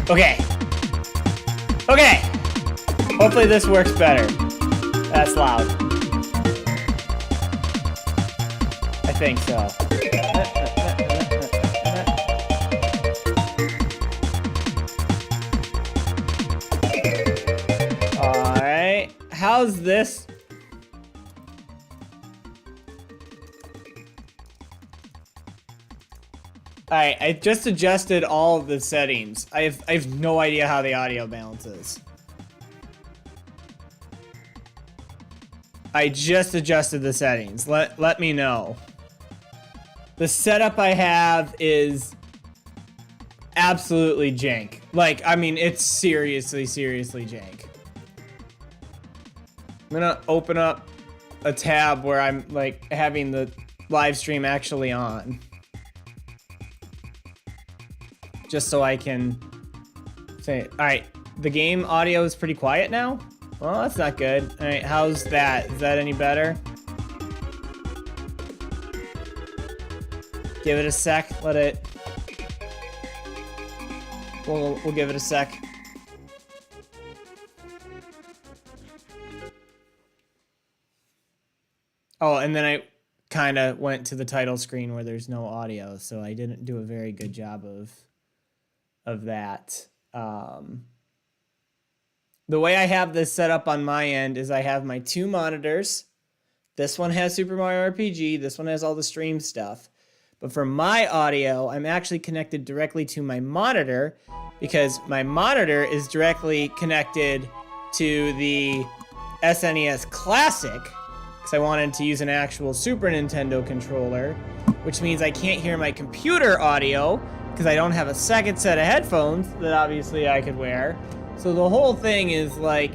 Okay. Okay. Hopefully this works better. That's loud. I think so. Alright. How's this? Alright, I just adjusted all of the settings. I have no idea how the audio balances. I just adjusted the settings. Let me know. The setup I have is absolutely jank. Like, I mean, it's seriously jank. I'm gonna open up a tab where I'm like having the live stream actually on. Just so I can say, all right, the game audio is pretty quiet now. Well, that's not good. All right, how's that? Is that any better? Give it a sec. Let it. We'll give it a sec. Oh, and then I kind of went to the title screen where there's no audio, so I didn't do a very good job of that. The way I have this set up on my end is I have my two monitors. This one has Super Mario RPG. This one has all the stream stuff. But for my audio, I'm actually connected directly to my monitor because my monitor is directly connected to the SNES Classic because I wanted to use an actual Super Nintendo controller, which means I can't hear my computer audio because I don't have a second set of headphones that obviously I could wear. So the whole thing is like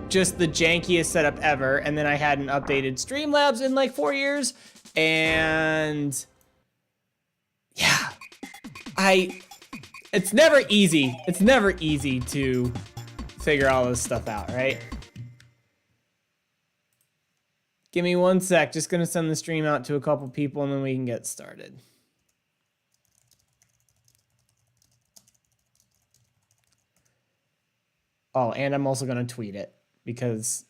just the jankiest setup ever. And then I hadn't updated Streamlabs in like 4 years. And yeah, it's never easy. It's never easy to figure all this stuff out, right? Give me 1 sec. Just gonna send the stream out to a couple people and then we can get started. Oh, and I'm also going to tweet it because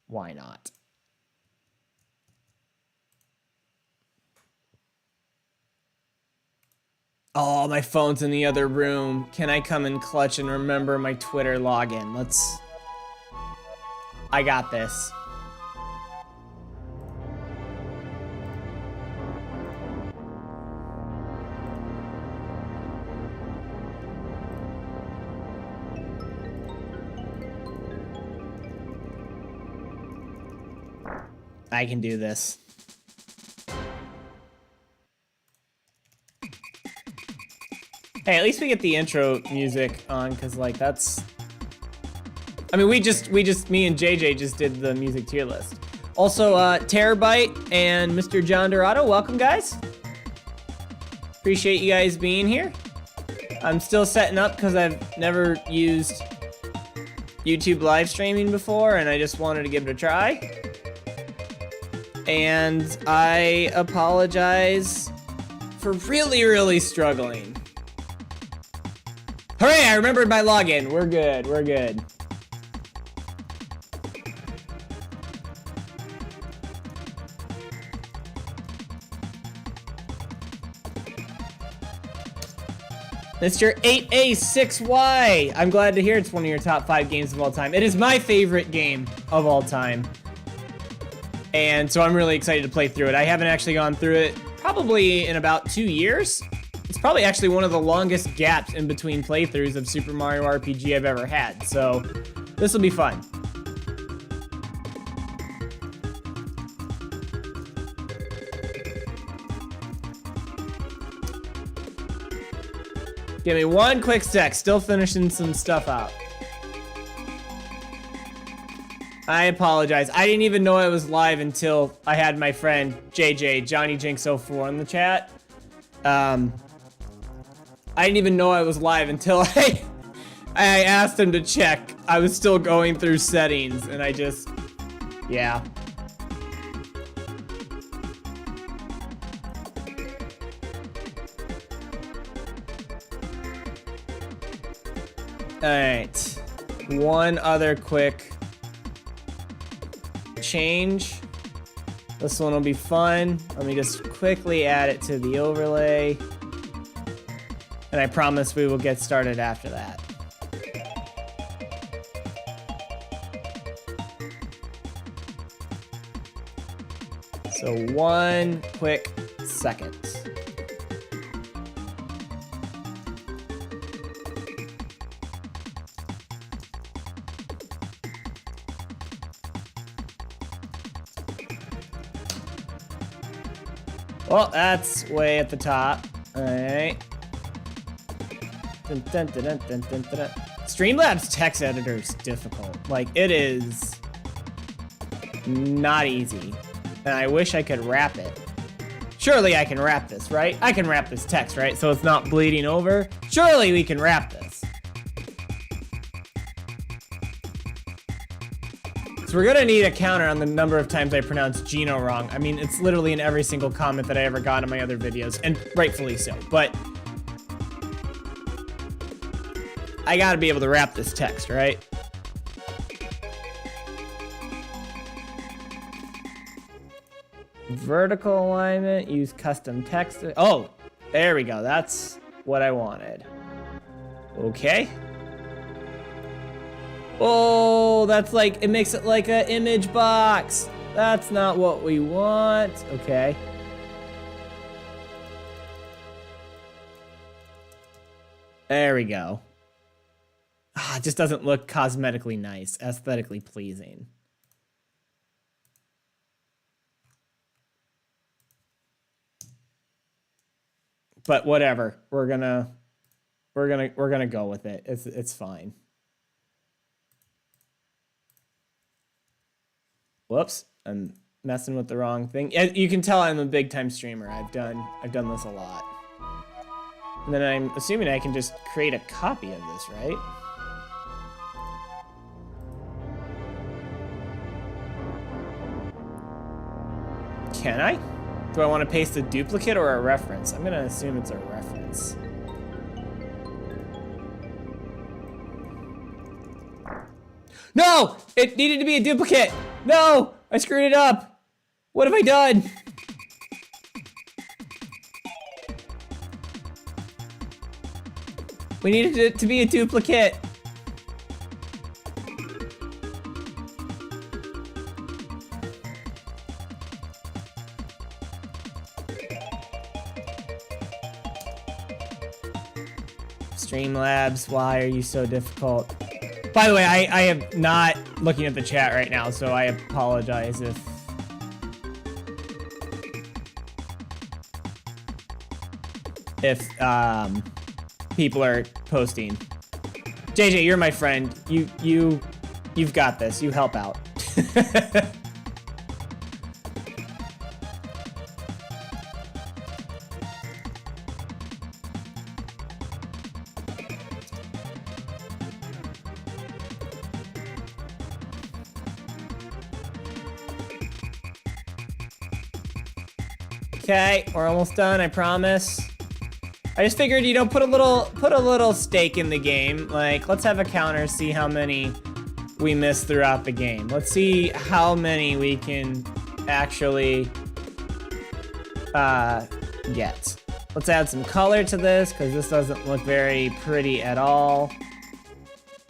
why not? Oh, my phone's in the other room. Can I come and clutch and remember my Twitter login? I got this. I can do this. Hey, at least we get the intro music on, cause like that's. I mean, we just me and JJ just did the music tier list. Also, Terabyte and Mr. John Dorado, welcome guys. Appreciate you guys being here. I'm still setting up because I've never used YouTube live streaming before, and I just wanted to give it a try. And I apologize for really struggling. Hooray, I remembered my login. We're good, we're good. Mr. 8A6Y, I'm glad to hear it's one of your top 5 games of all time. It is my favorite game of all time. And so I'm really excited to play through it. I haven't actually gone through it probably in about 2 years. It's probably actually one of the longest gaps in between playthroughs of Super Mario RPG I've ever had. So this will be fun. Give me 1 quick sec. Still finishing some stuff out. I apologize. I didn't even know I was live until I had my friend JJ, Johnny Jinx 04 in the chat. I didn't even know I was live until I asked him to check. I was still going through settings and I just, yeah. All right. One other quick change. This one will be fun. Let me just quickly add it to the overlay. And I promise we will get started after that. So 1 quick second. Well, that's way at the top. All right. Dun, dun, dun, dun, dun, dun, dun. Streamlabs text editor is difficult. Like, it is not easy. And I wish I could wrap it. Surely I can wrap this, right? I can wrap this text, right? So it's not bleeding over. Surely we can wrap this. So we're gonna need a counter on the number of times I pronounce Geno wrong. I mean, it's literally in every single comment that I ever got in my other videos, and rightfully so. But I gotta be able to wrap this text, right? Vertical alignment, use custom text. Oh, there we go. That's what I wanted. Okay. Oh, that's like, it makes it like an image box. That's not what we want. Okay. There we go. Ah, it just doesn't look cosmetically nice, aesthetically pleasing. But whatever, we're gonna go with it. It's fine. Whoops, I'm messing with the wrong thing. You can tell I'm a big time streamer. I've done this a lot. And then I'm assuming I can just create a copy of this, right? Can I? Do I want to paste a duplicate or a reference? I'm gonna assume it's a reference. No! It needed to be a duplicate! No! I screwed it up! What have I done? We needed it to be a duplicate. Streamlabs, why are you so difficult? By the way, I am not looking at the chat right now, so I apologize if people are posting. JJ, you're my friend. You've got this. You help out. Okay, we're almost done, I promise. I just figured, you know, put a little stake in the game. Like, let's have a counter, see how many we miss throughout the game. Let's see how many we can actually get. Let's add some color to this, because this doesn't look very pretty at all.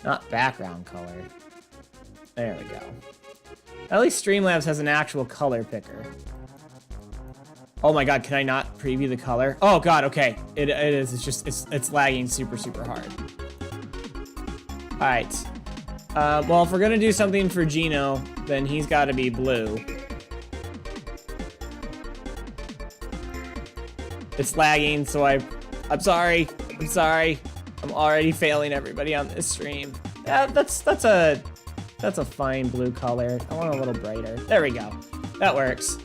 Not background color. There we go. At least Streamlabs has an actual color picker. Oh my god, can I not preview the color? Oh god, okay. It is, it's lagging super hard. Alright. Well, if we're gonna do something for Geno, then he's gotta be blue. It's lagging, so I'm sorry. I'm already failing everybody on this stream. Yeah, that's a fine blue color. I want a little brighter. There we go. That works.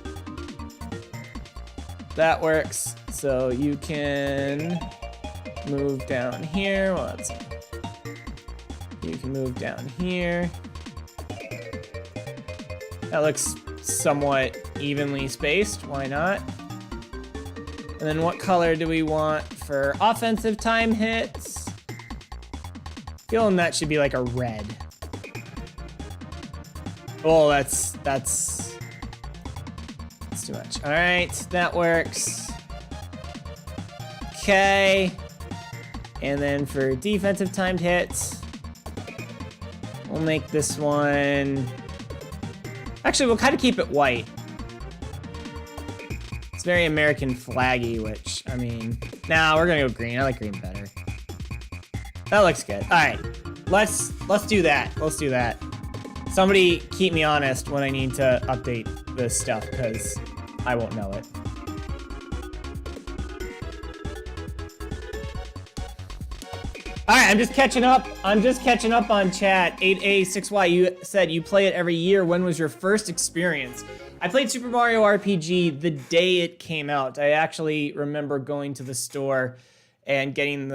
That works. So you can move down here. Well, you can move down here. That looks somewhat evenly spaced. Why not? And then what color do we want for offensive time hits? Feeling that should be like a red. Oh, that's too much. All right, that works. Okay. And then for defensive timed hits, we'll make this one... Actually, we'll kind of keep it white. It's very American flaggy, which, I mean... Nah, we're gonna go green. I like green better. That looks good. All right, let's do that. Let's do that. Somebody keep me honest when I need to update this stuff, because I won't know it. All right, I'm just catching up. I'm just catching up on chat. 8A6Y, you said you play it every year. When was your first experience? I played Super Mario RPG the day it came out. I actually remember going to the store and getting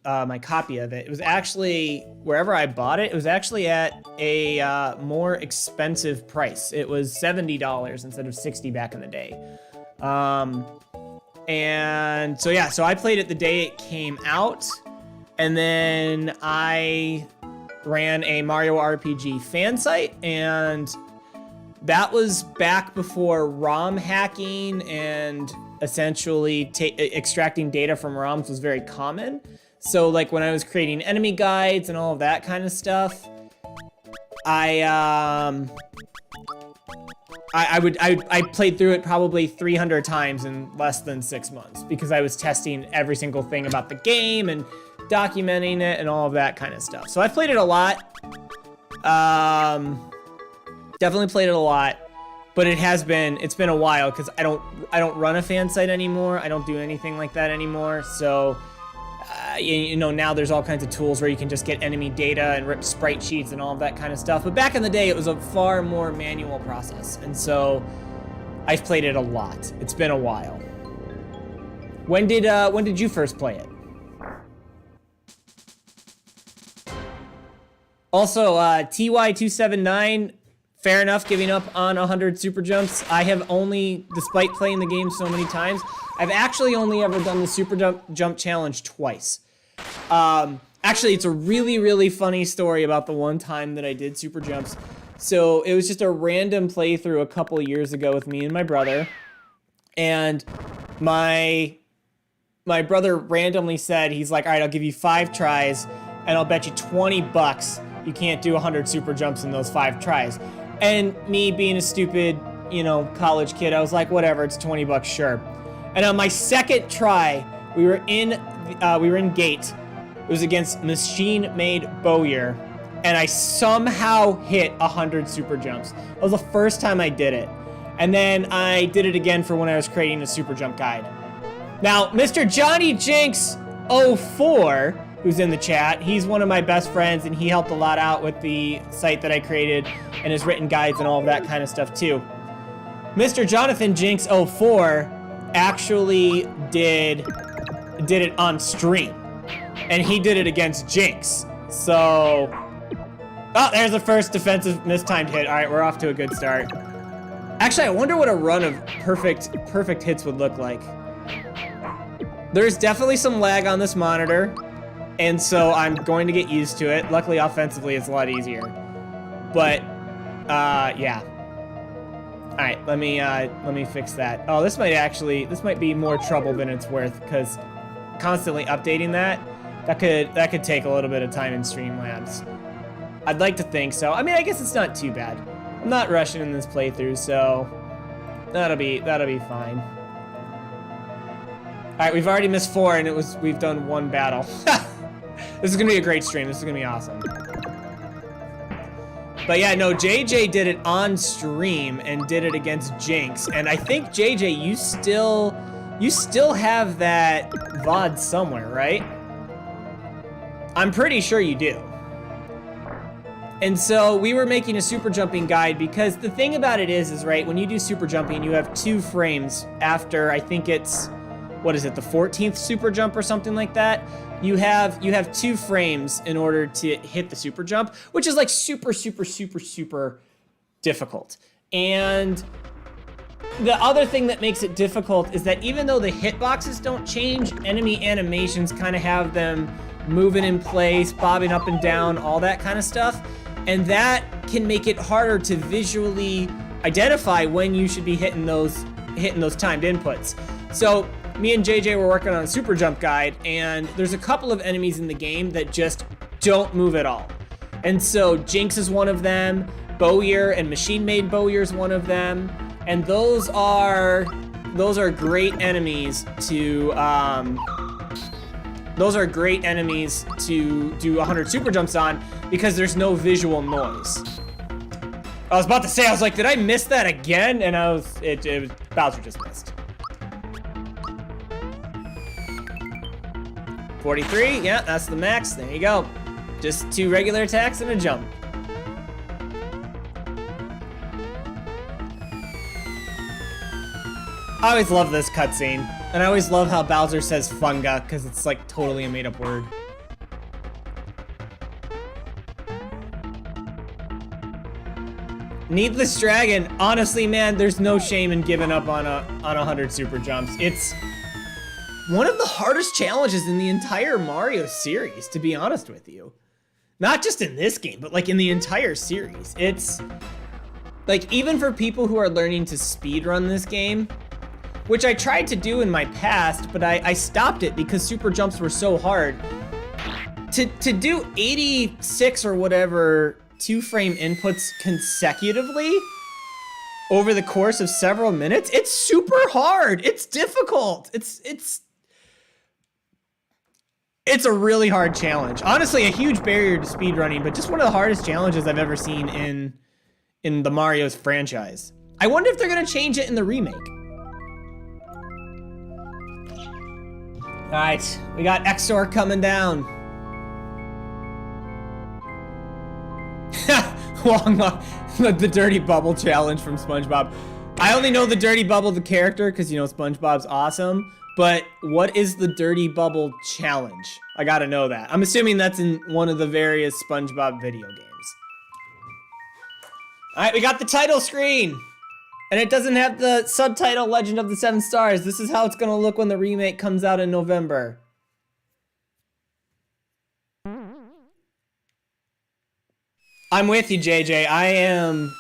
my copy of it. It was actually, wherever I bought it, it was actually at a more expensive price. It was $70 instead of $60 back in the day. And so yeah, so I played it the day it came out, and then I ran a Mario RPG fan site, and that was back before ROM hacking and essentially extracting data from ROMs was very common. So like when I was creating enemy guides and all of that kind of stuff, I played through it probably 300 times in less than 6 months because I was testing every single thing about the game and documenting it and all of that kind of stuff. So I played it a lot. Definitely played it a lot, but it's been a while because I don't run a fan site anymore. I don't do anything like that anymore. So, you know, now there's all kinds of tools where you can just get enemy data and rip sprite sheets and all of that kind of stuff. But back in the day, it was a far more manual process. And so I've played it a lot. It's been a while. When did you first play it? Also, TY279, fair enough, giving up on 100 super jumps. I have only, despite playing the game so many times, I've actually only ever done the super jump challenge twice. Actually, it's a really, really funny story about the one time that I did super jumps. So it was just a random playthrough a couple years ago with me and my brother. And my brother randomly said, he's like, all right, I'll give you 5 tries and I'll bet you $20 you can't do 100 super jumps in those 5 tries. And me being a stupid, you know, college kid, I was like, whatever, it's $20, sure. And on my second try, we were in gate. It was against machine-made Bowyer, and I somehow hit 100 super jumps. That was the first time I did it. And then I did it again for when I was creating a super jump guide. Now, Mr. Johnny Jinx 04, who's in the chat, he's one of my best friends, and he helped a lot out with the site that I created and his written guides and all of that kind of stuff too. Mr. Jonathan Jinx 04 actually did it on stream, and he did it against Jinx. So, oh, there's the first defensive mistimed hit. All right, we're off to a good start. Actually, I wonder what a run of perfect hits would look like. There's definitely some lag on this monitor, and so I'm going to get used to it. Luckily, offensively, it's a lot easier. But, yeah. All right, let me fix that. Oh, this might be more trouble than it's worth, because constantly updating that could take a little bit of time in Streamlabs. I'd like to think so. I mean, I guess it's not too bad. I'm not rushing in this playthrough, so that'll be fine. All right, we've already missed 4, and we've done 1 battle. This is gonna be a great stream. This is gonna be awesome. But yeah, no, JJ did it on stream and did it against Jinx, and I think JJ, you still have that VOD somewhere, right? I'm pretty sure you do. And so we were making a super jumping guide, because the thing about it is right, when you do super jumping, you have 2 frames after, I think it's, what is it, the 14th super jump or something like that? You have 2 frames in order to hit the super jump, which is like super difficult. And the other thing that makes it difficult is that even though the hitboxes don't change, enemy animations kind of have them moving in place, bobbing up and down, all that kind of stuff. And that can make it harder to visually identify when you should be hitting those timed inputs. So me and JJ were working on a super jump guide, and there's a couple of enemies in the game that just don't move at all. And so Jinx is one of them, Bowyer and Machine Made Bowyer is one of them, and those are great enemies to do 100 super jumps on because there's no visual noise. I was about to say, I was like, did I miss that again? And Bowser just missed. 43, yeah, that's the max. There you go. Just 2 regular attacks and a jump. I always love this cutscene. And I always love how Bowser says funga, because it's like totally a made-up word. Needless Dragon, honestly, man, there's no shame in giving up on 100 super jumps. It's one of the hardest challenges in the entire Mario series, to be honest with you. Not just in this game, but like in the entire series. It's like, even for people who are learning to speedrun this game, which I tried to do in my past, but I stopped it because super jumps were so hard. To do 86 or whatever 2-frame inputs consecutively over the course of several minutes, it's super hard. It's difficult. It's a really hard challenge. Honestly, a huge barrier to speedrunning, but just one of the hardest challenges I've ever seen in the Mario's franchise. I wonder if they're gonna change it in the remake. All right, we got Exor coming down. The Dirty Bubble challenge from SpongeBob. I only know the Dirty Bubble, the character, because, you know, SpongeBob's awesome. But what is the Dirty Bubble challenge? I gotta know that. I'm assuming that's in one of the various SpongeBob video games. All right, we got the title screen. And it doesn't have the subtitle Legend of the Seven Stars. This is how it's gonna look when the remake comes out in November. I'm with you, JJ. I am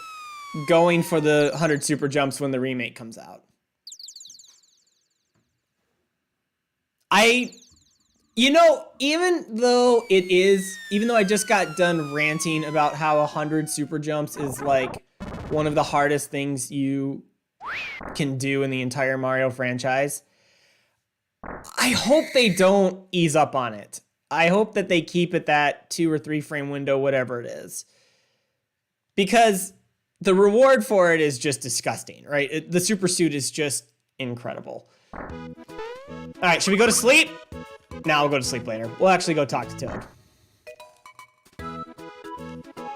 going for the 100 super jumps when the remake comes out. You know, even though I just got done ranting about how 100 super jumps is like one of the hardest things you can do in the entire Mario franchise, I hope they don't ease up on it. I hope that they keep it that 2 or 3 frame window, whatever it is. Because the reward for it is just disgusting, right? The super suit is just incredible. All right, should we go to sleep? No, we'll go to sleep later. We'll actually go talk to Toad.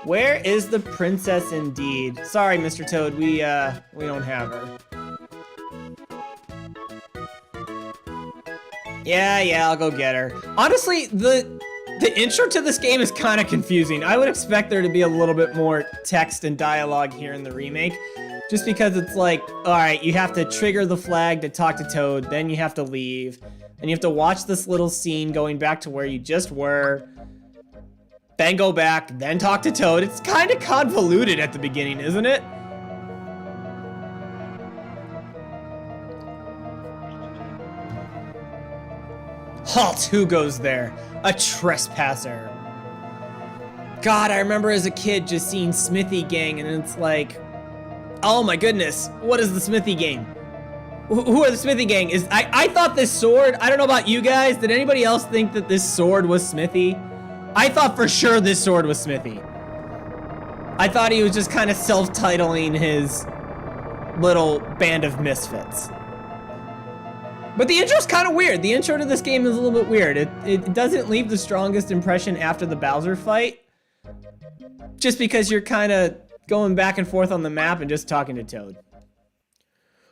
Where is the princess indeed? Sorry, Mr. Toad, we don't have her. Yeah, I'll go get her. Honestly, the intro to this game is kind of confusing. I would expect there to be a little bit more text and dialogue here in the remake, just because it's like, all right, you have to trigger the flag to talk to Toad, then you have to leave, and you have to watch this little scene going back to where you just were, then go back, then talk to Toad. It's kind of convoluted at the beginning, isn't it? Halt! Who goes there? A trespasser. God, I remember as a kid just seeing Smithy Gang, and it's like, oh my goodness, what is the Smithy Gang? Who are the Smithy Gang? I thought this sword, I don't know about you guys, did anybody else think that this sword was Smithy? I thought for sure this sword was Smithy. I thought he was just kind of self-titling his little band of misfits. But the intro's kind of weird. The intro to this game is a little bit weird. It doesn't leave the strongest impression after the Bowser fight, just because you're kind of going back and forth on the map and just talking to Toad.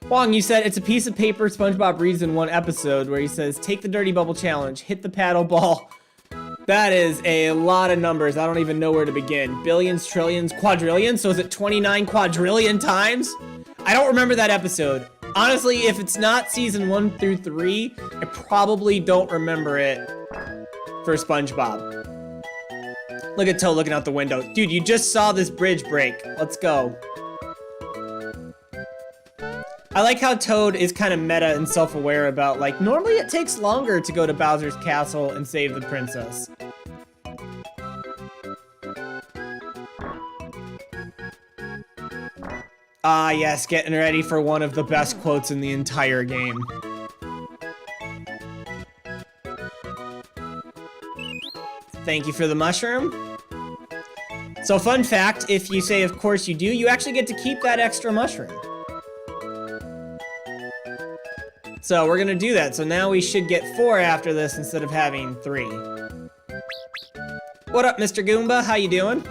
Wong, you said it's a piece of paper SpongeBob reads in one episode where he says, take the Dirty Bubble Challenge, hit the paddle ball. That is a lot of numbers. I don't even know where to begin. Billions, trillions, quadrillions? So is it 29 quadrillion times? I don't remember that episode. Honestly, if it's not season 1 through 3, I probably don't remember it for SpongeBob. Look at Toad looking out the window. Dude, you just saw this bridge break. Let's go. I like how Toad is kind of meta and self-aware about, like, normally it takes longer to go to Bowser's castle and save the princess. Ah, yes, getting ready for one of the best quotes in the entire game. Thank you for the mushroom. So fun fact, if you say of course you do, you actually get to keep that extra mushroom. So we're gonna do that. So now we should get 4 after this instead of having 3. What up, Mr. Goomba? How you doing?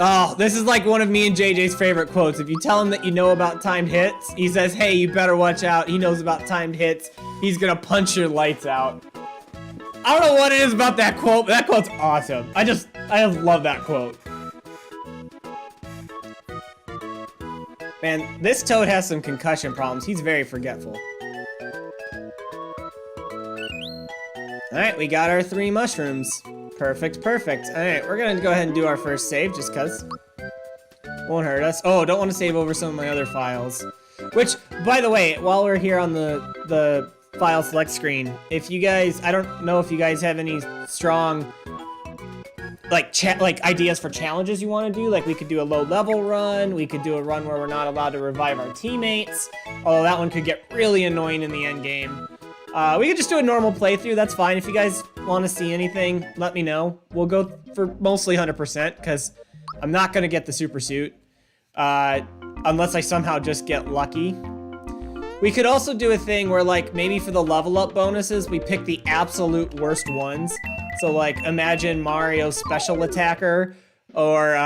Oh, this is like one of me and JJ's favorite quotes. If you tell him that you know about timed hits, he says, hey, you better watch out. He knows about timed hits. He's gonna punch your lights out. I don't know what it is about that quote, but that quote's awesome. I love that quote. Man, this Toad has some concussion problems. He's very forgetful. Alright, we got our 3 mushrooms. Perfect, perfect. Alright, we're gonna go ahead and do our first save, just cuz. Won't hurt us. Oh, don't want to save over some of my other files. Which, by the way, while we're here on the file select screen, if you guys, I don't know if you guys have any strong like ideas for challenges you want to do. Like we could do a low level run, we could do a run where we're not allowed to revive our teammates, although that one could get really annoying in the end game. We could just do a normal playthrough, that's fine. If you guys want to see anything, let me know. We'll go for mostly 100% because I'm not going to get the super suit unless I somehow just get lucky. We could also do a thing where, like, maybe for the level up bonuses, we pick the absolute worst ones. So, like, imagine Mario special attacker, or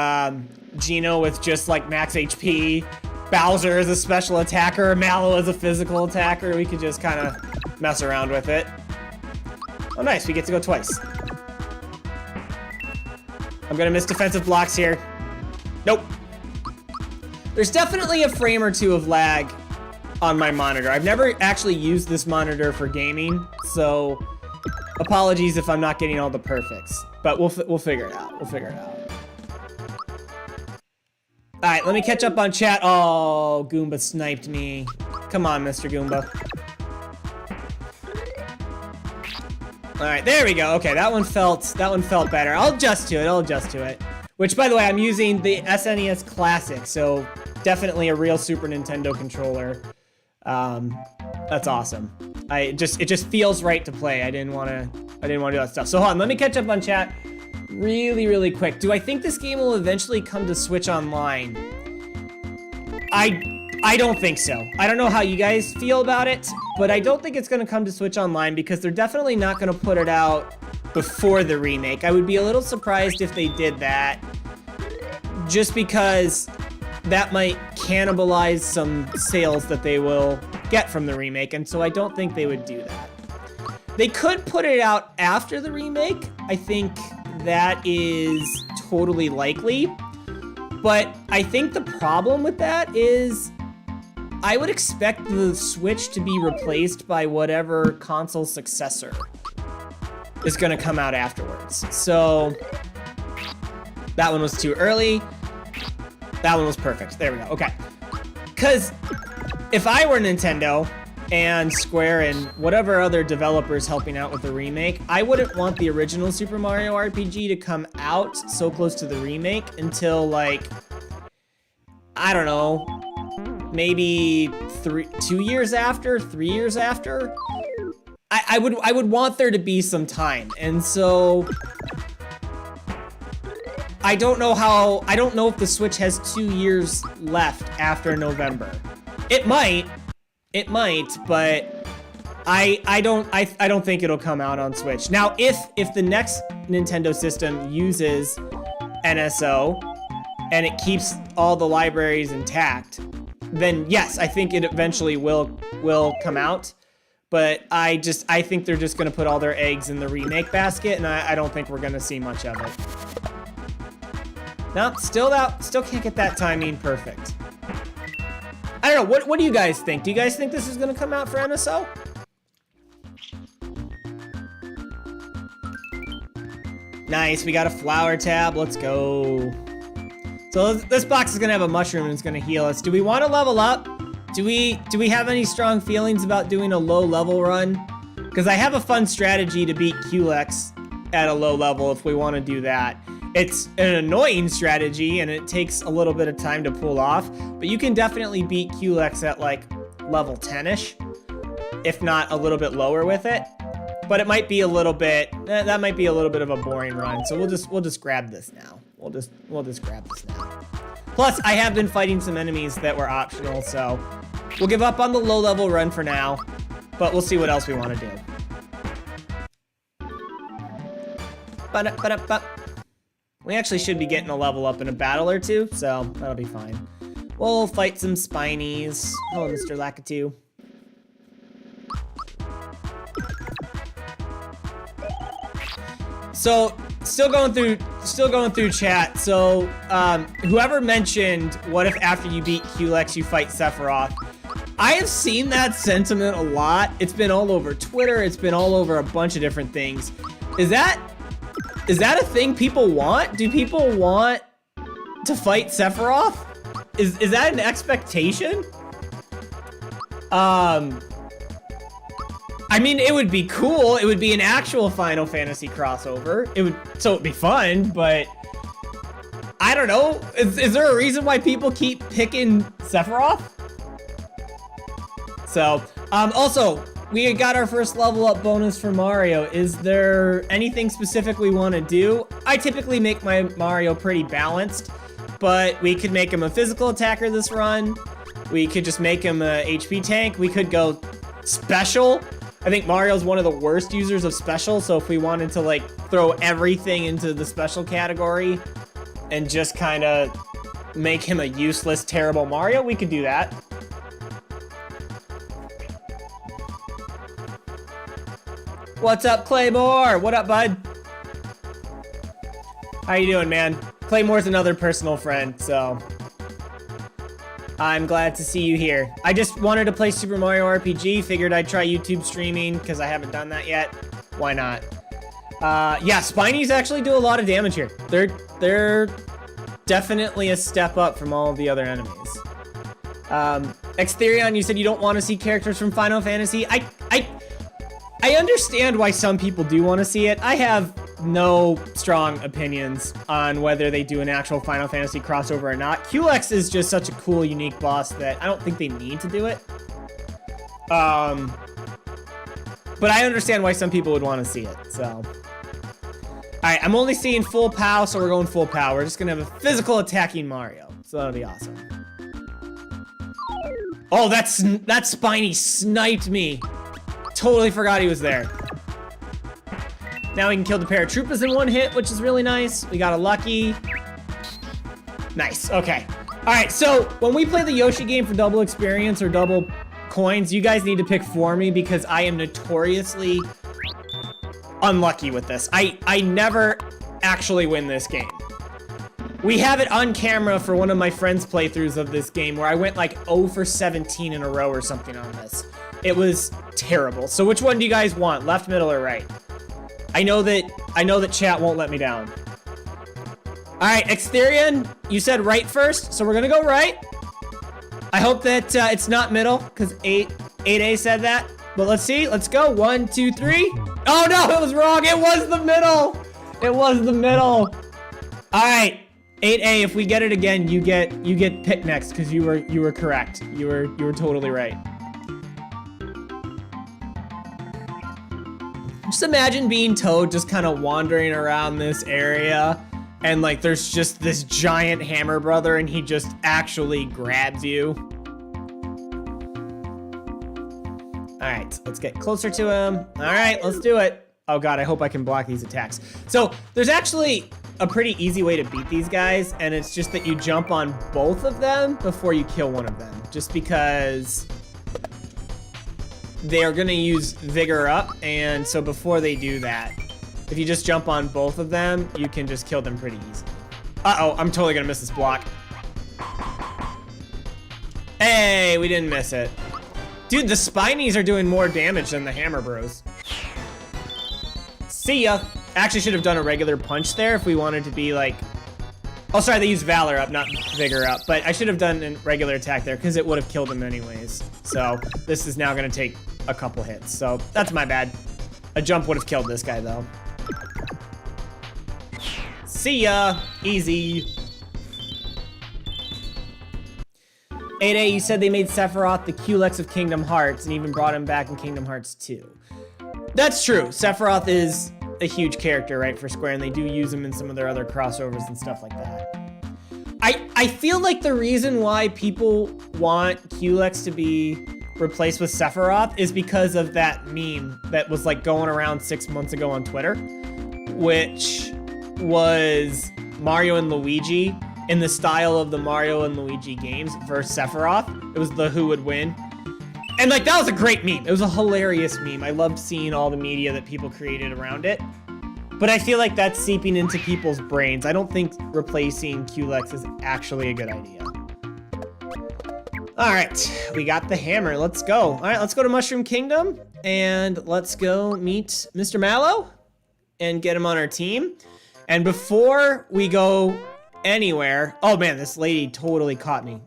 Geno with just, like, max HP, Bowser as a special attacker, Mallow as a physical attacker. We could just kind of mess around with it. Oh, nice, we get to go twice. I'm gonna miss defensive blocks here. Nope. There's definitely a frame or two of lag on my monitor. I've never actually used this monitor for gaming, so apologies if I'm not getting all the perfects, but we'll figure it out. We'll figure it out. All right, let me catch up on chat. Oh, Goomba sniped me. Come on, Mr. Goomba. All right, there we go. Okay, that one felt better. I'll adjust to it. Which, by the way, I'm using the SNES Classic, so definitely a real Super Nintendo controller. That's awesome. It just feels right to play. I didn't want to do that stuff. So hold on, let me catch up on chat really quick. Do I think this game will eventually come to Switch Online? I don't think so. I don't know how you guys feel about it, but I don't think it's going to come to Switch Online because they're definitely not going to put it out before the remake. I would be a little surprised if they did that, just because that might cannibalize some sales that they will get from the remake, and so I don't think they would do that. They could put it out after the remake. I think that is totally likely, but I think the problem with that is I would expect the Switch to be replaced by whatever console successor is gonna come out afterwards. So that one was too early. That one was perfect. There we go. Okay. Because if I were Nintendo and Square and whatever other developers helping out with the remake, I wouldn't want the original Super Mario RPG to come out so close to the remake until, like, I don't know, maybe 3 years after, 3 years after. I would want there to be some time, and so I don't know if the Switch has 2 years left after November. It might, but I don't think it'll come out on Switch. Now, if the next Nintendo system uses NSO and it keeps all the libraries intact, then yes, I think it eventually will come out. But I think they're just gonna put all their eggs in the remake basket, and I don't think we're gonna see much of it. No, still can't get that timing perfect. I don't know, what do you guys think? Do you guys think this is gonna come out for NSO? Nice, we got a flower tab. Let's go. So this box is gonna have a mushroom and it's gonna heal us. Do we want to level up? Do we have any strong feelings about doing a low level run? Because I have a fun strategy to beat Culex at a low level if we want to do that. It's an annoying strategy and it takes a little bit of time to pull off, but you can definitely beat Culex at like level 10-ish, if not a little bit lower with it. But it might be a little bit, that might be a little bit of a boring run. So we'll just grab this now. We'll just grab this now. Plus, I have been fighting some enemies that were optional, so we'll give up on the low level run for now, but we'll see what else we want to do. We actually should be getting a level up in a battle or two, so that'll be fine. We'll fight some Spinies. Oh, Mr. Lakitu. So, still going through chat. So, whoever mentioned, what if after you beat Culex you fight Sephiroth? I have seen that sentiment a lot. It's been all over Twitter. It's been all over a bunch of different things. Is that a thing people want? Do people want to fight Sephiroth? Is that an expectation? I mean, it would be cool. It would be an actual Final Fantasy crossover. So it'd be fun, but I don't know. Is there a reason why people keep picking Sephiroth? So, also, we got our first level up bonus for Mario. Is there anything specific we want to do? I typically make my Mario pretty balanced, but we could make him a physical attacker this run. We could just make him a HP tank. We could go special. I think Mario's one of the worst users of special, so if we wanted to like throw everything into the special category and just kind of make him a useless, terrible Mario, we could do that. What's up, Claymore? What up, bud? How you doing, man? Claymore's another personal friend, so I'm glad to see you here. I just wanted to play Super Mario RPG, figured I'd try YouTube streaming because I haven't done that yet. Why not? Yeah, Spinies actually do a lot of damage here. They're definitely a step up from all of the other enemies. Xtherion, you said you don't want to see characters from Final Fantasy. I understand why some people do want to see it. I have no strong opinions on whether they do an actual Final Fantasy crossover or not. Culex is just such a cool, unique boss that I don't think they need to do it. But I understand why some people would want to see it, so. All right, I'm only seeing full POW, so we're going full POW. We're just gonna have a physical attacking Mario, so that'll be awesome. Oh, that Spiny sniped me. Totally forgot he was there. Now we can kill the paratroopas in one hit, which is really nice. We got a lucky. Nice, okay. All right, so when we play the Yoshi game for double experience or double coins, you guys need to pick for me because I am notoriously unlucky with this. I never actually win this game. We have it on camera for one of my friends' playthroughs of this game where I went like 0 for 17 in a row or something on this. It was terrible. So which one do you guys want? Left, middle, or right? I know that chat won't let me down. All right, Xtherion, you said right first, so we're gonna go right. I hope that it's not middle, because 8A said that. But let's see, let's go. 1, 2, 3. Oh no, it was wrong. It was the middle. It was the middle. All right, 8A, if we get it again, you get picked next, because you were correct. You were totally right. Just imagine being Toad just kind of wandering around this area and like there's just this giant hammer brother and he just actually grabs you. All right, let's get closer to him. All right, let's do it. Oh God, I hope I can block these attacks. So there's actually a pretty easy way to beat these guys, and it's just that you jump on both of them before you kill one of them, just because they are gonna use Vigor Up, and so before they do that, if you just jump on both of them, you can just kill them pretty easily. Uh-oh, I'm totally gonna miss this block. Hey, we didn't miss it. Dude, the Spinies are doing more damage than the Hammer Bros. See ya. Actually should have done a regular punch there if we wanted to be like... Oh, sorry, they used Valor up, not Vigor up. But I should have done a regular attack there because it would have killed him anyways. So this is now going to take a couple hits. So that's my bad. A jump would have killed this guy, though. See ya. Easy. 8A, you said they made Sephiroth the Culex of Kingdom Hearts and even brought him back in Kingdom Hearts 2. That's true. Sephiroth is a huge character, right, for Square, and they do use him in some of their other crossovers and stuff like that. I feel like the reason why people want Culex to be replaced with Sephiroth is because of that meme that was like going around 6 months ago on Twitter, which was Mario and Luigi in the style of the Mario and Luigi games versus Sephiroth. It was the who would win. And like, that was a great meme. It was a hilarious meme. I loved seeing all the media that people created around it. But I feel like that's seeping into people's brains. I don't think replacing Culex is actually a good idea. All right, we got the hammer. Let's go. All right, let's go to Mushroom Kingdom and let's go meet Mr. Mallow and get him on our team. And before we go anywhere, oh man, this lady totally caught me.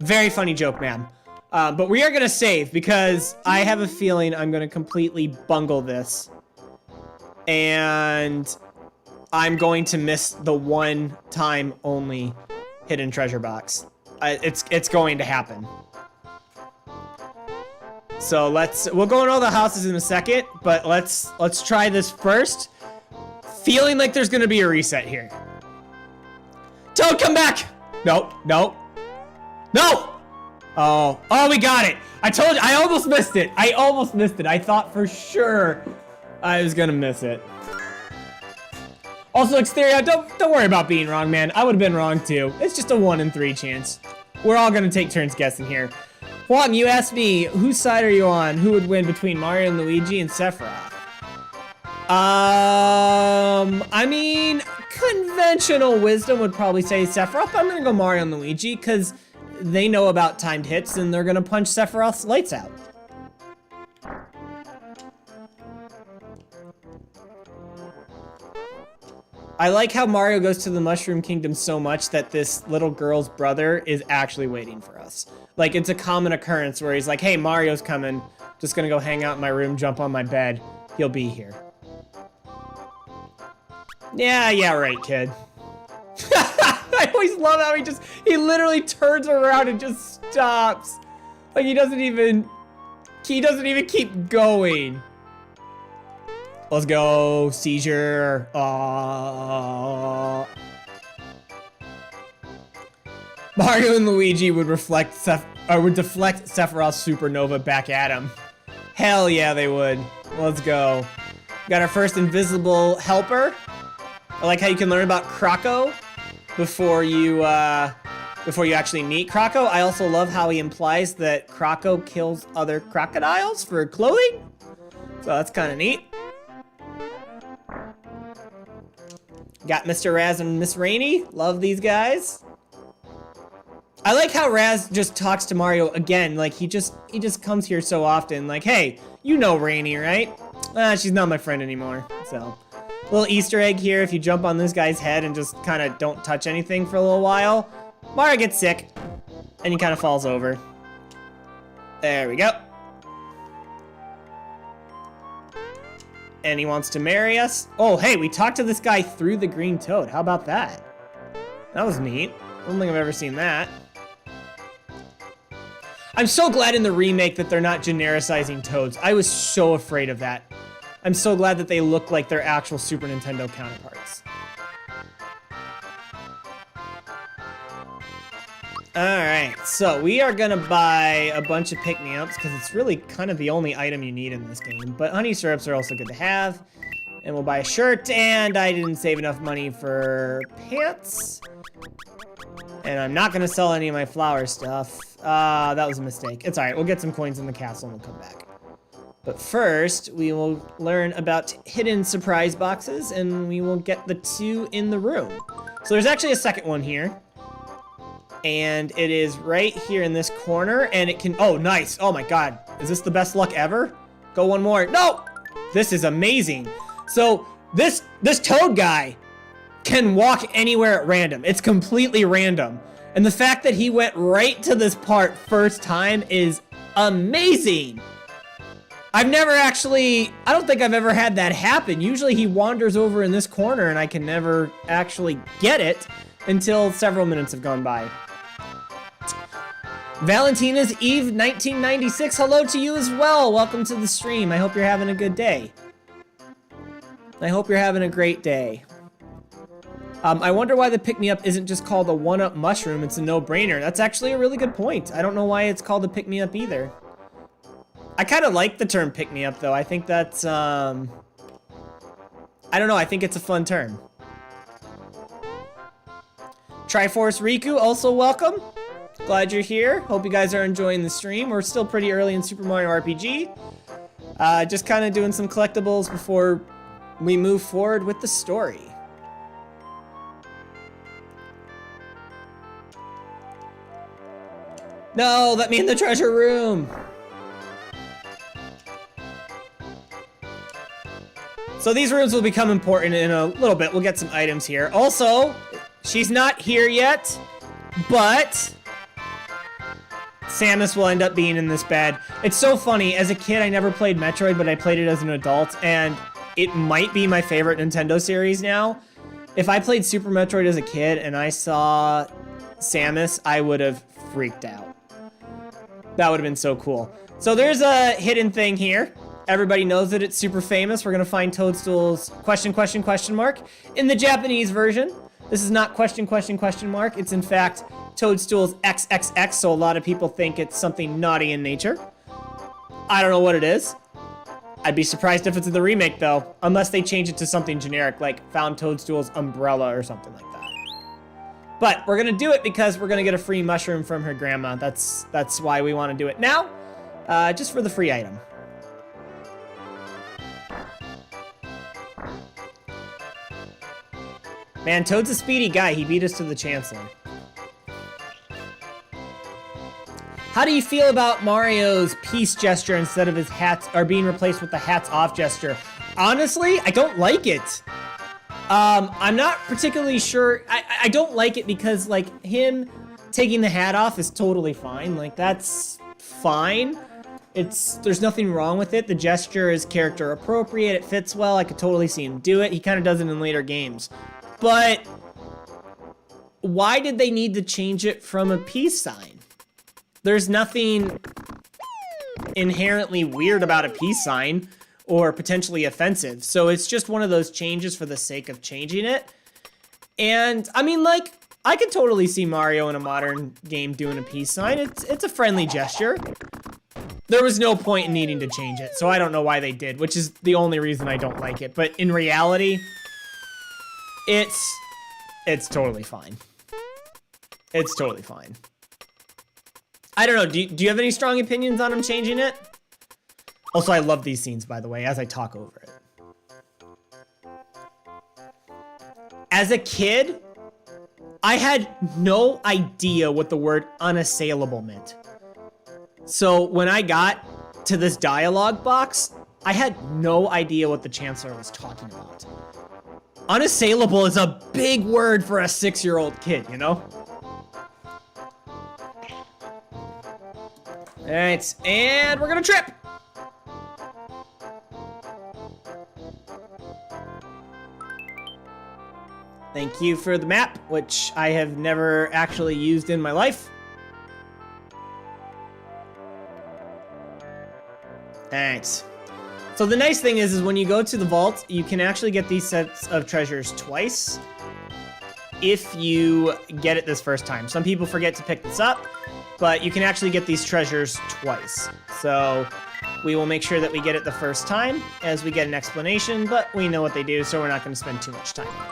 Very funny joke, ma'am. But we are gonna save because I have a feeling I'm gonna completely bungle this. And I'm going to miss the one time only hidden treasure box. It's going to happen. So we'll go in all the houses in a second, but let's try this first. Feeling like there's gonna be a reset here. Toad, come back! No, no, no! Oh, we got it. I told you, I almost missed it. I thought for sure I was gonna miss it. Also, Exteria, don't worry about being wrong, man. I would have been wrong too. It's just a 1 in 3 chance. We're all gonna take turns guessing here. Juan, you asked me, whose side are you on? Who would win between Mario and Luigi and Sephiroth? I mean, conventional wisdom would probably say Sephiroth, but I'm gonna go Mario and Luigi because they know about timed hits and they're gonna punch Sephiroth's lights out. I like how Mario goes to the Mushroom Kingdom so much that this little girl's brother is actually waiting for us. Like, it's a common occurrence where he's like, hey, Mario's coming. Just gonna go hang out in my room, jump on my bed. He'll be here. Yeah, right, kid. I always love how he literally turns around and just stops. Like, he doesn't even keep going. Let's go, seizure. Mario and Luigi would deflect Sephiroth's supernova back at him. Hell yeah, they would. Let's go. Got our first invisible helper. I like how you can learn about Croco before you actually meet Croco. I also love how he implies that Croco kills other crocodiles for clothing. So that's kind of neat. Got Mr. Raz and Miss Rainey. Love these guys. I like how Raz just talks to Mario again. Like, he just comes here so often. Like, hey, you know Rainey, right? She's not my friend anymore. So, little Easter egg here. If you jump on this guy's head and just kind of don't touch anything for a little while, Mario gets sick. And he kind of falls over. There we go. And he wants to marry us. Oh, hey, we talked to this guy through the green toad. How about that? That was neat. I don't think I've ever seen that. I'm so glad in the remake that they're not genericizing toads. I was so afraid of that. I'm so glad that they look like their actual Super Nintendo counterparts. Alright, so we are gonna buy a bunch of pick-me-ups because it's really kind of the only item you need in this game. But honey syrups are also good to have. And we'll buy a shirt, and I didn't save enough money for pants. And I'm not gonna sell any of my flower stuff. That was a mistake. It's alright, we'll get some coins in the castle and we'll come back. But first, we will learn about hidden surprise boxes, and we will get the 2 in the room. So there's actually a second one here. And it is right here in this corner, and it can, oh, nice. Oh my God, is this the best luck ever? Go one more, no! This is amazing. So This Toad guy can walk anywhere at random. It's completely random. And the fact that he went right to this part first time is amazing. I've never actually, I don't think I've ever had that happen. Usually he wanders over in this corner and I can never actually get it until several minutes have gone by. Valentina's Eve 1996, hello to you as well. Welcome to the stream. I hope you're having a good day. I hope you're having a great day. I wonder why the pick-me-up isn't just called a one-up mushroom. It's a no-brainer. That's actually a really good point. I don't know why it's called a pick-me-up either. I kind of like the term pick-me-up, though. I think that's, I don't know. I think it's a fun term. Triforce Riku, also welcome. Glad you're here. Hope you guys are enjoying the stream. We're still pretty early in Super Mario RPG. Just kind of doing some collectibles before we move forward with the story. No, let me in the treasure room. So these rooms will become important in a little bit. We'll get some items here. Also, she's not here yet, but Samus will end up being in this bed. It's so funny. As a kid, I never played Metroid, but I played it as an adult, and it might be my favorite Nintendo series now. If I played Super Metroid as a kid and I saw Samus, I would have freaked out. That would have been so cool. So there's a hidden thing here. Everybody knows that it's super famous. We're gonna find Toadstool's question mark in the Japanese version. This is not question mark. It's in fact Toadstool's XXX, so a lot of people think it's something naughty in nature. I don't know what it is. I'd be surprised if it's in the remake though, unless they change it to something generic like found Toadstool's umbrella or something like that. But we're gonna do it because we're gonna get a free mushroom from her grandma. That's why we wanna do it now, just for the free item. Man, Toad's a speedy guy. He beat us to the Chancellor. How do you feel about Mario's peace gesture instead of his hats, or being replaced with the hats off gesture? Honestly, I don't like it. I'm not particularly sure. I don't like it because, like, him taking the hat off is totally fine. Like, that's fine. There's nothing wrong with it. The gesture is character appropriate. It fits well. I could totally see him do it. He kind of does it in later games. But why did they need to change it from a peace sign? There's nothing inherently weird about a peace sign or potentially offensive. So it's just one of those changes for the sake of changing it. And I mean, like, I could totally see Mario in a modern game doing a peace sign. It's a friendly gesture. There was no point in needing to change it, so I don't know why they did, which is the only reason I don't like it. But in reality, it's totally fine. It's totally fine. I don't know, do you have any strong opinions on him changing it? Also, I love these scenes, by the way, as I talk over it. As a kid, I had no idea what the word unassailable meant. So when I got to this dialogue box, I had no idea what the Chancellor was talking about. Unassailable is a big word for a 6-year-old kid, you know? All right, and we're gonna trip. Thank you for the map, which I have never actually used in my life. Thanks. So the nice thing is when you go to the vault, you can actually get these sets of treasures twice if you get it this first time. Some people forget to pick this up, but you can actually get these treasures twice. So we will make sure that we get it the first time as we get an explanation, but we know what they do, so we're not going to spend too much time on it.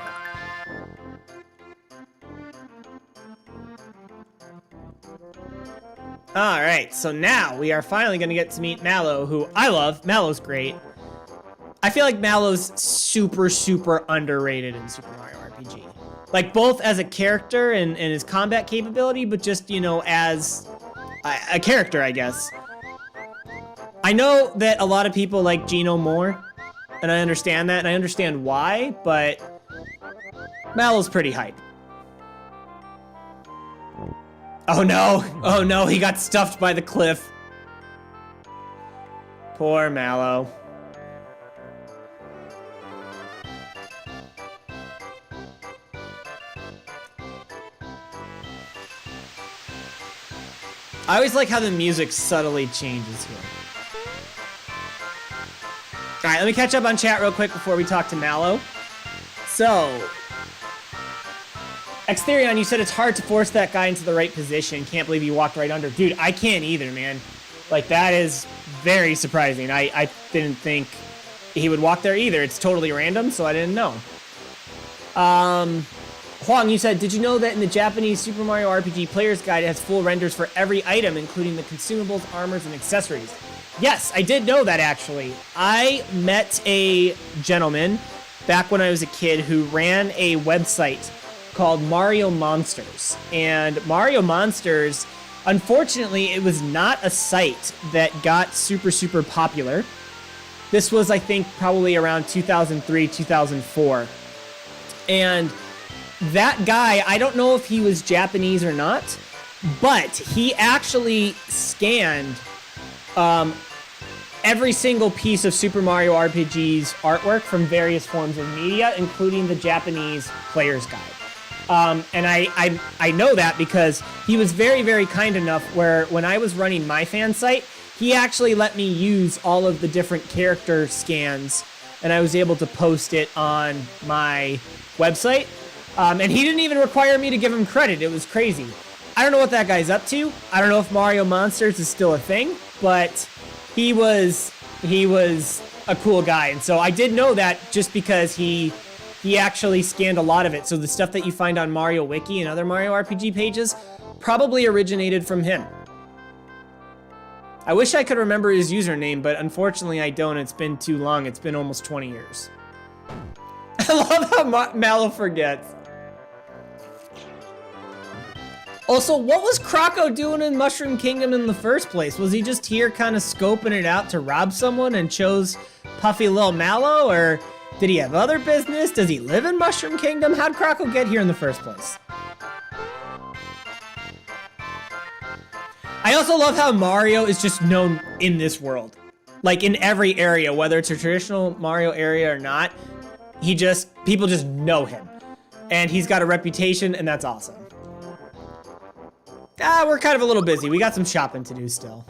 Alright, so now we are finally going to get to meet Mallow, who I love. Mallow's great. I feel like Mallow's super, super underrated in Super Mario RPG. Like, both as a character and his combat capability, but just, you know, as a character, I guess. I know that a lot of people like Geno more, and I understand that, and I understand why, but Mallow's pretty hype. Oh no, he got stuffed by the cliff. Poor Mallow. I always like how the music subtly changes here. All right, let me catch up on chat real quick before we talk to Mallow. So, Xtherion, you said it's hard to force that guy into the right position. Can't believe you walked right under. Dude, I can't either, man. Like, that is very surprising. I didn't think he would walk there either. It's totally random, so I didn't know. Huang, you said, did you know that in the Japanese Super Mario RPG Player's Guide, it has full renders for every item, including the consumables, armors, and accessories? Yes, I did know that, actually. I met a gentleman back when I was a kid who ran a website called Mario Monsters. And Mario Monsters, unfortunately, it was not a site that got super popular. This was, I think, probably around 2003, 2004. And that guy, I don't know if he was Japanese or not, but he actually scanned every single piece of Super Mario RPG's artwork from various forms of media, including the Japanese Player's Guide. And I know that because he was very kind enough where when I was running my fan site, he actually let me use all of the different character scans, and I was able to post it on my website. And he didn't even require me to give him credit. It was crazy. I don't know what that guy's up to. I don't know if Mario Monsters is still a thing, but he was a cool guy. And so I did know that just because he actually scanned a lot of it. So the stuff that you find on Mario Wiki and other Mario RPG pages probably originated from him. I wish I could remember his username, but unfortunately I don't. It's been too long. It's been almost 20 years. I love how Mallow forgets. Also, what was Croco doing in Mushroom Kingdom in the first place? Was he just here kind of scoping it out to rob someone and chose puffy little Mallow? Or did he have other business? Does he live in Mushroom Kingdom? How'd Croco get here in the first place? I also love how Mario is just known in this world. Like in every area, whether it's a traditional Mario area or not, people just know him. And he's got a reputation, and that's awesome. We're kind of a little busy. We got some shopping to do still.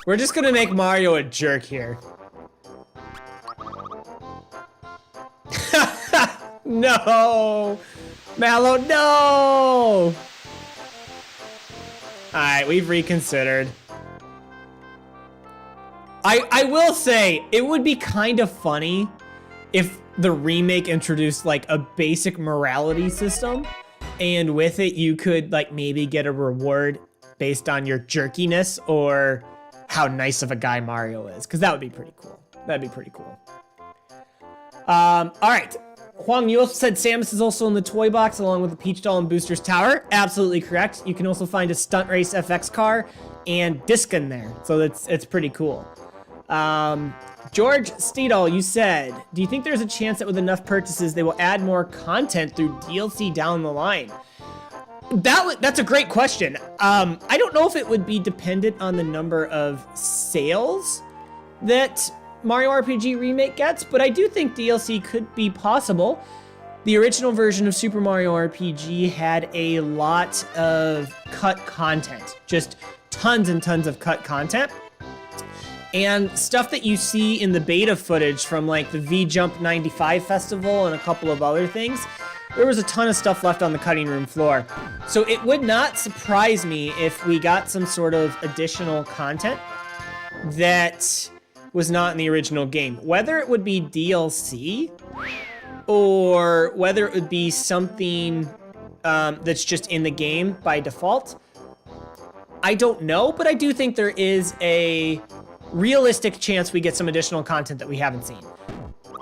We're just gonna make Mario a jerk here. No! Mallow, no! Alright, we've reconsidered. I will say, it would be kind of funny if the remake introduced like a basic morality system, and with it you could like maybe get a reward based on your jerkiness or how nice of a guy Mario is, because that would be pretty cool. That'd be pretty cool. All right. Huang, you also said Samus is also in the toy box along with the Peach doll and Booster's Tower. Absolutely correct. You can also find a Stunt Race FX car and Disc in there, so it's pretty cool. George Steedall, you said, do you think there's a chance that with enough purchases they will add more content through DLC down the line? That's a great question. I don't know if it would be dependent on the number of sales that Mario RPG Remake gets, but I do think DLC could be possible. The original version of Super Mario RPG had a lot of cut content, just tons and tons of cut content. And stuff that you see in the beta footage from like the V-Jump 95 festival and a couple of other things, there was a ton of stuff left on the cutting room floor. So it would not surprise me if we got some sort of additional content that was not in the original game. Whether it would be DLC or whether it would be something that's just in the game by default, I don't know, but I do think there is a realistic chance we get some additional content that we haven't seen.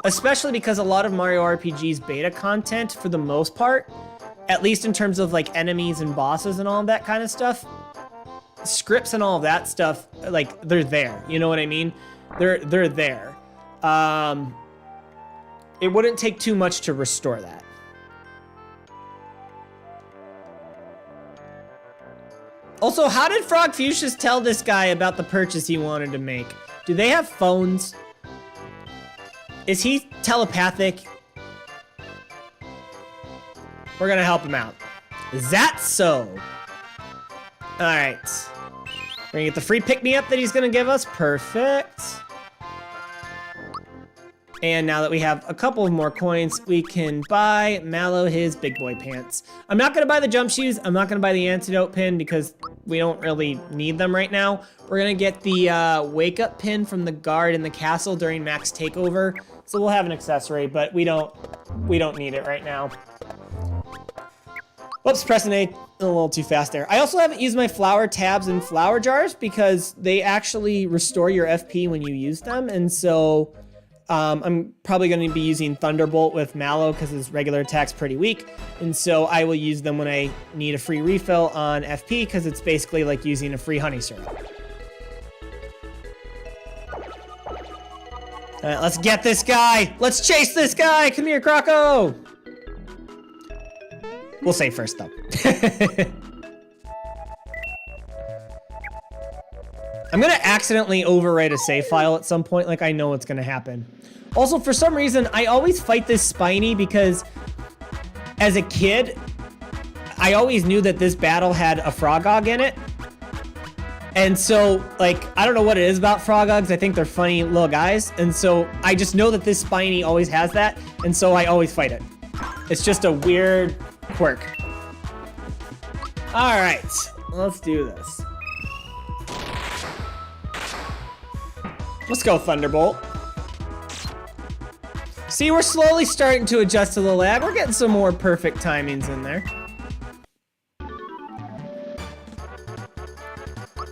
Especially because a lot of Mario RPG's beta content, for the most part, at least in terms of like enemies and bosses and all of that kind of stuff, scripts and all of that stuff, like they're there, you know what I mean? They're there. it wouldn't take too much to restore that. Also, how did Frogfucius tell this guy about the purchase he wanted to make? Do they have phones? Is he telepathic? We're gonna help him out. Is that so? All right. We're gonna get the free pick-me-up that he's gonna give us. Perfect. And now that we have a couple of more coins, we can buy Mallow his big boy pants. I'm not gonna buy the jump shoes. I'm not gonna buy the antidote pin because we don't really need them right now. We're gonna get the wake up pin from the guard in the castle during max takeover. So we'll have an accessory, but we don't need it right now. Whoops, pressing A a little too fast there. I also haven't used my flower tabs and flower jars because they actually restore your FP when you use them. And so I'm probably going to be using Thunderbolt with Mallow because his regular attack's pretty weak. And so I will use them when I need a free refill on FP because it's basically like using a free honey syrup. All right, let's get this guy. Let's chase this guy. Come here, Croco. We'll save first, though. I'm going to accidentally overwrite a save file at some point. Like, I know what's going to happen. Also, for some reason, I always fight this Spiny because as a kid, I always knew that this battle had a Frogog in it. And so, like, I don't know what it is about Frogogs. I think they're funny little guys. And so I just know that this Spiny always has that. And so I always fight it. It's just a weird quirk. All right, let's do this. Let's go, Thunderbolt. See, we're slowly starting to adjust to the lag. We're getting some more perfect timings in there.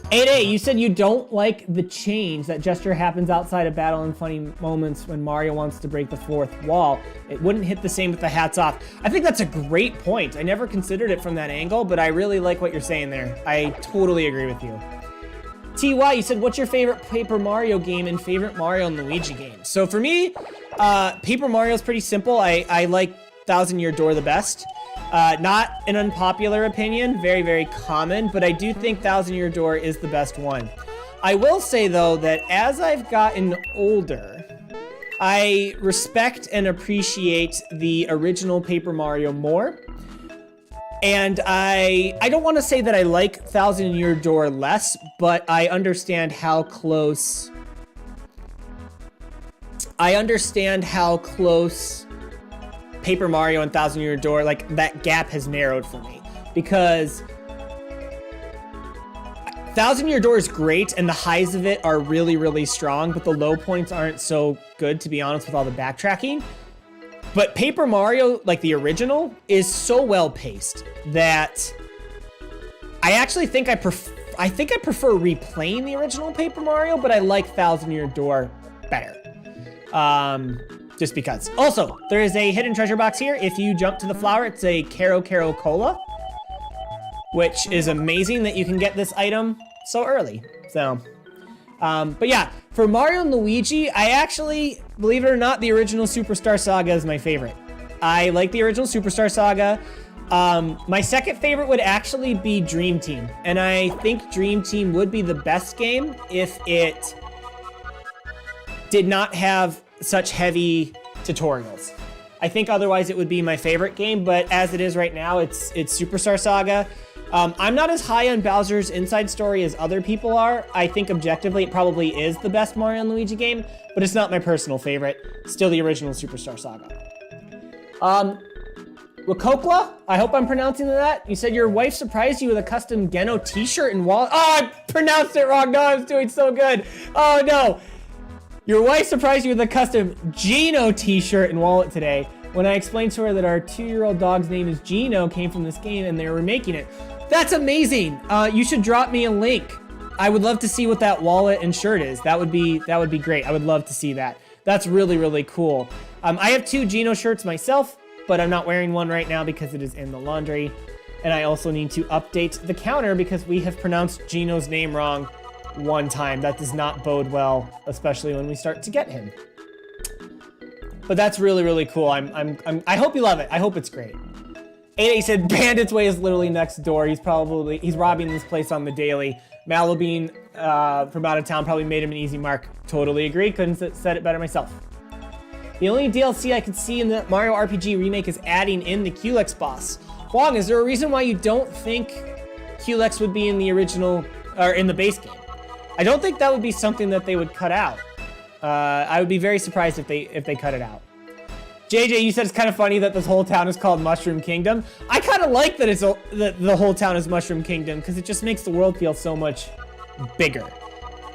8A, you said you don't like the change. That gesture happens outside of battle in funny moments when Mario wants to break the fourth wall. It wouldn't hit the same with the hats off. I think that's a great point. I never considered it from that angle, but I really like what you're saying there. I totally agree with you. TY, you said, what's your favorite Paper Mario game and favorite Mario and Luigi game? So for me, Paper Mario is pretty simple. I like Thousand Year Door the best. Not an unpopular opinion, very, very common, but I do think Thousand Year Door is the best one. I will say, though, that as I've gotten older, I respect and appreciate the original Paper Mario more. And I don't want to say that I like Thousand Year Door less, but I understand how close... Paper Mario and Thousand Year Door, like, that gap has narrowed for me. Because Thousand Year Door is great, and the highs of it are really, really strong, but the low points aren't so good, to be honest, with all the backtracking. But Paper Mario, like the original, is so well paced that I actually think I prefer replaying the original Paper Mario, but I like Thousand Year Door better. Just because. Also, there is a hidden treasure box here. If you jump to the flower, it's a Kero Cola, which is amazing that you can get this item so early. So, but yeah, for Mario and Luigi, I actually, believe it or not, the original Superstar Saga is my favorite. I like the original Superstar Saga. My second favorite would actually be Dream Team. And I think Dream Team would be the best game if it did not have such heavy tutorials. I think otherwise it would be my favorite game, but as it is right now, it's Superstar Saga. I'm not as high on Bowser's Inside Story as other people are. I think objectively it probably is the best Mario and Luigi game, but it's not my personal favorite. Still the original Superstar Saga. Wakokla, I hope I'm pronouncing that. You said your wife surprised you with a custom Geno t-shirt and wallet. Oh, I pronounced it wrong. No, I was doing so good. Oh no. Your wife surprised you with a custom Geno t-shirt and wallet today. When I explained to her that our 2-year-old dog's name is Geno, came from this game and they were remaking it. That's amazing. You should drop me a link. I would love to see what that wallet and shirt is. That would be great. I would love to see that. That's really, really cool. I have 2 Geno shirts myself, but I'm not wearing one right now because it is in the laundry. And I also need to update the counter because we have pronounced Geno's name wrong one time. That does not bode well, especially when we start to get him. But that's really, really cool. I hope you love it. I hope it's great. 88 said Bandit's Way is literally next door. He's robbing this place on the daily. Mallow being from out of town probably made him an easy mark. Totally agree. Couldn't have said it better myself. The only DLC I could see in the Mario RPG remake is adding in the Culex boss. Huang, is there a reason why you don't think Culex would be in the original, or in the base game? I don't think that would be something that they would cut out. I would be very surprised if they cut it out. JJ, you said it's kind of funny that this whole town is called Mushroom Kingdom. I kind of like that that the whole town is Mushroom Kingdom because it just makes the world feel so much bigger.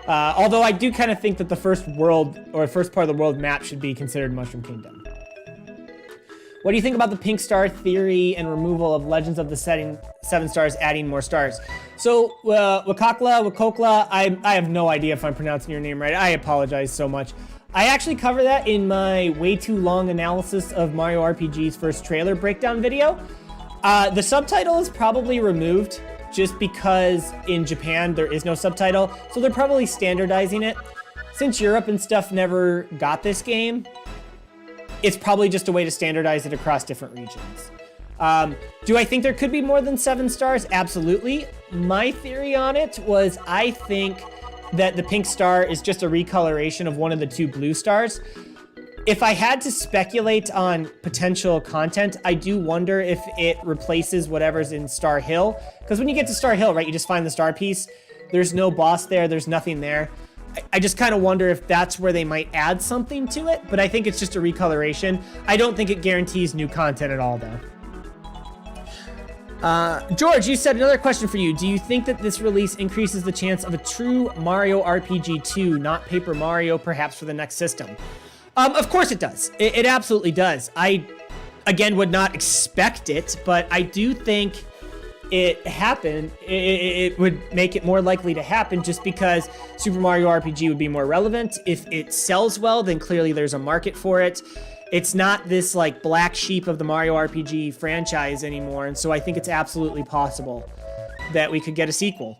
Although I do kind of think that the first world, or first part of the world map should be considered Mushroom Kingdom. What do you think about the pink star theory and removal of Legends of the 7 Stars, adding more stars? So, Wakokla, I have no idea if I'm pronouncing your name right. I apologize so much. I actually cover that in my way too long analysis of Mario RPG's first trailer breakdown video. The subtitle is probably removed just because in Japan there is no subtitle, so they're probably standardizing it. Since Europe and stuff never got this game, it's probably just a way to standardize it across different regions. Do I think there could be more than 7 stars? Absolutely. My theory on it was I think that the pink star is just a recoloration of one of the 2 blue stars. If I had to speculate on potential content, I do wonder if it replaces whatever's in Star Hill. Because when you get to Star Hill, right, you just find the star piece. There's no boss there. There's nothing there. I just kind of wonder if that's where they might add something to it. But I think it's just a recoloration. I don't think it guarantees new content at all, though. George, you said another question for you. Do you think that this release increases the chance of a true Mario RPG 2, not Paper Mario, perhaps for the next system? Of course it does. It absolutely does. I, again, would not expect it, but I do think it happened. It would make it more likely to happen just because Super Mario RPG would be more relevant. If it sells well, then clearly there's a market for it. It's not this like black sheep of the Mario RPG franchise anymore, and so I think it's absolutely possible that we could get a sequel.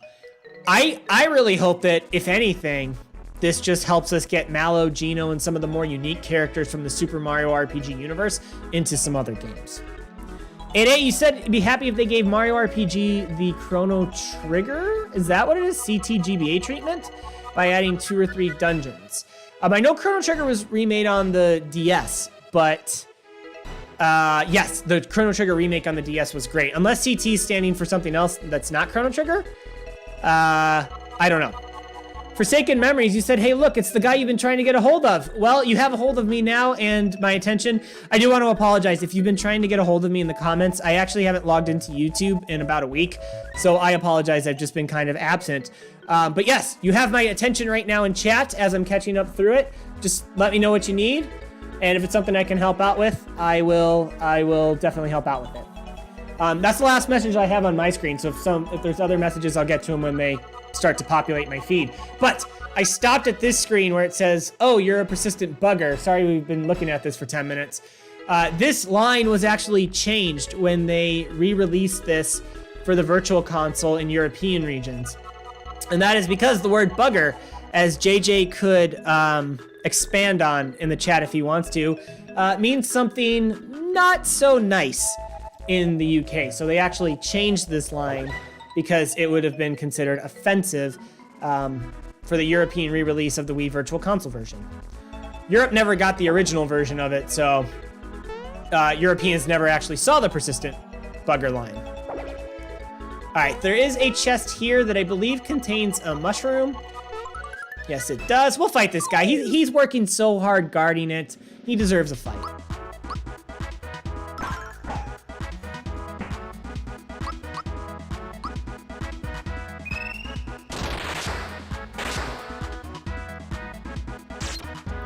I really hope that, if anything, this just helps us get Mallow, Geno, and some of the more unique characters from the Super Mario RPG universe into some other games. 88, you said you'd be happy if they gave Mario RPG the Chrono Trigger? Is that what it is? CTGBA treatment? By adding 2 or 3 dungeons. I know Chrono Trigger was remade on the DS, but yes, the Chrono Trigger remake on the DS was great. Unless CT is standing for something else that's not Chrono Trigger? I don't know. Forsaken Memories, you said, hey, look, it's the guy you've been trying to get a hold of. Well, you have a hold of me now and my attention. I do want to apologize. If you've been trying to get a hold of me in the comments, I actually haven't logged into YouTube in about a week. So I apologize. I've just been kind of absent. But yes, you have my attention right now in chat as I'm catching up through it. Just let me know what you need. And if it's something I can help out with, I will definitely help out with it. That's the last message I have on my screen. So if there's other messages, I'll get to them when they start to populate my feed. But I stopped at this screen where it says, oh, you're a persistent bugger. Sorry, we've been looking at this for 10 minutes. This line was actually changed when they re-released this for the Virtual Console in European regions. And that is because the word bugger, as JJ could expand on in the chat if he wants to, means something not so nice in the UK. So they actually changed this line because it would have been considered offensive for the European re-release of the Wii Virtual Console version. Europe never got the original version of it, so Europeans never actually saw the persistent bugger line. All right, there is a chest here that I believe contains a mushroom. Yes, it does. We'll fight this guy. He's working so hard guarding it. He deserves a fight.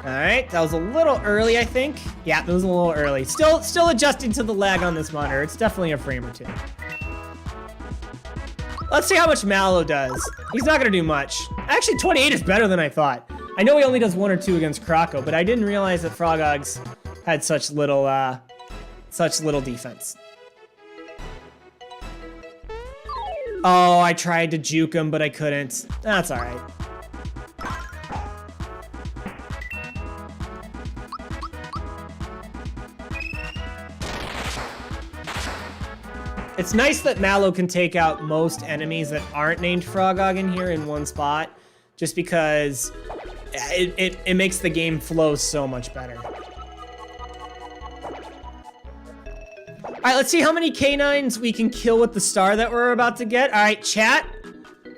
All right, that was a little early, I think. Yeah, it was a little early. Still adjusting to the lag on this monitor. It's definitely a frame or two. Let's see how much Mallow does. He's not gonna do much. Actually, 28 is better than I thought. I know he only does 1 or 2 against Croco, but I didn't realize that Frogogs had such little defense. Oh, I tried to juke him, but I couldn't. That's all right. It's nice that Mallow can take out most enemies that aren't named Frogog in here in one spot, just because it makes the game flow so much better. All right, let's see how many canines we can kill with the star that we're about to get. All right, chat,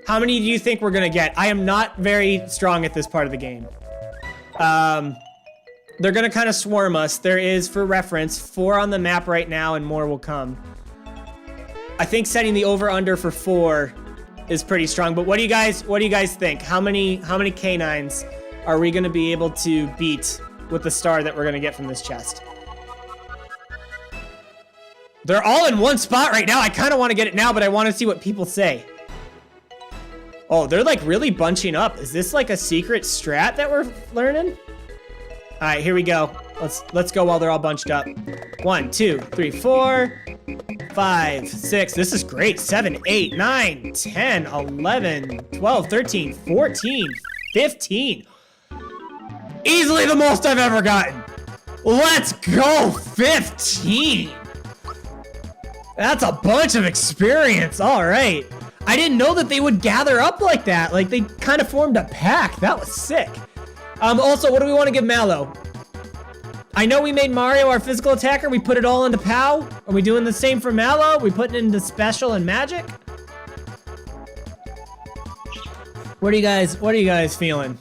how many do you think we're gonna get? I am not very strong at this part of the game. They're gonna kind of swarm us. There is, for reference, 4 on the map right now and more will come. I think setting the over-under for 4 is pretty strong, but what do you guys think? How many canines are we gonna be able to beat with the star that we're gonna get from this chest? They're all in one spot right now. I kind of want to get it now, but I want to see what people say. Oh, they're like really bunching up. Is this like a secret strat that we're learning? All right, here we go. Let's go while they're all bunched up. 1, 2, 3, 4, 5, 6. This is great. 7, 8, 9, 10, 11, 12, 13, 14, 15. Easily the most I've ever gotten. Let's go, 15. That's a bunch of experience. All right. I didn't know that they would gather up like that. Like they kind of formed a pack. That was sick. Also, what do we want to give Mallow? I know we made Mario our physical attacker. We put it all into POW. Are we doing the same for Mallow? We putting it into special and magic? What are you guys feeling?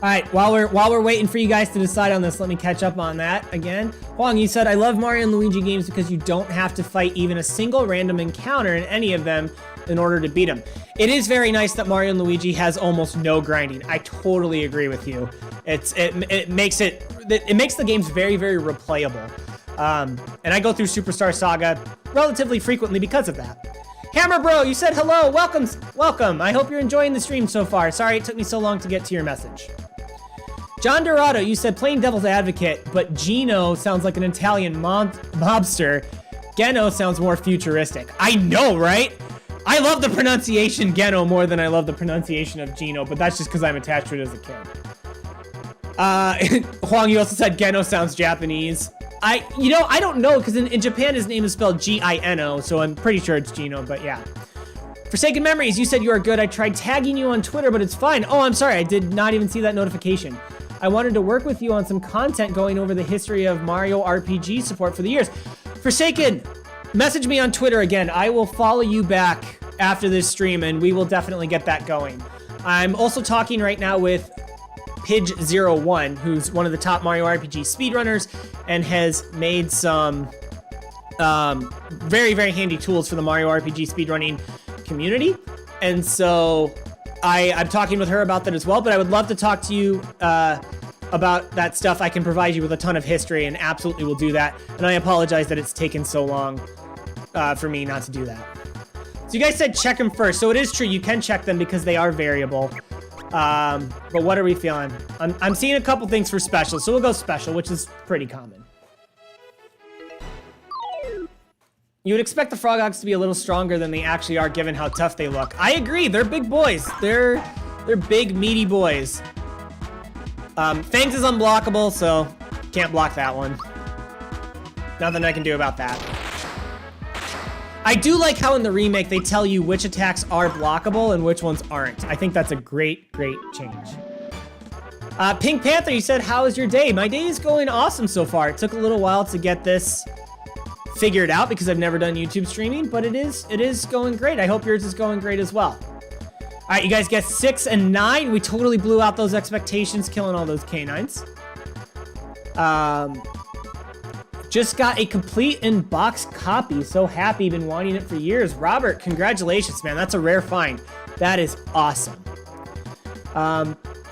All right, while we're waiting for you guys to decide on this, let me catch up on that again. Huang, you said, I love Mario and Luigi games because you don't have to fight even a single random encounter in any of them in order to beat them. It is very nice that Mario and Luigi has almost no grinding. I totally agree with you. It makes the games very, very replayable. And I go through Superstar Saga relatively frequently because of that. Hammer Bro, you said hello, welcome. I hope you're enjoying the stream so far. Sorry it took me so long to get to your message. John Dorado, you said playing devil's advocate, but Geno sounds like an Italian mobster. Geno sounds more futuristic. I know, right? I love the pronunciation Geno more than I love the pronunciation of Geno, but that's just because I'm attached to it as a kid. Huang, you also said Geno sounds Japanese. I don't know, because in Japan his name is spelled G-I-N-O, so I'm pretty sure it's Geno, but yeah. Forsaken Memories, you said you are good. I tried tagging you on Twitter, but it's fine. Oh, I'm sorry, I did not even see that notification. I wanted to work with you on some content going over the history of Mario RPG support for the years. Forsaken, message me on Twitter again. I will follow you back after this stream, and we will definitely get that going. I'm also talking right now with Pidge01, who's one of the top Mario RPG speedrunners and has made some very, very handy tools for the Mario RPG speedrunning community. And so I'm talking with her about that as well, but I would love to talk to you about that stuff. I can provide you with a ton of history and absolutely will do that. And I apologize that it's taken so long for me not to do that. So you guys said check them first. So it is true, you can check them because they are variable. But what are we feeling? I'm seeing a couple things for special, so we'll go special, which is pretty common. You would expect the Frogogs to be a little stronger than they actually are, given how tough they look. I agree, they're big boys. They're big, meaty boys. Fangs is unblockable, so can't block that one. Nothing I can do about that. I do like how in the remake they tell you which attacks are blockable and which ones aren't. I think that's a great, great change. Pink Panther, you said, how is your day? My day is going awesome so far. It took a little while to get this figured out because I've never done YouTube streaming, but it is going great. I hope yours is going great as well. All right, you guys get 6 and 9. We totally blew out those expectations, killing all those canines. Just got a complete in-box copy. So happy, been wanting it for years. Robert, congratulations, man. That's a rare find. That is awesome.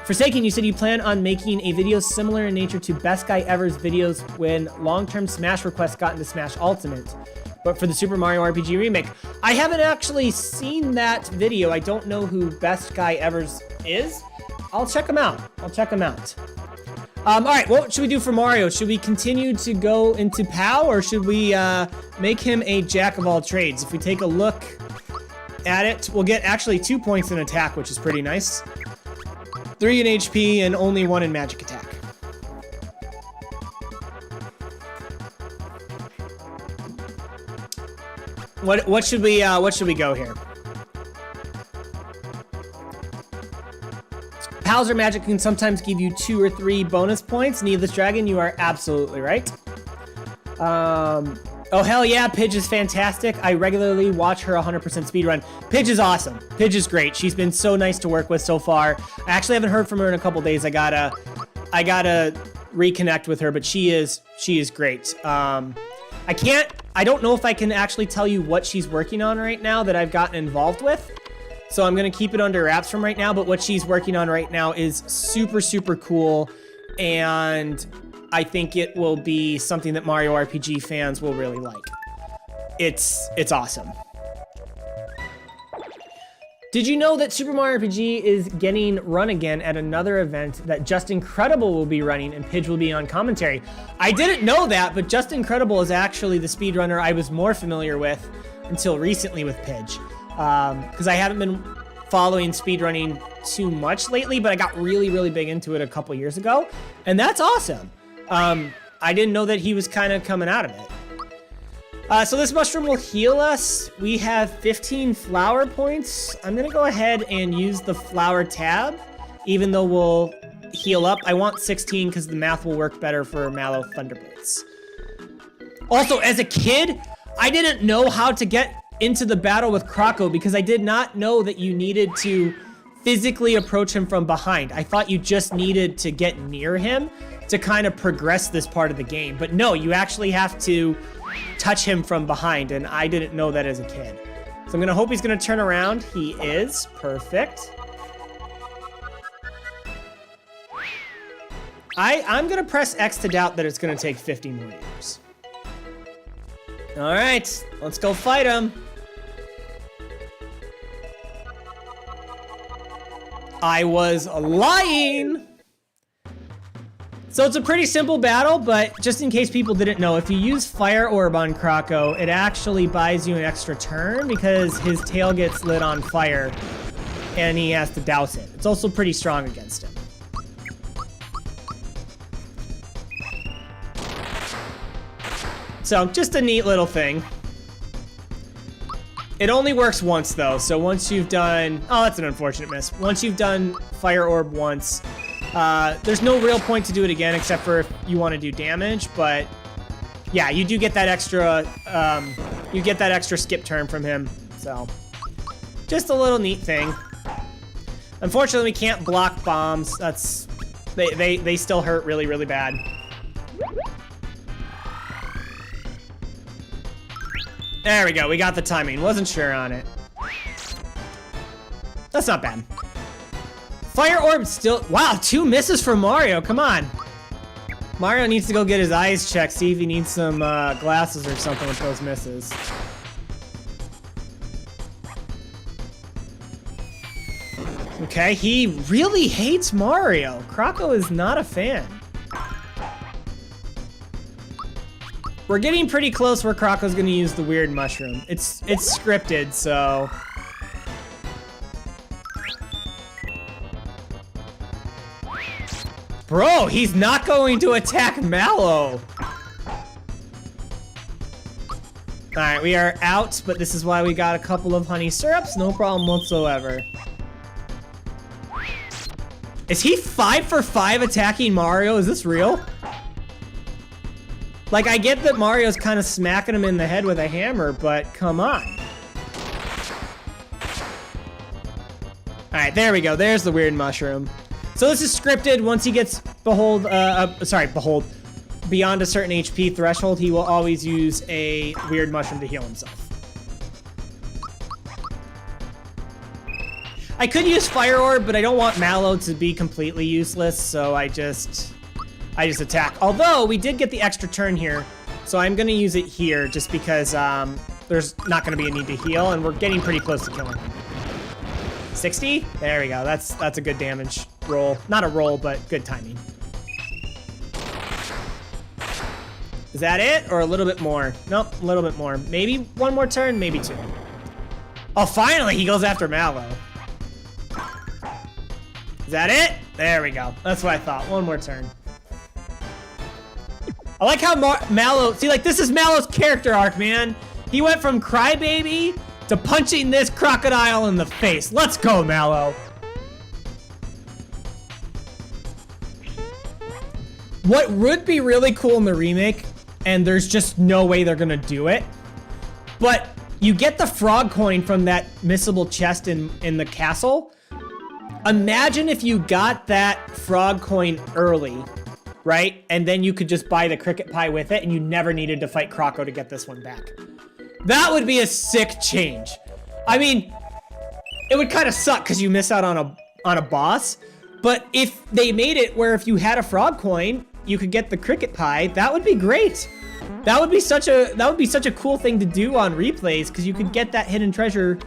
Forsaken, you said you plan on making a video similar in nature to Best Guy Ever's videos when long-term Smash requests got into Smash Ultimate, but for the Super Mario RPG remake. I haven't actually seen that video. I don't know who Best Guy Ever's is. I'll check him out. All right, what should we do for Mario? Should we continue to go into POW, or should we make him a jack of all trades? If we take a look at it, we'll get actually 2 points in attack, which is pretty nice. 3 in HP and only 1 in magic attack. What should we go here? Pals or magic can sometimes give you 2 or 3 bonus points. Needless Dragon, you are absolutely right. Oh, hell yeah, Pidge is fantastic. I regularly watch her 100% speedrun. Pidge is awesome. Pidge is great. She's been so nice to work with so far. I actually haven't heard from her in a couple days. I gotta reconnect with her, but she is great. I don't know if I can actually tell you what she's working on right now that I've gotten involved with. So I'm gonna keep it under wraps from right now, but what she's working on right now is super, super cool. And I think it will be something that Mario RPG fans will really like. It's awesome. Did you know that Super Mario RPG is getting run again at another event that Just Incredible will be running and Pidge will be on commentary? I didn't know that, but Just Incredible is actually the speedrunner I was more familiar with until recently with Pidge. Because I haven't been following speedrunning too much lately, but I got really, really big into it a couple years ago, and that's awesome. I didn't know that he was kind of coming out of it. So this mushroom will heal us. We have 15 flower points. I'm gonna go ahead and use the flower tab, even though we'll heal up. I want 16 because the math will work better for Mallow Thunderbolts. Also, as a kid, I didn't know how to get into the battle with Croco because I did not know that you needed to physically approach him from behind. I thought you just needed to get near him to kind of progress this part of the game. But no, you actually have to touch him from behind, and I didn't know that as a kid. So I'm gonna hope he's gonna turn around. He is. Perfect. I'm gonna press X to doubt that it's gonna take 50 more years. All right, let's go fight him. I was lying. So it's a pretty simple battle, but just in case people didn't know, if you use Fire Orb on Croco, it actually buys you an extra turn because his tail gets lit on fire and he has to douse it. It's also pretty strong against him. So just a neat little thing. It only works once though, so once you've done, oh, that's an unfortunate miss. Once you've done Fire Orb once, there's no real point to do it again except for if you want to do damage, but yeah, you do get that extra, skip turn from him, so just a little neat thing. Unfortunately, we can't block bombs. That's, they still hurt really, really bad. There we go, we got the timing. Wasn't sure on it. That's not bad. Fire Orb still, wow, 2 misses for Mario, come on. Mario needs to go get his eyes checked, see if he needs some glasses or something with those misses. Okay, he really hates Mario. Croco is not a fan. We're getting pretty close where Croco's gonna use the weird mushroom. It's scripted, so. Bro, he's not going to attack Mallow. All right, we are out, but this is why we got a couple of honey syrups. No problem whatsoever. Is he 5 for 5 attacking Mario? Is this real? Like, I get that Mario's kind of smacking him in the head with a hammer, but come on. All right, there we go. There's the weird mushroom. So this is scripted. Once he gets beyond a certain HP threshold, he will always use a weird mushroom to heal himself. I could use Fire Orb, but I don't want Mallow to be completely useless, so I just attack. Although, we did get the extra turn here, so I'm gonna use it here just because there's not gonna be a need to heal, and we're getting pretty close to killing him. 60? There we go, that's a good damage roll. Not a roll, but good timing. Is that it, or a little bit more? Nope, a little bit more. Maybe one more turn, maybe 2. Oh, finally, he goes after Mallow. Is that it? There we go, that's what I thought, one more turn. I like how Mallow, see, like, this is Mallow's character arc, man. He went from crybaby to punching this crocodile in the face. Let's go, Mallow. What would be really cool in the remake, and there's just no way they're gonna do it, but you get the frog coin from that missable chest in the castle. Imagine if you got that frog coin early, right? And then you could just buy the cricket pie with it and you never needed to fight Croco to get this one back. That would be a sick change. I mean, it would kind of suck because you miss out on a boss, but if they made it where if you had a frog coin, you could get the cricket pie, that would be great. That would be such a cool thing to do on replays, because you could get that hidden treasure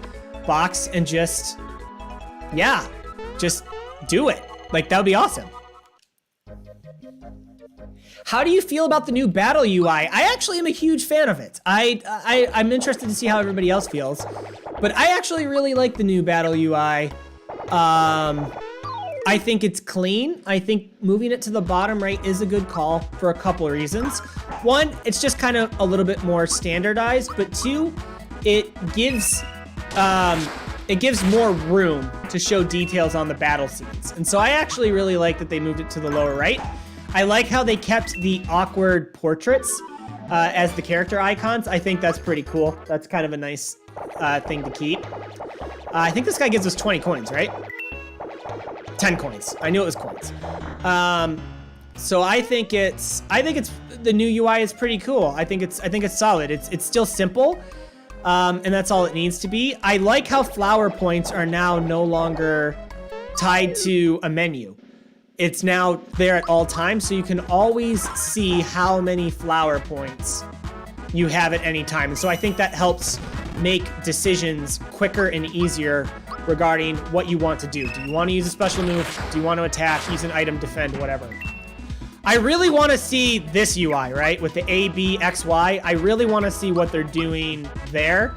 box and just, yeah, just do it. Like, that would be awesome. How do you feel about the new battle UI? I actually am a huge fan of it. I'm interested to see how everybody else feels, but I actually really like the new battle UI. I think it's clean. I think moving it to the bottom right is a good call for a couple of reasons. One, it's just kind of a little bit more standardized, but two, it gives more room to show details on the battle scenes. And so I actually really like that they moved it to the lower right. I like how they kept the awkward portraits as the character icons. I think that's pretty cool. That's kind of a nice thing to keep. I think this guy gives us 20 coins, right? 10 coins. I knew it was coins. So I think the new UI is pretty cool. I think it's solid. It's still simple, and that's all it needs to be. I like how flower points are now no longer tied to a menu. It's now there at all times, so you can always see how many flower points you have at any time. And so I think that helps make decisions quicker and easier regarding what you want to do. Do you want to use a special move? Do you want to attack, use an item, defend, whatever? I really want to see this UI, right? With the A, B, X, Y. I really want to see what they're doing there.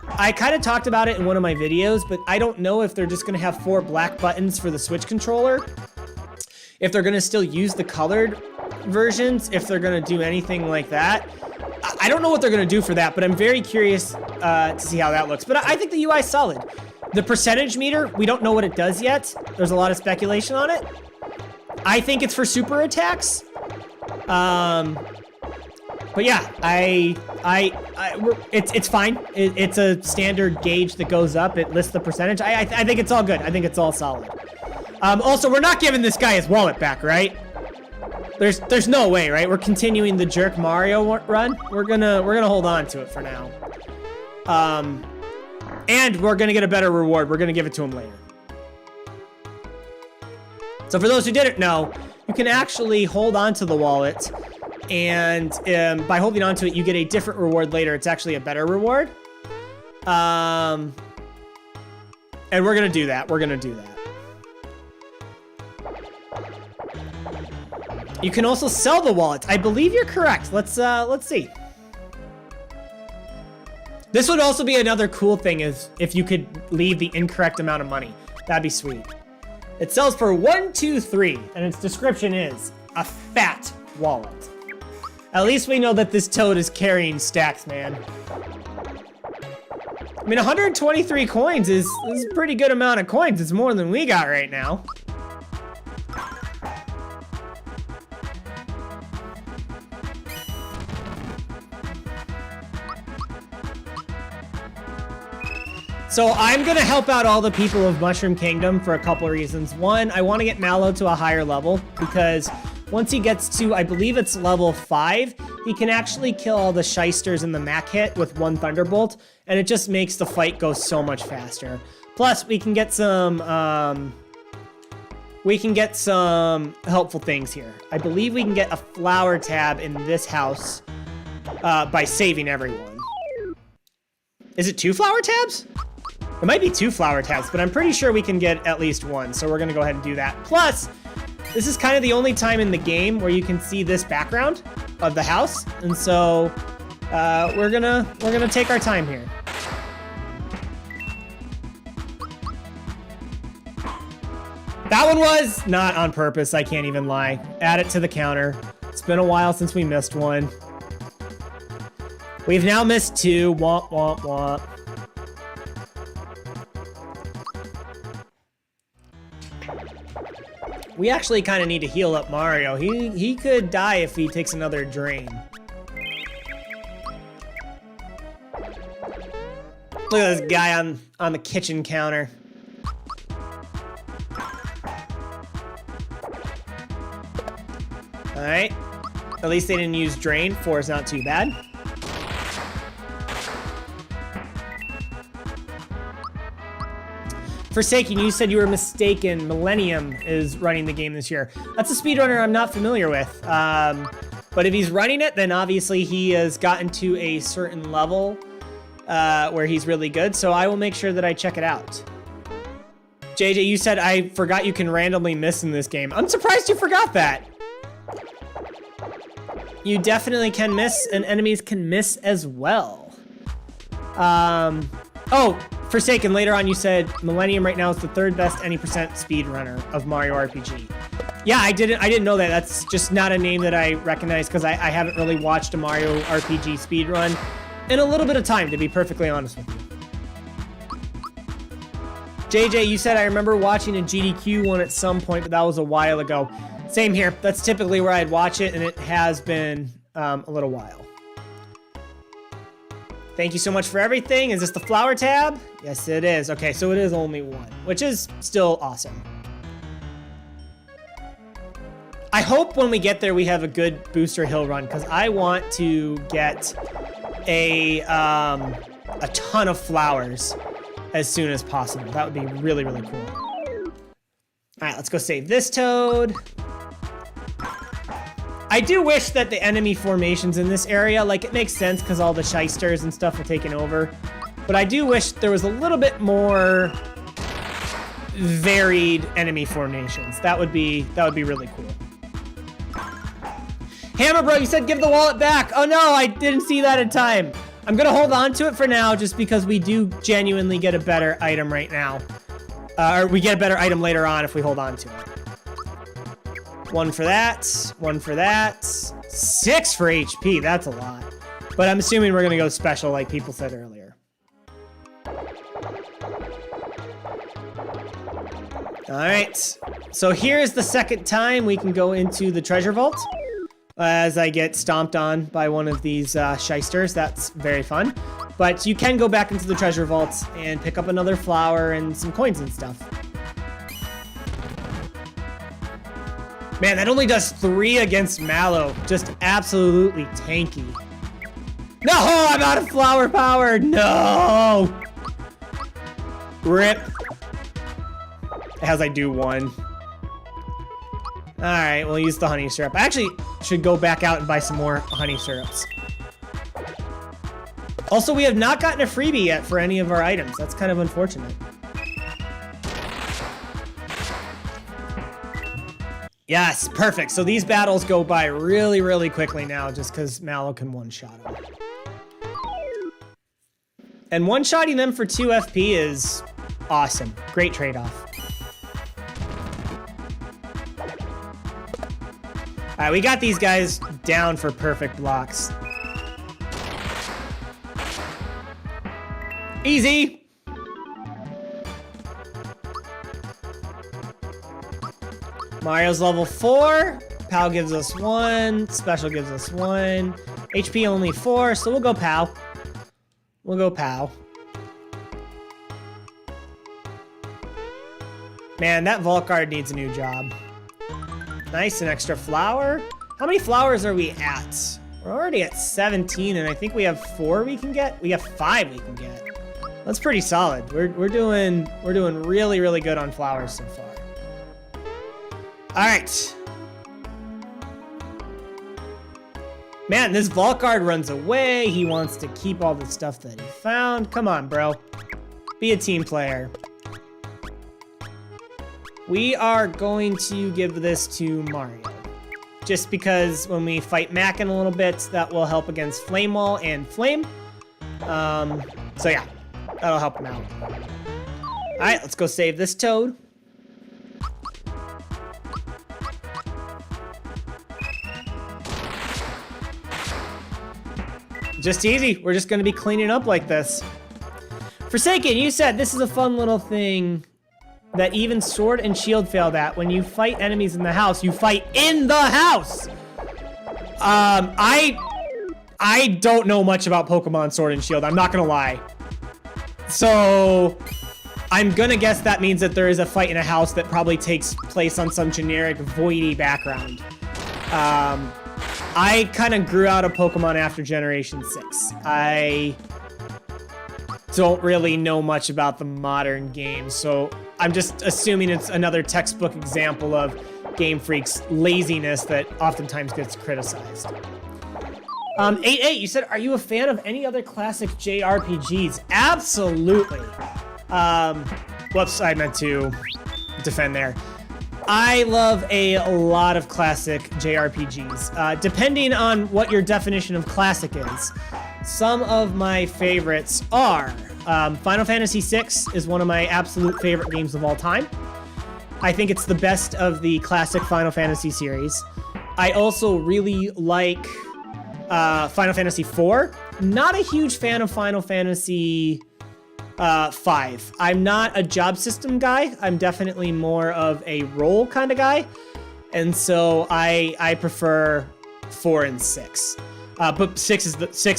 I kind of talked about it in one of my videos, but I don't know if they're just going to have 4 black buttons for the Switch controller. If they're going to still use the colored versions, if they're going to do anything like that. I don't know what they're going to do for that, but I'm very curious to see how that looks. But I think the UI is solid. The percentage meter, we don't know what it does yet. There's a lot of speculation on it. I think it's for super attacks. But yeah, it's fine. It's a standard gauge that goes up. It lists the percentage. I think it's all good. I think it's all solid. Also, we're not giving this guy his wallet back, right? There's no way, right? We're continuing the jerk Mario run. We're gonna hold on to it for now. And we're gonna get a better reward. We're gonna give it to him later. So for those who didn't know, you can actually hold on to the wallet, and by holding on to it, you get a different reward later. It's actually a better reward. And we're gonna do that. We're gonna do that. You can also sell the wallet. I believe you're correct. Let's see. This would also be another cool thing, is if you could leave the incorrect amount of money. That'd be sweet. It sells for 123, and its description is a fat wallet. At least we know that this toad is carrying stacks, man. I mean, 123 coins is a pretty good amount of coins. It's more than we got right now. So I'm gonna help out all the people of Mushroom Kingdom for a couple of reasons. One, I want to get Mallow to a higher level, because once he gets to, I believe it's level 5, he can actually kill all the shysters in the Mac hit with 1 Thunderbolt, and it just makes the fight go so much faster. Plus, we can get some helpful things here. I believe we can get a flower tab in this house by saving everyone. Is it 2 flower tabs? It might be 2 flower tabs, but I'm pretty sure we can get at least 1, so we're gonna go ahead and do that. Plus, this is kind of the only time in the game where you can see this background of the house, and so we're gonna take our time here. That one was not on purpose, I can't even lie. Add it to the counter. It's been a while since we missed one. We've now missed 2. Womp, womp, womp. We actually kind of need to heal up Mario. He could die if he takes another drain. Look at this guy on the kitchen counter. All right. At least they didn't use drain. 4 is not too bad. Forsaken, you said you were mistaken. Millennium is running the game this year. That's a speedrunner I'm not familiar with. But if he's running it, then obviously he has gotten to a certain level where he's really good. So I will make sure that I check it out. JJ, you said I forgot you can randomly miss in this game. I'm surprised you forgot that. You definitely can miss, and enemies can miss as well. Oh, Forsaken, later on you said Millennium right now is the 3rd best any percent speedrunner of Mario RPG. Yeah, I didn't know that. That's just not a name that I recognize because I haven't really watched a Mario RPG speedrun in a little bit of time, to be perfectly honest with you. JJ, you said I remember watching a GDQ one at some point, but that was a while ago. Same here. That's typically where I'd watch it, and it has been a little while. Thank you so much for everything. Is this the flower tab? Yes, it is. Okay, so it is only 1, which is still awesome. I hope when we get there, we have a good booster hill run, because I want to get a ton of flowers as soon as possible. That would be really, really cool. All right, let's go save this toad. I do wish that the enemy formations in this area, like, it makes sense because all the shysters and stuff are taken over. But I do wish there was a little bit more varied enemy formations. That would be really cool. Hammer Bro, you said give the wallet back. Oh no, I didn't see that in time. I'm gonna hold on to it for now just because we do genuinely get a better item right now. Or we get a better item later on if we hold on to it. 1 for that, 1 for that, 6 for HP, that's a lot. But I'm assuming we're gonna go special like people said earlier. All right, so here's the second time we can go into the treasure vault. As I get stomped on by one of these shysters, that's very fun. But you can go back into the treasure vaults and pick up another flower and some coins and stuff. Man, that only does 3 against Mallow. Just absolutely tanky. No, I'm out of flower power. No. Rip. As I do 1. All right, we'll use the honey syrup. I actually should go back out and buy some more honey syrups. Also, we have not gotten a freebie yet for any of our items. That's kind of unfortunate. Yes, perfect. So these battles go by really, really quickly now just because Mallow can one-shot them. And one-shotting them for 2 FP is awesome. Great trade-off. All right, we got these guys down for perfect blocks. Easy. Mario's level 4. Pow gives us 1. Special gives us 1. HP only 4, so we'll go Pow. We'll go Pow. Man, that vault guard needs a new job. Nice, an extra flower. How many flowers are we at? We're already at 17, and I think we have 4 we can get. We have 5 we can get. That's pretty solid. We're doing really, really good on flowers so far. All right. Man, this vault guard runs away. He wants to keep all the stuff that he found. Come on, bro. Be a team player. We are going to give this to Mario. Just because when we fight Mac in a little bit, that will help against Flame Wall and Flame. So yeah, that'll help him out. All right, let's go save this toad. Just easy. We're just gonna be cleaning up like this. Forsaken, you said this is a fun little thing that even Sword and Shield failed at. When you fight enemies in the house, you fight in the house. I don't know much about Pokemon Sword and Shield. I'm not gonna lie. So I'm gonna guess that means that there is a fight in a house that probably takes place on some generic voidy background. I kind of grew out of Pokemon after Generation 6. I don't really know much about the modern game, so I'm just assuming it's another textbook example of Game Freak's laziness that oftentimes gets criticized. 88, you said, are you a fan of any other classic JRPGs? Absolutely. Whoops, I meant to defend there. I love a lot of classic JRPGs. Depending on what your definition of classic is, some of my favorites are Final Fantasy VI is one of my absolute favorite games of all time. I think it's the best of the classic Final Fantasy series. I also really like Final Fantasy IV. Not a huge fan of Final Fantasy V. I'm not a job system guy. I'm definitely more of a role kind of guy. And so I prefer 4 and 6. But 6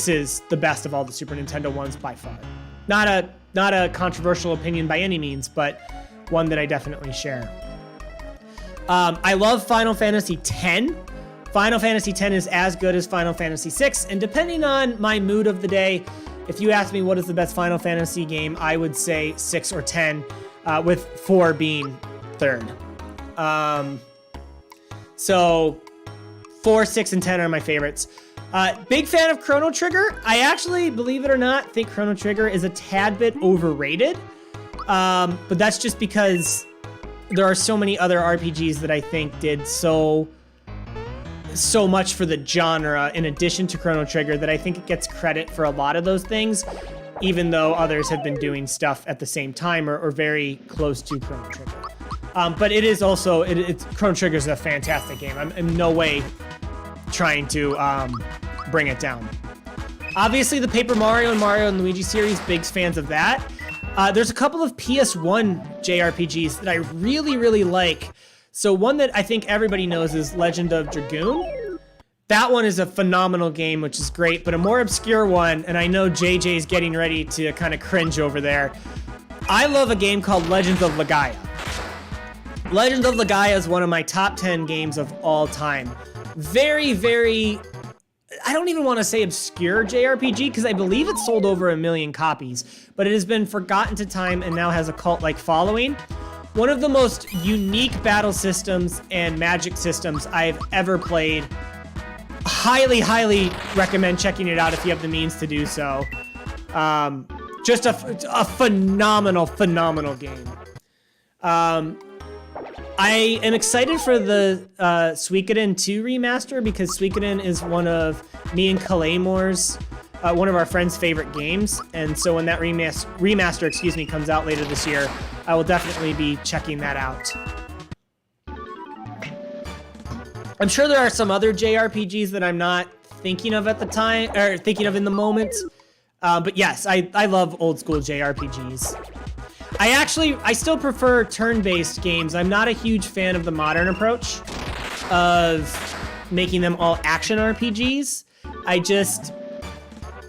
is the best of all the Super Nintendo ones by far. Not a controversial opinion by any means, but one that I definitely share. I love Final Fantasy X. Final Fantasy X is as good as Final Fantasy VI, and depending on my mood of the day, if you ask me what is the best Final Fantasy game, I would say 6 or 10, with 4 being third. So 4, 6, and 10 are my favorites. Big fan of Chrono Trigger. I actually, believe it or not, think Chrono Trigger is a tad bit overrated. But that's just because there are so many other RPGs that I think did so much for the genre in addition to Chrono Trigger that I think it gets credit for a lot of those things, even though others have been doing stuff at the same time or very close to Chrono Trigger. But it is also, Chrono Trigger is a fantastic game. I'm in no way trying to bring it down. Obviously, the Paper Mario and Mario and Luigi series, big fans of that. There's a couple of PS1 JRPGs that I really, really like. So one that I think everybody knows is Legend of Dragoon. That one is a phenomenal game, which is great, but a more obscure one, and I know JJ's getting ready to kind of cringe over there. I love a game called Legends of Legaia. Legends of Legaia is one of my top 10 games of all time. Very, very, I don't even want to say obscure JRPG, because I believe it sold over 1 million copies, but it has been forgotten to time and now has a cult-like following. One of the most unique battle systems and magic systems I've ever played. Highly, highly recommend checking it out if you have the means to do so. Just a phenomenal, phenomenal game. I am excited for the Suikoden 2 remaster because Suikoden is one of me and Kalemore's, one of our friends' favorite games. And so when that remaster, comes out later this year, I will definitely be checking that out. I'm sure there are some other JRPGs that I'm not thinking of at the time, or thinking of in the moment. But yes, I love old school JRPGs. I still prefer turn-based games. I'm not a huge fan of the modern approach of making them all action RPGs.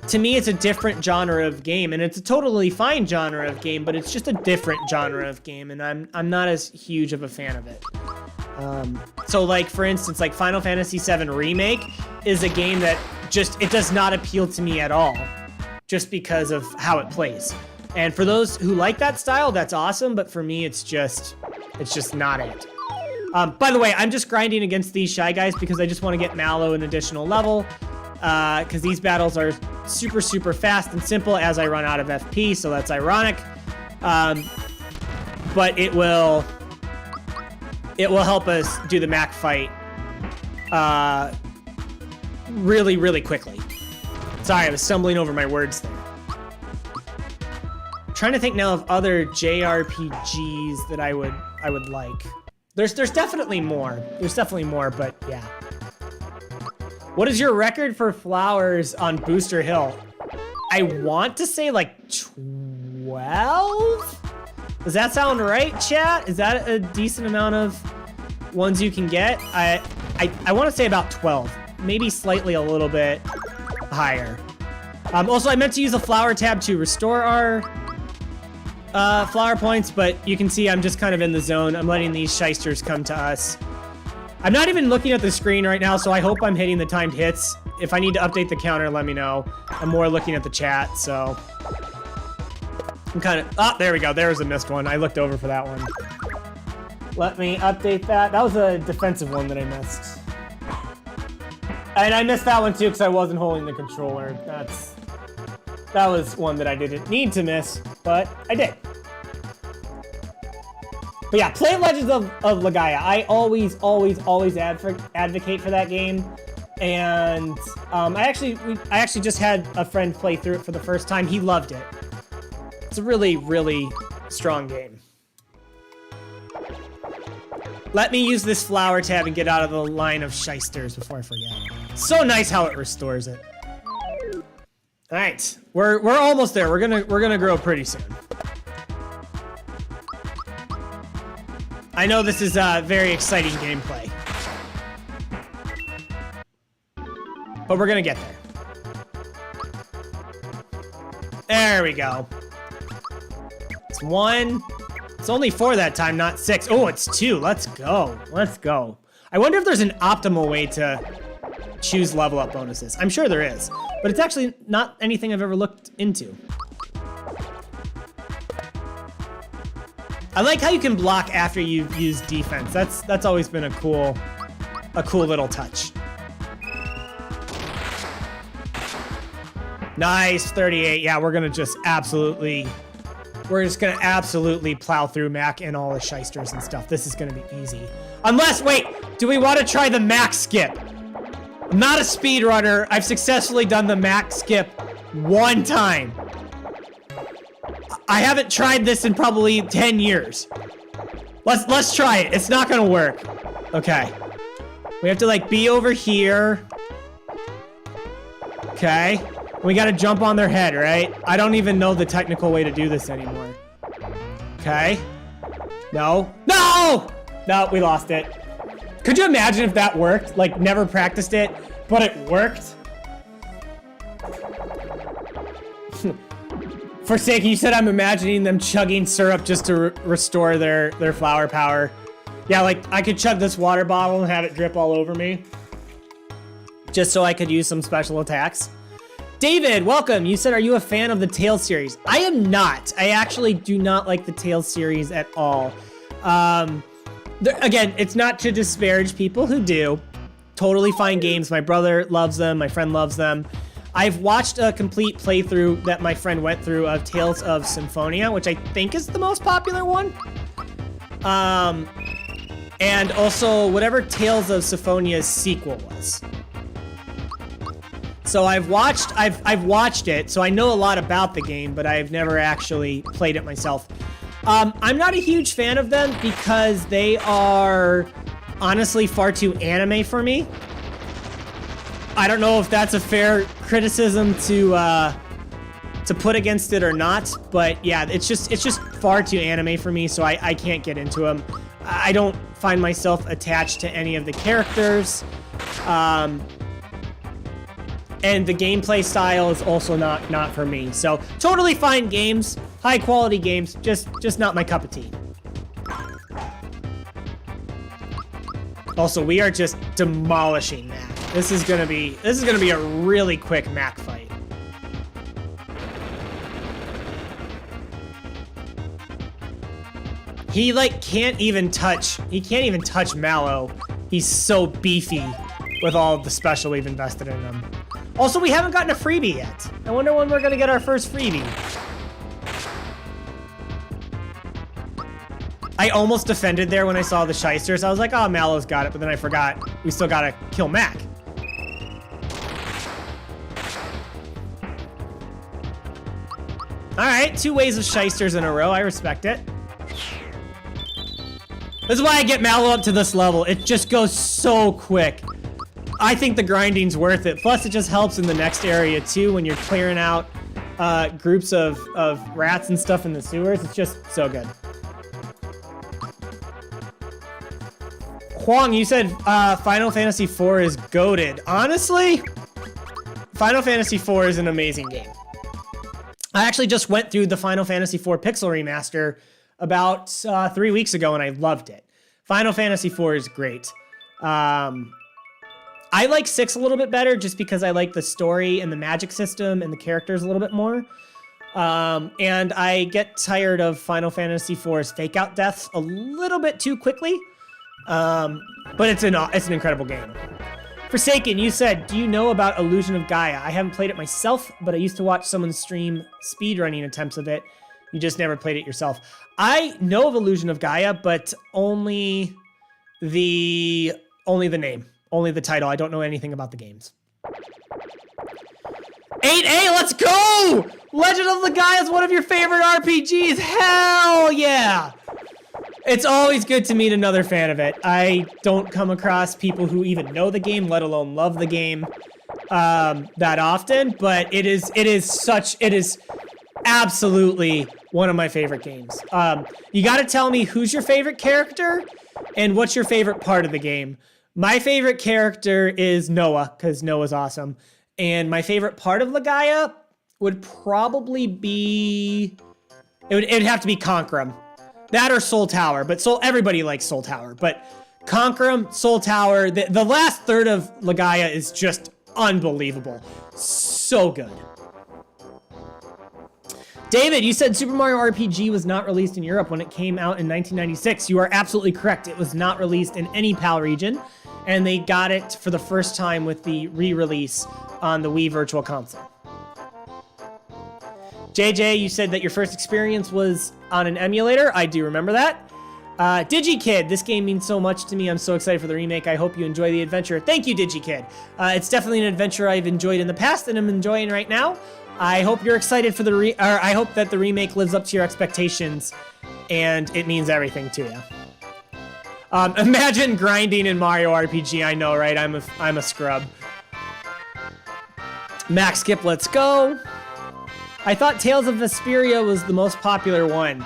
To me, it's a different genre of game, and it's a totally fine genre of game, but it's just a different genre of game, and I'm not as huge of a fan of it. So like, for instance, like Final Fantasy VII Remake is a game that it does not appeal to me at all, just because of how it plays. And for those who like that style, that's awesome, but for me, it's just not it. By the way, I'm just grinding against these Shy Guys because I just want to get Mallow an additional level, because these battles are super, super fast and simple as I run out of FP, so that's ironic. But it will help us do the Mac fight really, really quickly. Sorry, I was stumbling over my words there. I'm trying to think now of other JRPGs that I would like. There's definitely more. There's definitely more, but yeah. What is your record for flowers on Booster Hill? I want to say like 12? Does that sound right, chat? Is that a decent amount of ones you can get? I want to say about 12. Maybe slightly a little bit higher. Also, I meant to use the flower tab to restore our flower points, but you can see I'm just kind of in the zone. I'm letting these shysters come to us. I'm not even looking at the screen right now, so I hope I'm hitting the timed hits. If I need to update the counter, let me know. I'm more looking at the chat, so. I'm kind of, oh, there we go. There was a missed one. I looked over for that one. Let me update that. That was a defensive one that I missed. And I missed that one too because I wasn't holding the controller. That was one that I didn't need to miss, but I did. But yeah, play Legends of Legaia. I always advocate for that game. And I actually just had a friend play through it for the first time. He loved it. It's a really, really strong game. Let me use this flower tab and get out of the line of shysters before I forget. So nice how it restores it. All right, we're almost there. We're gonna grow pretty soon. I know this is very exciting gameplay, but we're gonna get there. There we go. It's 1. It's only 4 that time, not 6. Oh, it's 2. Let's go. Let's go. I wonder if there's an optimal way to choose level up bonuses. I'm sure there is, but it's actually not anything I've ever looked into. I like how you can block after you've used defense. That's always been a cool little touch. Nice, 38. Yeah, we're just gonna absolutely plow through Mac and all the shysters and stuff. This is gonna be easy. Unless, wait, do we want to try the Mac skip? I'm not a speedrunner. I've successfully done the Mac skip 1 time. I haven't tried this in probably 10 years. Let's try it. It's not gonna work. Okay. We have to like be over here. Okay. We gotta jump on their head, right? I don't even know the technical way to do this anymore. Okay. No. No! No, we lost it. Could you imagine if that worked? Like, never practiced it, but it worked? Forsake, you said I'm imagining them chugging syrup just to restore their flower power. Yeah, like, I could chug this water bottle and have it drip all over me. Just so I could use some special attacks. David, welcome. You said, are you a fan of the Tales series? I am not. I actually do not like the Tales series at all. Again, it's not to disparage people who do. Totally fine games. My brother loves them. My friend loves them. I've watched a complete playthrough that my friend went through of Tales of Symphonia, which I think is the most popular one. And also whatever Tales of Symphonia's sequel was. So I've watched it, so I know a lot about the game, but I've never actually played it myself. I'm not a huge fan of them because they are honestly far too anime for me. I don't know if that's a fair criticism to put against it or not, but yeah, it's just far too anime for me, so I can't get into them. I don't find myself attached to any of the characters. And the gameplay style is also not for me. So totally fine games, high quality games, just not my cup of tea. Also, we are just demolishing Mac. This is gonna be a really quick Mac fight. He can't even touch Mallow. He's so beefy with all of the special we've invested in him. Also, we haven't gotten a freebie yet. I wonder when we're gonna get our first freebie. I almost defended there when I saw the shysters. I was like, oh, Mallow's got it, but then I forgot we still gotta kill Mac. All right, 2 waves of shysters in a row. I respect it. This is why I get Mallow up to this level. It just goes so quick. I think the grinding's worth it. Plus, it just helps in the next area too when you're clearing out groups of rats and stuff in the sewers. It's just so good. Huang, you said Final Fantasy IV is goated. Honestly, Final Fantasy IV is an amazing game. I actually just went through the Final Fantasy IV Pixel Remaster about 3 weeks ago, and I loved it. Final Fantasy IV is great. I like 6 a little bit better just because I like the story and the magic system and the characters a little bit more. And I get tired of Final Fantasy IV's fake-out deaths a little bit too quickly. But it's an incredible game. Forsaken, you said, do you know about Illusion of Gaia? I haven't played it myself, but I used to watch someone stream speedrunning attempts of it. You just never played it yourself. I know of Illusion of Gaia, but only the name. Only the title. I don't know anything about the games. 8A, let's go! Legend of the Gaia is one of your favorite RPGs. Hell yeah! It's always good to meet another fan of it. I don't come across people who even know the game, let alone love the game, that often. But it is absolutely one of my favorite games. You got to tell me who's your favorite character and what's your favorite part of the game. My favorite character is Noah, because Noah's awesome. And my favorite part of Legaia would probably be... It'd have to be Conquerum. That or Soul Tower, but everybody likes Soul Tower. But Conquerum, Soul Tower, the last third of Legaia is just unbelievable. So good. David, you said Super Mario RPG was not released in Europe when it came out in 1996. You are absolutely correct. It was not released in any PAL region. And they got it for the first time with the re-release on the Wii Virtual Console. JJ, you said that your first experience was on an emulator. I do remember that. DigiKid, this game means so much to me. I'm so excited for the remake. I hope you enjoy the adventure. Thank you, DigiKid. It's definitely an adventure I've enjoyed in the past and I'm enjoying right now. I hope you're excited for I hope that the remake lives up to your expectations and it means everything to you. Imagine grinding in Mario RPG. I know, right? I'm a scrub. Max Skip, let's go. I thought Tales of Vesperia was the most popular one.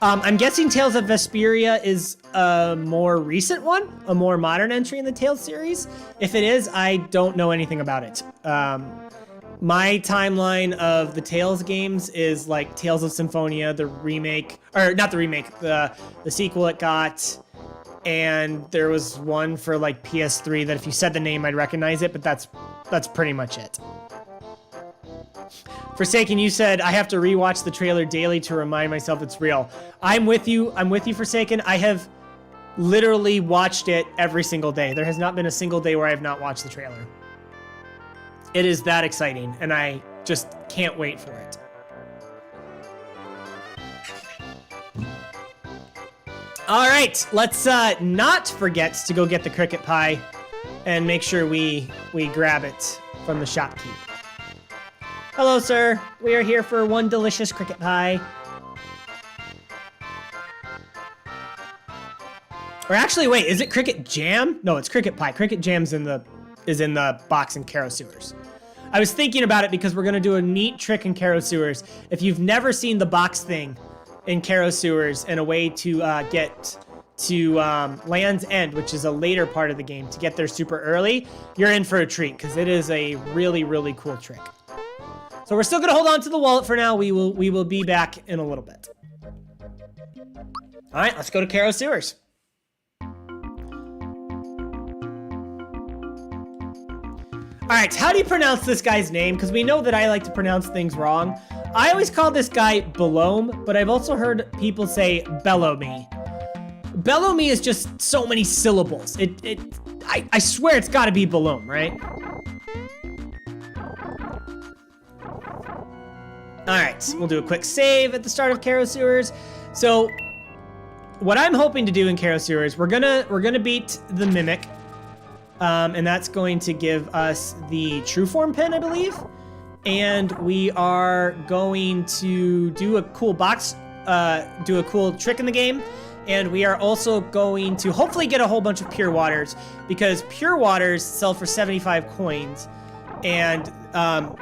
I'm guessing Tales of Vesperia is a more recent one, a more modern entry in the Tales series. If it is, I don't know anything about it. My timeline of the Tales games is like Tales of Symphonia, the remake, or not the remake, the sequel it got. And there was one for like PS3 that if you said the name, I'd recognize it, but that's pretty much it. Forsaken, you said, I have to rewatch the trailer daily to remind myself it's real. I'm with you, Forsaken. I have literally watched it every single day. There has not been a single day where I have not watched the trailer. It is that exciting, and I just can't wait for it. All right, let's not forget to go get the cricket pie and make sure we grab it from the shopkeep. Hello, sir. We are here for one delicious cricket pie. Or actually, wait, is it cricket jam? No, it's cricket pie. Cricket jam's is in the box in Kero Sewers. I was thinking about it because we're gonna do a neat trick in Kero Sewers. If you've never seen the box thing in Kero Sewers and a way to get to Land's End, which is a later part of the game, to get there super early, you're in for a treat because it is a really, really cool trick. So we're still gonna hold on to the wallet for now. We will be back in a little bit. All right, let's go to Kero Sewers. All right, how do you pronounce this guy's name? Because we know that I like to pronounce things wrong. I always call this guy Belome, but I've also heard people say Bellomy. Bellomy is just so many syllables. I swear it's gotta be Belome, right? All right, we'll do a quick save at the start of Kero Sewers. So what I'm hoping to do in Kero Sewers, we're gonna beat the Mimic. And that's going to give us the True Form pin, I believe. And we are going to do a cool trick in the game. And we are also going to hopefully get a whole bunch of pure waters, because pure waters sell for 75 coins and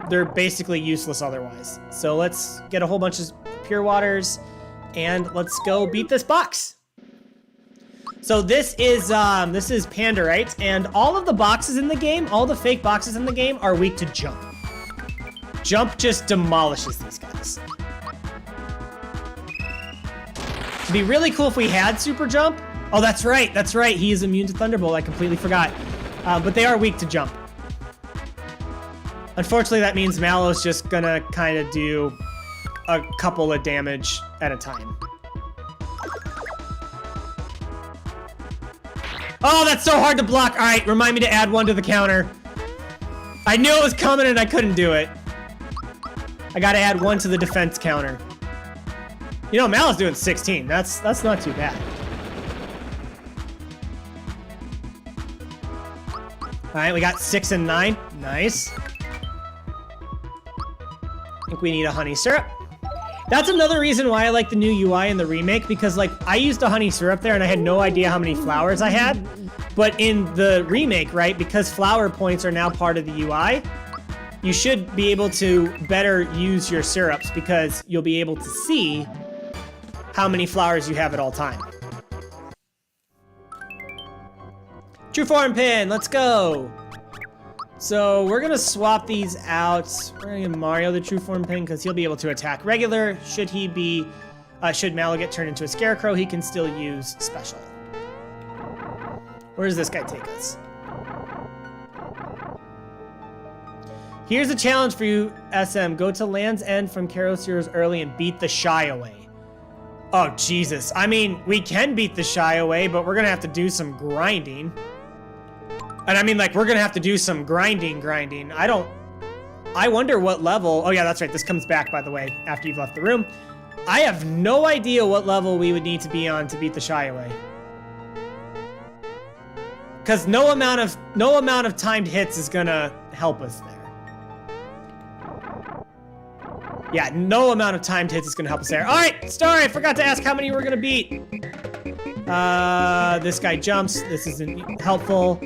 they're basically useless otherwise. So let's get a whole bunch of pure waters and let's go beat this box. So this is Panda, right? And all of the boxes in the game, all the fake boxes in the game are weak to jump. Jump just demolishes these guys. It'd be really cool if we had super jump. Oh, that's right. He is immune to Thunderbolt. I completely forgot. But they are weak to jump. Unfortunately, that means Mallow's just gonna kind of do a couple of damage at a time. Oh, that's so hard to block. All right, remind me to add one to the counter. I knew it was coming and I couldn't do it. I gotta add one to the defense counter. You know, Mallow's doing 16. That's not too bad. All right, we got 6 and 9. Nice. I think we need a honey syrup. That's another reason why I like the new UI in the remake, because like I used a honey syrup there and I had no idea how many flowers I had. But in the remake, right, because flower points are now part of the UI, you should be able to better use your syrups because you'll be able to see how many flowers you have at all time. True form pin, let's go. So we're gonna swap these out. We're gonna give Mario the true form pin because he'll be able to attack regular. Should Mallow get turned into a scarecrow, he can still use special. Where does this guy take us? Here's a challenge for you, SM. Go to Land's End from Kero Sewers early and beat the Shy away. Oh, Jesus. I mean, we can beat the Shy away, but we're gonna have to do some grinding. And I mean, like, we're gonna have to do some grinding. I wonder what level. Oh yeah, that's right. This comes back, by the way, after you've left the room. I have no idea what level we would need to be on to beat the Shy away. Because no amount of timed hits is gonna help us there. Yeah, no amount of timed hits is gonna help us there. All right, Star, I forgot to ask how many we're gonna beat. This guy jumps. This isn't helpful.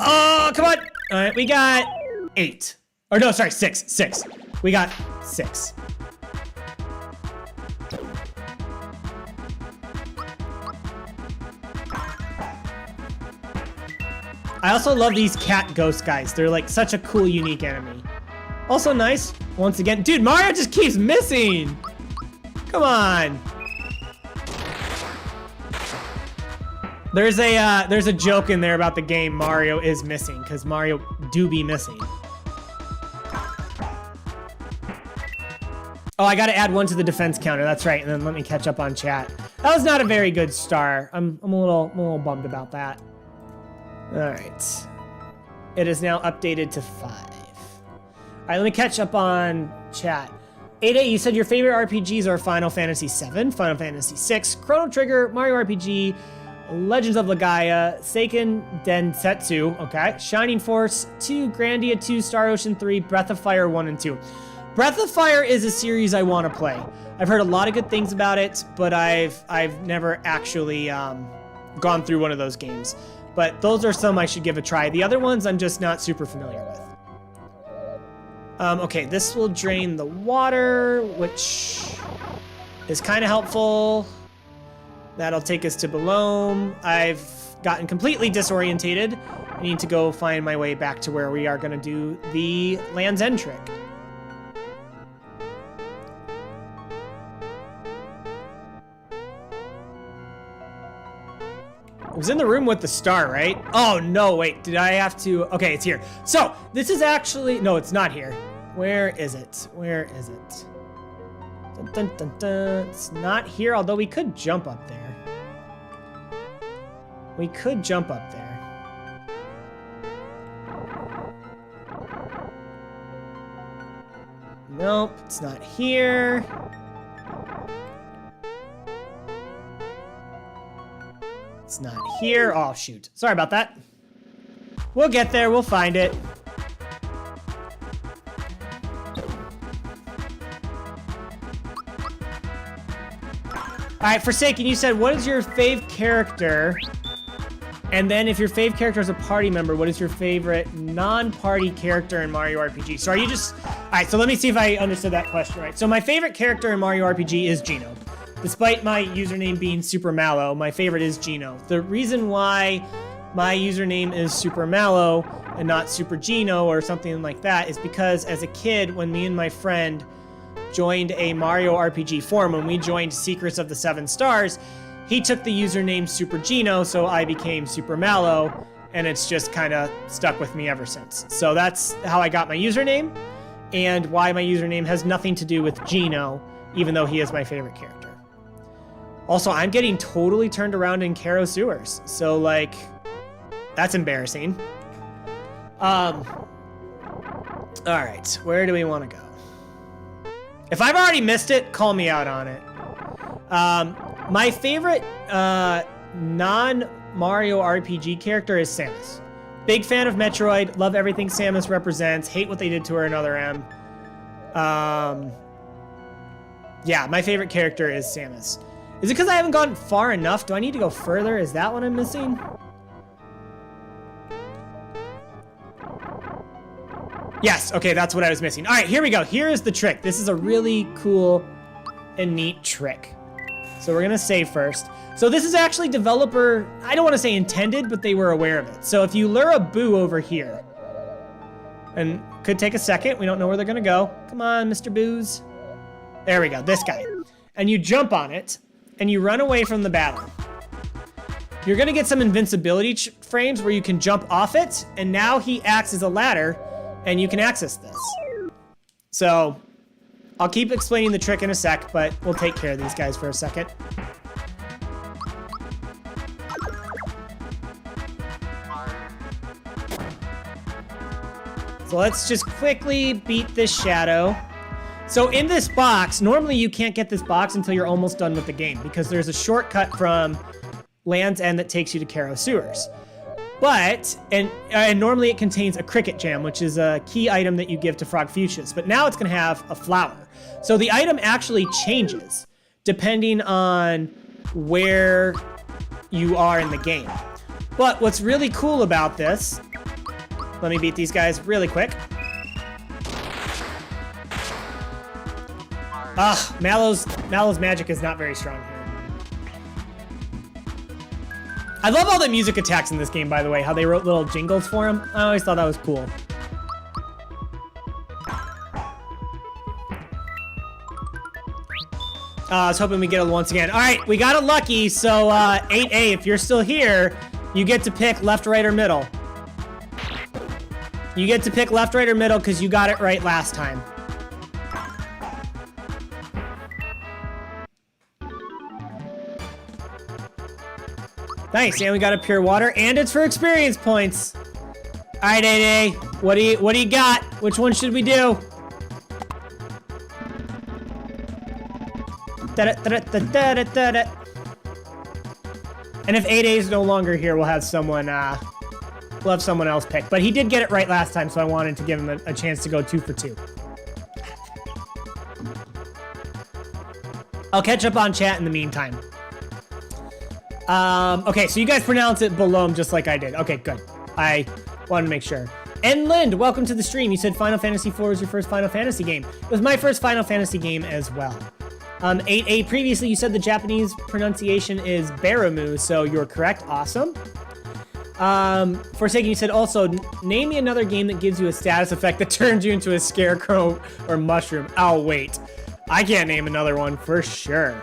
Oh, come on. All right, we got 8. Or no, sorry, 6. We got 6. I also love these cat ghost guys. They're like such a cool, unique enemy. Also nice, once again. Dude, Mario just keeps missing. Come on. There's a joke in there about the game Mario is missing, because Mario do be missing. Oh, I gotta add one to the defense counter, that's right, and then let me catch up on chat. That was not a very good star. I'm a little bummed about that. All right. It is now updated to 5. All right, let me catch up on chat. 88, you said your favorite RPGs are Final Fantasy VII, Final Fantasy VI, Chrono Trigger, Mario RPG, Legends of Legaia, Seiken Densetsu, okay, Shining Force 2, Grandia 2, Star Ocean 3, Breath of Fire 1 and 2. Breath of Fire is a series I want to play. I've heard a lot of good things about it, but I've never actually gone through one of those games. But those are some I should give a try. The other ones I'm just not super familiar with. Okay, this will drain the water, which is kind of helpful. That'll take us to Mallow. I've gotten completely disorientated. I need to go find my way back to where we are going to do the Land's End trick. It was in the room with the star, right? Oh, no, wait, did I have to? Okay, it's here. So, this is actually, no, it's not here. Where is it? Where is it? Dun, dun, dun, dun. It's not here, although we could jump up there. We could jump up there. Nope, it's not here. It's not here. Oh, shoot. Sorry about that. We'll get there. We'll find it. All right, Forsaken, you said, what is your fave character? And then if your fave character is a party member, what is your favorite non-party character in Mario RPG? So are you just... All right, so let me see if I understood that question right. So my favorite character in Mario RPG is Geno. Despite my username being Super Mallow, my favorite is Geno. The reason why my username is Super Mallow and not Super Geno or something like that is because as a kid, when me and my friend joined a Mario RPG forum, when we joined Secrets of the Seven Stars, he took the username Super Geno, so I became Super Mallow, and it's just kind of stuck with me ever since. So that's how I got my username, and why my username has nothing to do with Geno, even though he is my favorite character. Also, I'm getting totally turned around in Kero Sewers, so like, that's embarrassing. All right, where do we want to go? If I've already missed it, call me out on it. My favorite non-Mario RPG character is Samus. Big fan of Metroid, love everything Samus represents, hate what they did to her in Other M. Yeah, my favorite character is Samus. Is it because I haven't gone far enough? Do I need to go further? Is that what I'm missing? Yes, okay, that's what I was missing. All right, here we go. Here is the trick. This is a really cool and neat trick. So we're gonna save first. So this is actually developer, I don't wanna say intended, but they were aware of it. So if you lure a Boo over here, and could take a second, we don't know where they're gonna go. Come on, Mr. Boos. There we go, this guy. And you jump on it, and you run away from the battle. You're gonna get some invincibility frames where you can jump off it, and now he acts as a ladder, and you can access this. So, I'll keep explaining the trick in a sec, but we'll take care of these guys for a second. So let's just quickly beat this shadow. So in this box, normally you can't get this box until you're almost done with the game because there's a shortcut from Land's End that takes you to Kero Sewers. But, and normally it contains a cricket jam, which is a key item that you give to Frogfucius, but now it's gonna have a flower. So the item actually changes depending on where you are in the game. But what's really cool about this, let me beat these guys really quick. Mallow's magic is not very strong here. I love all the music attacks in this game, by the way, how they wrote little jingles for them. I always thought that was cool. I was hoping we get it once again. All right, we got it lucky, so 8A, if you're still here, you get to pick left, right, or middle. You get to pick left, right, or middle because you got it right last time. Nice, and we got a pure water, and it's for experience points. All right, 8A, what do you got? Which one should we do? And if 8A is no longer here, we'll have someone else pick. But he did get it right last time, so I wanted to give him a chance to go 2 for 2. I'll catch up on chat in the meantime. Okay, so you guys pronounce it Balom just like I did. Okay, good. I wanted to make sure. And Lind, welcome to the stream. You said Final Fantasy IV was your first Final Fantasy game. It was my first Final Fantasy game as well. 8A, previously you said the Japanese pronunciation is Baramu, so you're correct. Awesome. Forsaken, you said also, name me another game that gives you a status effect that turns you into a scarecrow or mushroom. Oh, wait. I can't name another one for sure.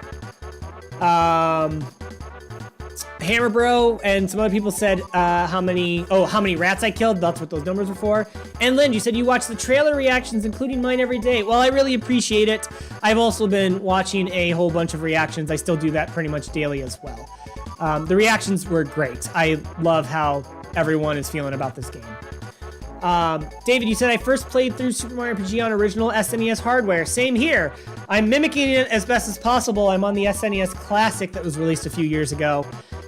Hammer Bro and some other people said how many rats I killed. That's what those numbers were for. And Lynn, you said you watch the trailer reactions, including mine every day. Well, I really appreciate it. I've also been watching a whole bunch of reactions. I still do that pretty much daily as well. The reactions were great. I love how everyone is feeling about this game. David, you said I first played through Super Mario RPG on original SNES hardware. Same here. I'm mimicking it as best as possible. I'm on the SNES Classic that was released a few years ago.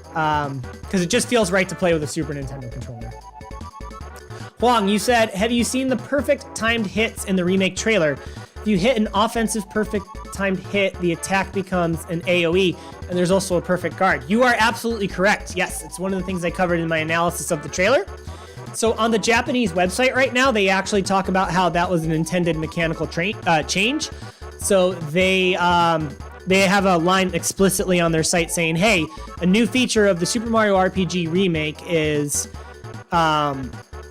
Because it just feels right to play with a Super Nintendo controller. Huang, you said, have you seen the perfect timed hits in the remake trailer? if you hit an offensive perfect timed hit, the attack becomes an AoE, and there's also a perfect guard. You are absolutely correct. Yes, it's one of the things I covered in my analysis of the trailer. So on the Japanese website right now, they actually talk about how that was an intended mechanical change. So they have a line explicitly on their site saying, hey, a new feature of the Super Mario RPG remake is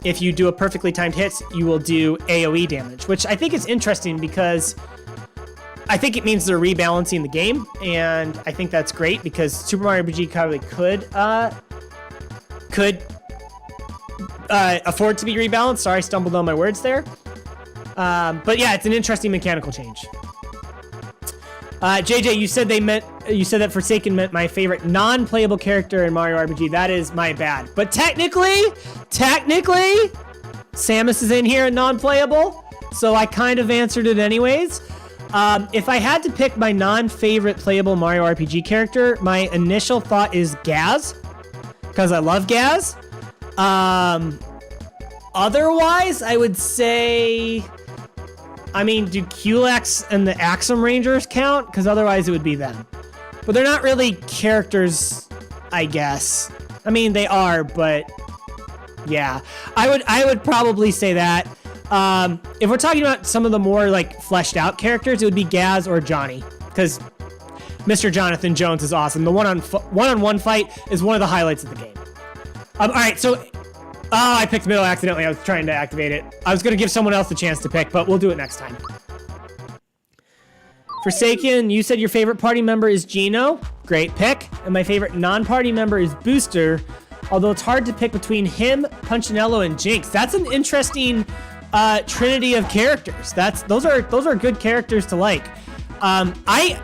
if you do a perfectly timed hit, you will do AoE damage, which I think is interesting because I think it means they're rebalancing the game, and I think that's great because Super Mario RPG probably could afford to be rebalanced. Sorry, I stumbled on my words there. But yeah, it's an interesting mechanical change. JJ, you said that Forsaken meant my favorite non-playable character in Mario RPG. That is my bad. But technically, Samus is in here and non-playable, so I kind of answered it anyways. If I had to pick my non-favorite playable Mario RPG character, my initial thought is Gaz, because I love Gaz. Otherwise, I would say, I mean, do Culex and the Axum Rangers count? Because otherwise it would be them. But they're not really characters, I guess. I mean, they are, but yeah. I would probably say that. If we're talking about some of the more like fleshed out characters, it would be Gaz or Johnny, because Mr. Jonathan Jones is awesome. The one-on-one fight is one of the highlights of the game. All right, so I picked middle accidentally. I was trying to activate it. I was gonna give someone else a chance to pick, but we'll do it next time. Forsaken, you said your favorite party member is Geno. Great pick. And my favorite non-party member is Booster, although it's hard to pick between him, Punchinello, and Jinx. That's an interesting trinity of characters. Those are good characters to like. I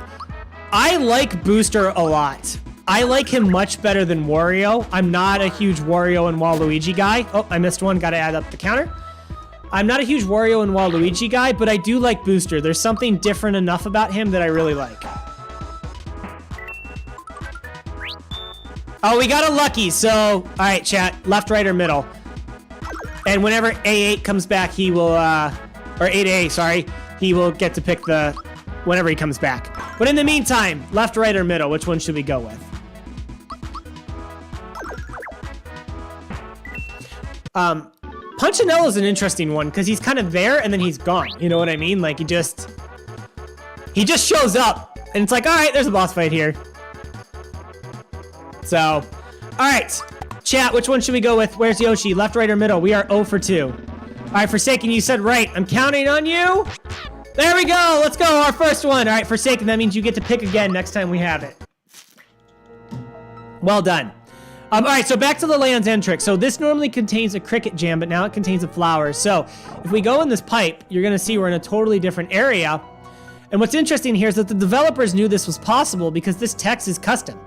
like Booster a lot. I like him much better than Wario. I'm not a huge Wario and Waluigi guy. Oh, I missed one. Got to add up the counter. I'm not a huge Wario and Waluigi guy, but I do like Booster. There's something different enough about him that I really like. Oh, we got a lucky. So, all right, chat. Left, right, or middle. And whenever A8 comes back, he will, or 8A, sorry, he will get to pick the, whenever he comes back. But in the meantime, left, right, or middle, which one should we go with? Punchinello is an interesting one because he's kind of there and then he's gone. You know what I mean? Like he just shows up and it's like, all right, there's a boss fight here. So, all right, chat, which one should we go with? Where's Yoshi? Left, right, or middle? We are 0 for 2. All right, Forsaken, you said right. I'm counting on you. There we go. Let's go. Our first one. All right, Forsaken, that means you get to pick again next time we have it. Well done. All right, so back to the Land's End trick. So this normally contains a cricket jam, but now it contains a flower. So if we go in this pipe, you're going to see we're in a totally different area. And what's interesting here is that the developers knew this was possible because this text is custom.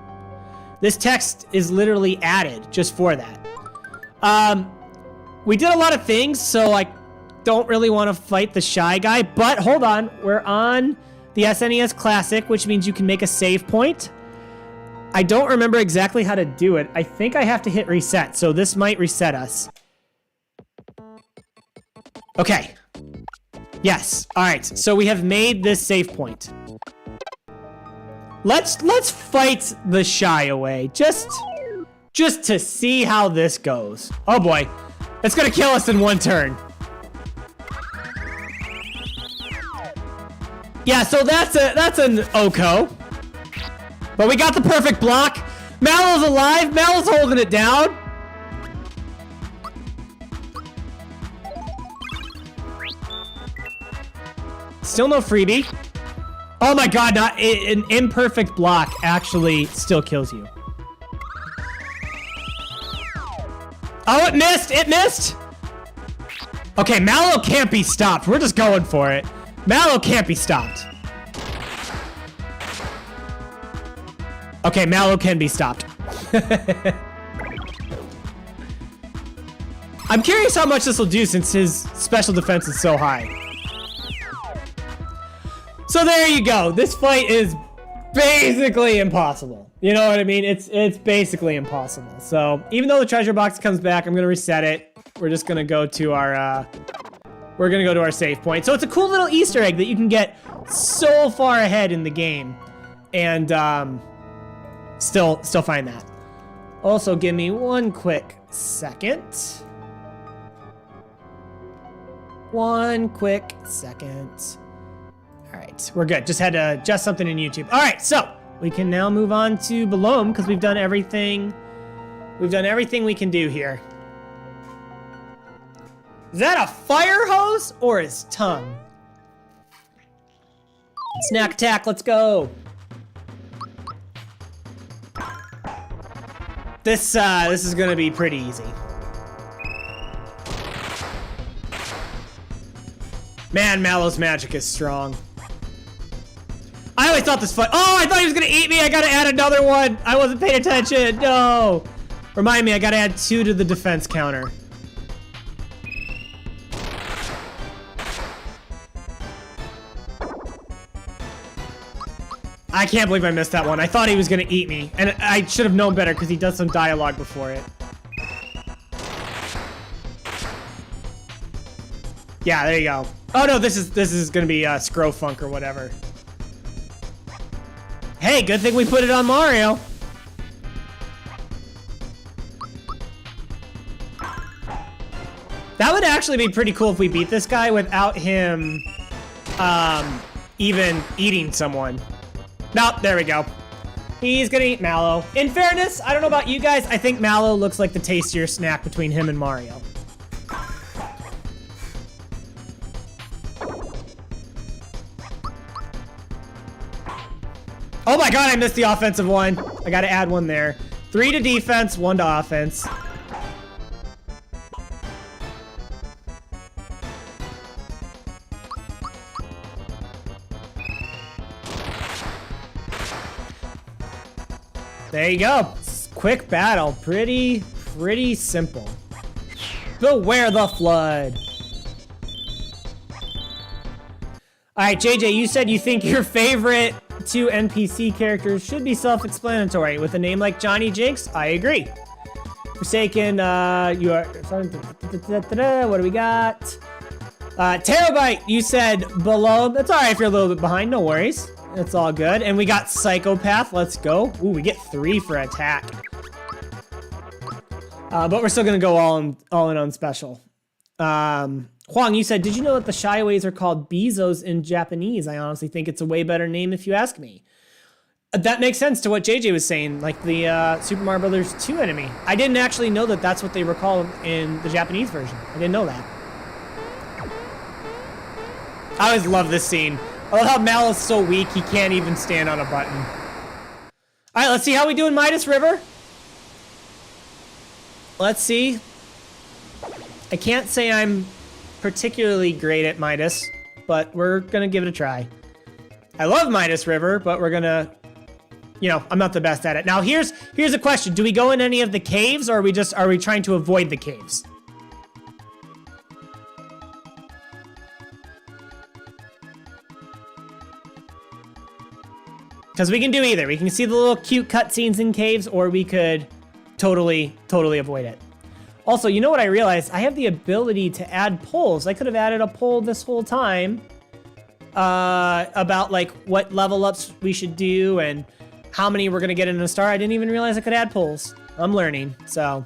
This text is literally added just for that. We did a lot of things, so I don't really want to fight the Shy Guy, but hold on. We're on the SNES Classic, which means you can make a save point. I don't remember exactly how to do it. I think I have to hit reset, so this might reset us. Okay. Yes. All right. So we have made this save point. Let's fight the Shy away. Just to see how this goes. Oh boy. It's gonna kill us in one turn. Yeah, so that's an Oko. But we got the perfect block. Mallow's alive. Mallow's holding it down. Still no freebie. Oh my god, an imperfect block actually still kills you. Oh, it missed. It missed. Okay, Mallow can't be stopped. We're just going for it. Mallow can't be stopped. Okay, Mallow can be stopped. I'm curious how much this will do since his special defense is so high. So there you go. This fight is basically impossible. You know what I mean? It's basically impossible. So even though the treasure box comes back, I'm gonna reset it. We're just gonna go to our we're gonna go to our save point. So it's a cool little Easter egg that you can get so far ahead in the game and still find that. Also, give me one quick second. One quick second. All right, we're good. Just had to adjust something in YouTube. All right, so we can now move on to below him because we've done everything. We've done everything we can do here. Is that a fire hose or his tongue? Snack attack, let's go. This is gonna be pretty easy. Man, Mallow's magic is strong. I always thought this fight. Oh, I thought he was gonna eat me. I gotta add another one. I wasn't paying attention. No. Remind me, I gotta add 2 to the defense counter. I can't believe I missed that one. I thought he was gonna eat me, and I should have known better because he does some dialogue before it. Yeah, there you go. Oh no, this is gonna be Scrofunk or whatever. Hey, good thing we put it on Mario. That would actually be pretty cool if we beat this guy without him even eating someone. Nope, there we go. He's gonna eat Mallow. In fairness, I don't know about you guys, I think Mallow looks like the tastier snack between him and Mario. Oh my god, I missed the offensive one. I gotta add one there. 3 to defense, 1 to offense. There you go. Quick battle. Pretty simple. Beware the flood. All right, JJ, you said you think your favorite 2 NPC characters should be self-explanatory. With a name like Johnny Jinx, I agree. Forsaken, you are... What do we got? Terabyte, you said below. That's all right if you're a little bit behind, no worries. It's all good. And we got Psychopath, let's go. Ooh, we get 3 for attack. But we're still gonna go all in on special. Huang, you said, did you know that the Shyaways are called Bezos in Japanese? I honestly think it's a way better name if you ask me. That makes sense to what JJ was saying, like the Super Mario Brothers 2 enemy. I didn't actually know that that's what they were called in the Japanese version. I didn't know that. I always love this scene. I love how Mallow's so weak, he can't even stand on a button. All right, let's see how we do in Midas River. Let's see. I can't say I'm particularly great at Midas, but we're gonna give it a try. I love Midas River, but we're gonna, you know, I'm not the best at it. Now here's a question. Do we go in any of the caves, or are we trying to avoid the caves? Because we can do either. We can see the little cute cutscenes in caves, or we could totally avoid it. Also, you know what I realized? I have the ability to add polls. I could have added a poll this whole time about like what level ups we should do and how many we're gonna get in a star. I didn't even realize I could add polls. I'm learning, so. All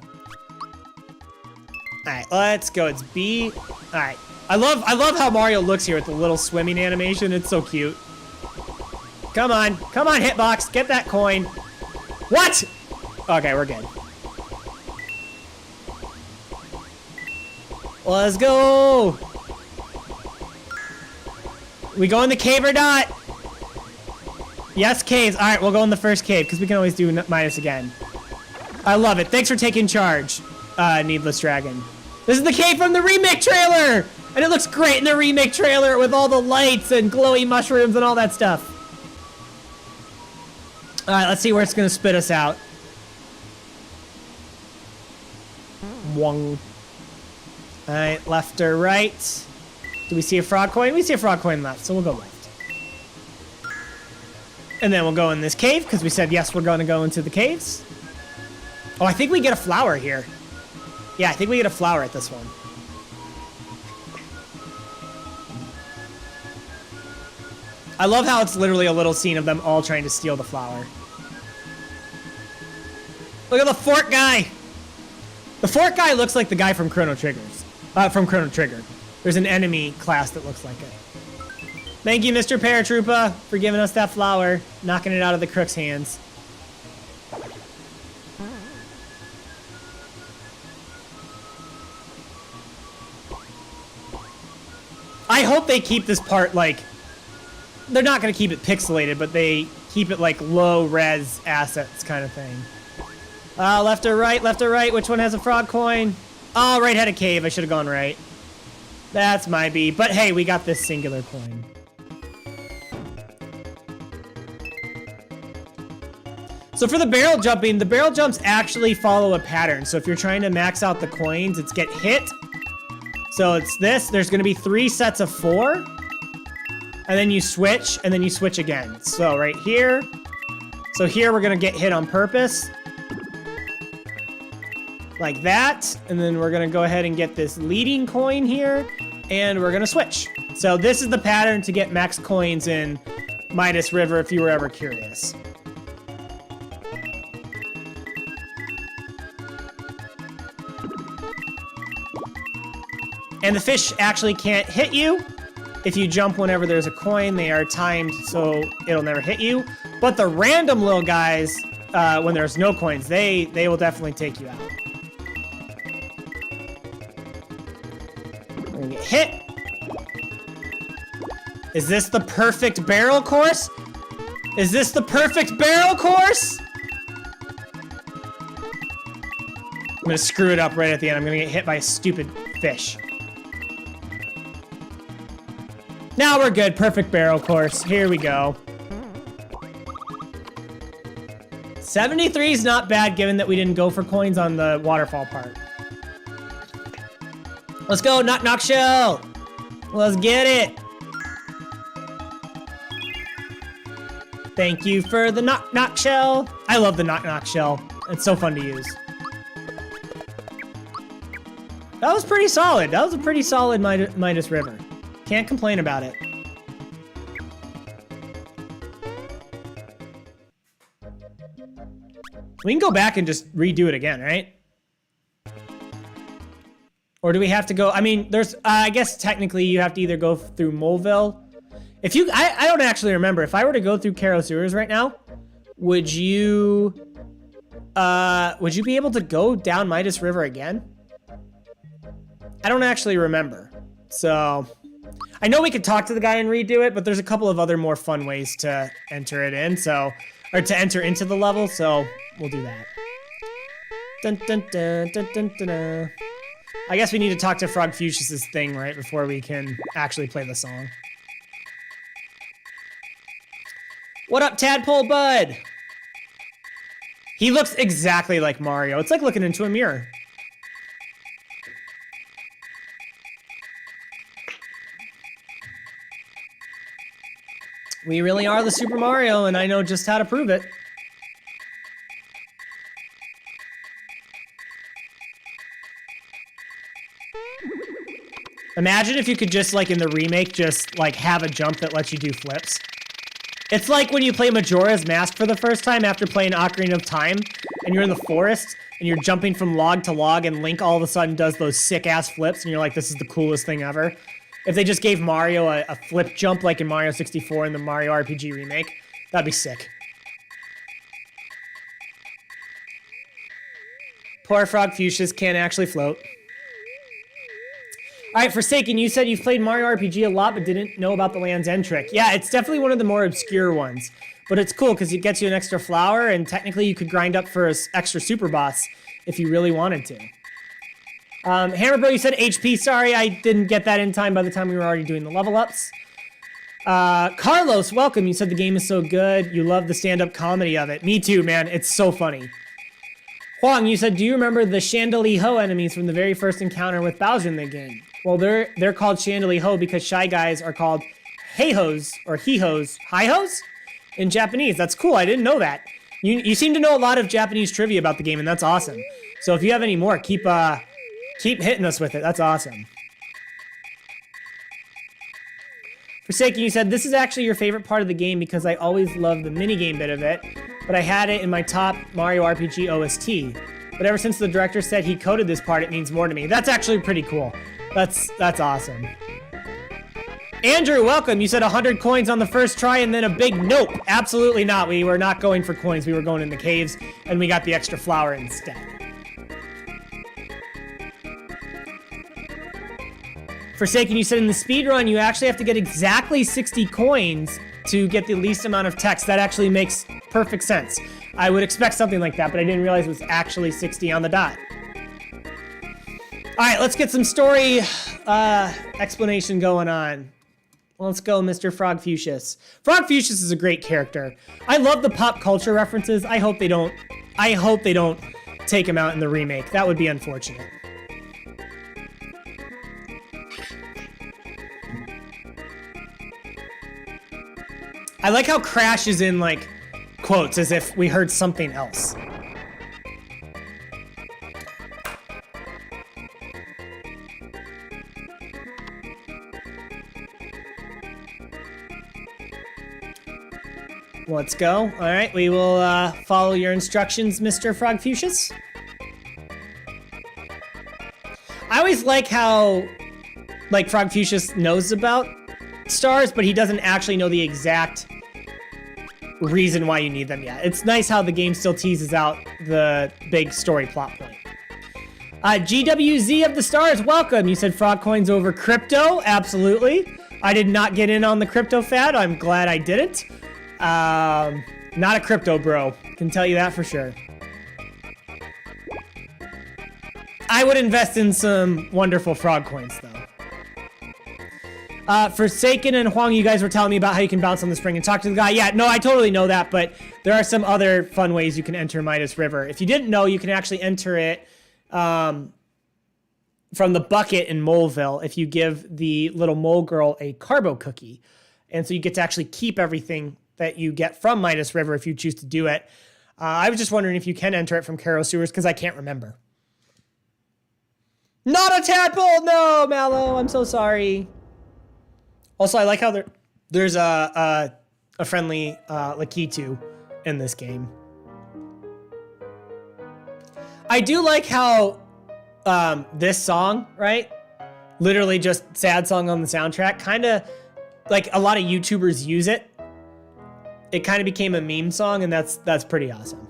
right, let's go. It's B. All right. I love how Mario looks here with the little swimming animation. It's so cute. Come on, Hitbox, get that coin. What? Okay, we're good. Let's go. We go in the cave or not? Yes, caves. All right, we'll go in the first cave because we can always do Midas again. I love it. Thanks for taking charge, Needless Dragon. This is the cave from the remake trailer, and it looks great in the remake trailer with all the lights and glowy mushrooms and all that stuff. All right, let's see where it's gonna spit us out. Wong. All right, left or right? Do we see a frog coin? We see a frog coin left, so we'll go left. And then we'll go in this cave, because we said, yes, we're gonna go into the caves. Oh, I think we get a flower here. Yeah, I think we get a flower at this one. I love how it's literally a little scene of them all trying to steal the flower. Look at the fork guy. The fork guy looks like the guy from Chrono Trigger. There's an enemy class that looks like it. Thank you, Mr. Paratroopa, for giving us that flower, knocking it out of the crook's hands. I hope they keep this part, like, they're not going to keep it pixelated, but they keep it, like, low-res assets kind of thing. Left or right, left or right. Which one has a frog coin? Oh, right had a cave. I should have gone right. That's my B. But, hey, we got this singular coin. So for the barrel jumping, the barrel jumps actually follow a pattern. So if you're trying to max out the coins, it's get hit. So it's this. There's going to be 3 sets of 4. And then you switch, and then you switch again. So right here. So here we're going to get hit on purpose. Like that. And then we're going to go ahead and get this leading coin here. And we're going to switch. So this is the pattern to get max coins in Midas River if you were ever curious. And the fish actually can't hit you if you jump whenever there's a coin. They are timed so it'll never hit you. But the random little guys, when there's no coins, they will definitely take you out. We're gonna get hit. Is this the perfect barrel course? Is this the perfect barrel course? I'm gonna screw it up right at the end. I'm gonna get hit by a stupid fish. Now we're good. Perfect barrel course. Here we go. 73 is not bad given that we didn't go for coins on the waterfall part. Let's go, knock knock shell. Let's get it. Thank you for the knock knock shell. I love the knock knock shell. It's so fun to use. That was pretty solid. That was a pretty solid Midas River. Can't complain about it. We can go back and just redo it again, right? Or do we have to go? I mean, there's, I guess technically you have to either go through Moleville. If you, I don't actually remember. If I were to go through Kero Sewers right now, would you be able to go down Midas River again? I don't actually remember. So, I know we could talk to the guy and redo it, but there's a couple of other more fun ways to enter it in, so, or to enter into the level, so we'll do that. Dun, dun, dun, dun, dun, dun, dun. I guess we need to talk to Frogfucius' thing, right, before we can actually play the song. What up, Tadpole Bud? He looks exactly like Mario. It's like looking into a mirror. We really are the Super Mario, and I know just how to prove it. Imagine if you could just, like in the remake, just like have a jump that lets you do flips. It's like when you play Majora's Mask for the first time after playing Ocarina of Time, and you're in the forest, and you're jumping from log to log, and Link all of a sudden does those sick-ass flips, and you're like, this is the coolest thing ever. If they just gave Mario a flip jump like in Mario 64 in the Mario RPG remake, that'd be sick. Poor Frogfucius can't actually float. Alright, Forsaken, you said you've played Mario RPG a lot but didn't know about the Land's End trick. Yeah, it's definitely one of the more obscure ones. But it's cool because it gets you an extra flower, and technically you could grind up for an extra super boss if you really wanted to. Hammerbro, you said HP. Sorry, I didn't get that in time by the time we were already doing the level ups. Carlos, welcome. You said the game is so good. You love the stand-up comedy of it. Me too, man. It's so funny. Huang, you said, do you remember the Chandelier-Ho enemies from the very first encounter with Bowser in the game? Well, they're called Chandelier-Ho because Shy Guys are called Hey-Hos or He-Hos. Hi-Hos? In Japanese. That's cool. I didn't know that. You seem to know a lot of Japanese trivia about the game, and that's awesome. So if you have any more, keep hitting us with it. That's awesome. Forsaken, you said, this is actually your favorite part of the game because I always loved the minigame bit of it, but I had it in my top Mario RPG OST. But ever since the director said he coded this part, it means more to me. That's actually pretty cool. That's awesome. Andrew, welcome. You said 100 coins on the first try and then a big nope. Absolutely not. We were not going for coins. We were going in the caves, and we got the extra flower instead. Forsaken, you said in the speed run, you actually have to get exactly 60 coins to get the least amount of text. That actually makes perfect sense. I would expect something like that, but I didn't realize it was actually 60 on the dot. All right, let's get some story explanation going on. Let's go, Mr. Frogfucius. Frogfucius is a great character. I love the pop culture references. I hope they don't take him out in the remake. That would be unfortunate. I like how Crash is in, like, quotes as if we heard something else. Let's go. All right, we will follow your instructions, Mr. Frogfucius. I always like how, like, Frogfucius knows about stars, but he doesn't actually know the exact reason why you need them yet. It's nice how the game still teases out the big story plot point. GWZ of the stars, welcome. You said frog coins over crypto. Absolutely. I did not get in on the crypto fad. I'm glad I didn't. Not a crypto bro. Can tell you that for sure. I would invest in some wonderful frog coins though. Forsaken and Huang, you guys were telling me about how you can bounce on the spring and talk to the guy. Yeah, no, I totally know that, but there are some other fun ways you can enter Midas River. If you didn't know, you can actually enter it from the bucket in Moleville if you give the little mole girl a carbo cookie. And so you get to actually keep everything that you get from Midas River if you choose to do it. I was just wondering if you can enter it from Kero Sewers because I can't remember. Not a tadpole! No, Mallow, I'm so sorry. Also, I like how there's a friendly Lakitu in this game. I do like how this song, right? Literally just sad song on the soundtrack. Kind of like a lot of YouTubers use it. It kind of became a meme song, and that's pretty awesome.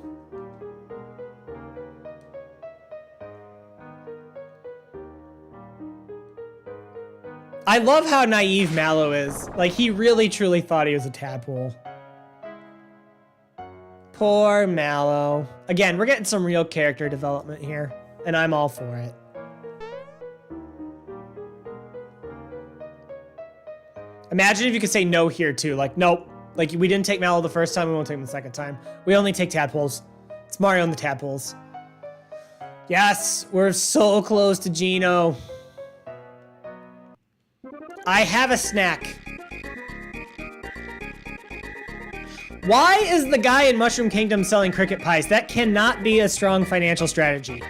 I love how naive Mallow is. Like, he really, truly thought he was a tadpole. Poor Mallow. Again, we're getting some real character development here, and I'm all for it. Imagine if you could say no here, too. Like, nope. Like, we didn't take Mallow the first time, we won't take him the second time. We only take tadpoles. It's Mario and the tadpoles. Yes, we're so close to Geno. I have a snack. Why is the guy in Mushroom Kingdom selling cricket pies? That cannot be a strong financial strategy.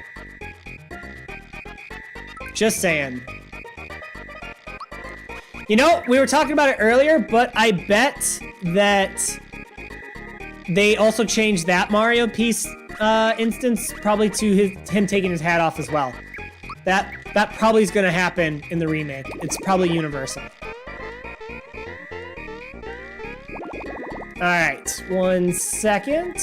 Just saying. You know, we were talking about it earlier, but I bet that they also changed that Mario piece instance probably to him taking his hat off as well. That probably is going to happen in the remake. It's probably universal. All right, 1 second.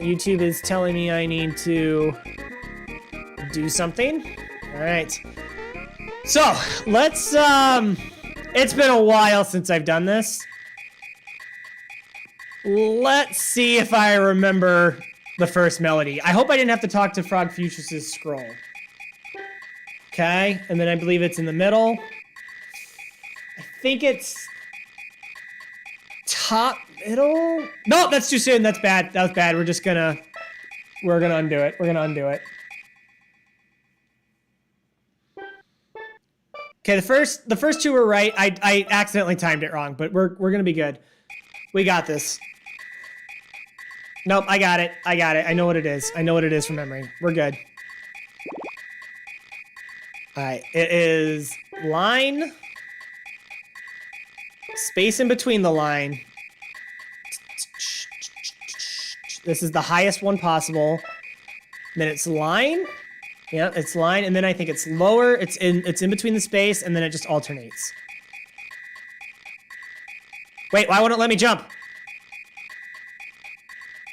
YouTube is telling me I need to do something. All right. So let's it's been a while since I've done this. Let's see if I remember the first melody. I hope I didn't have to talk to Frogfucius' scroll. Okay, and then I believe it's in the middle. I think it's top middle. No, that's too soon. That's bad. That was bad. We're gonna undo it. We're gonna undo it. Okay, the first two were right. I accidentally timed it wrong, but we're gonna be good. We got this. Nope, I got it. I got it. I know what it is. I know what it is from memory. We're good. All right, it is line, space in between the line. This is the highest one possible. Then it's line. Yeah, it's line, and then I think it's lower. It's in between the space, and then it just alternates. Wait, why won't it let me jump?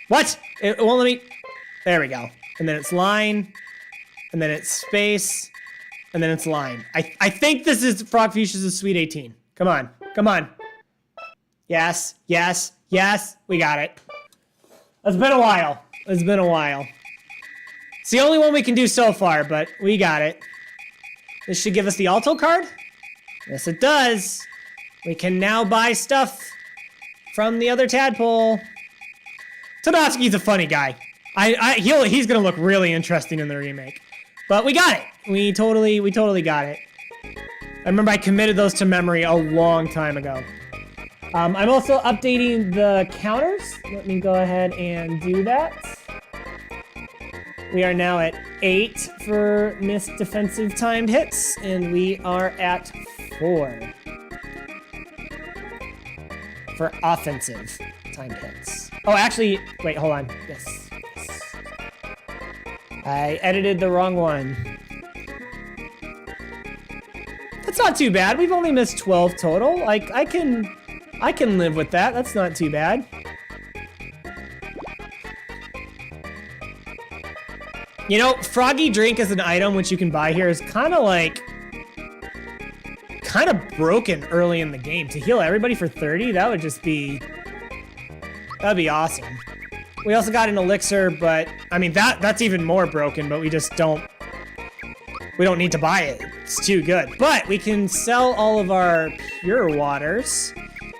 What? It won't let me... There we go. And then it's line, and then it's space, and then it's line. I think this is Frogfucius' Sweet 18. Come on. Come on. Yes, yes, yes. We got it. It's been a while. It's been a while. It's the only one we can do so far, but we got it. This should give us the alto card? Yes, it does. We can now buy stuff from the other tadpole. Tadovsky's a funny guy. He's gonna look really interesting in the remake. But we got it. We totally got it. I remember I committed those to memory a long time ago. I'm also updating the counters. Let me go ahead and do that. We are now at 8 for missed defensive timed hits, and we are at 4 for offensive timed hits. Oh, actually, wait, hold on. Yes. I edited the wrong one. That's not too bad. We've only missed 12 total. Like, I can live with that. That's not too bad. You know, Froggy Drink as an item, which you can buy here, is kind of broken early in the game. To heal everybody for 30, that would just be... That'd be awesome. We also got an elixir, but, I mean, that's even more broken, but we just don't... We don't need to buy it. It's too good. But we can sell all of our pure waters.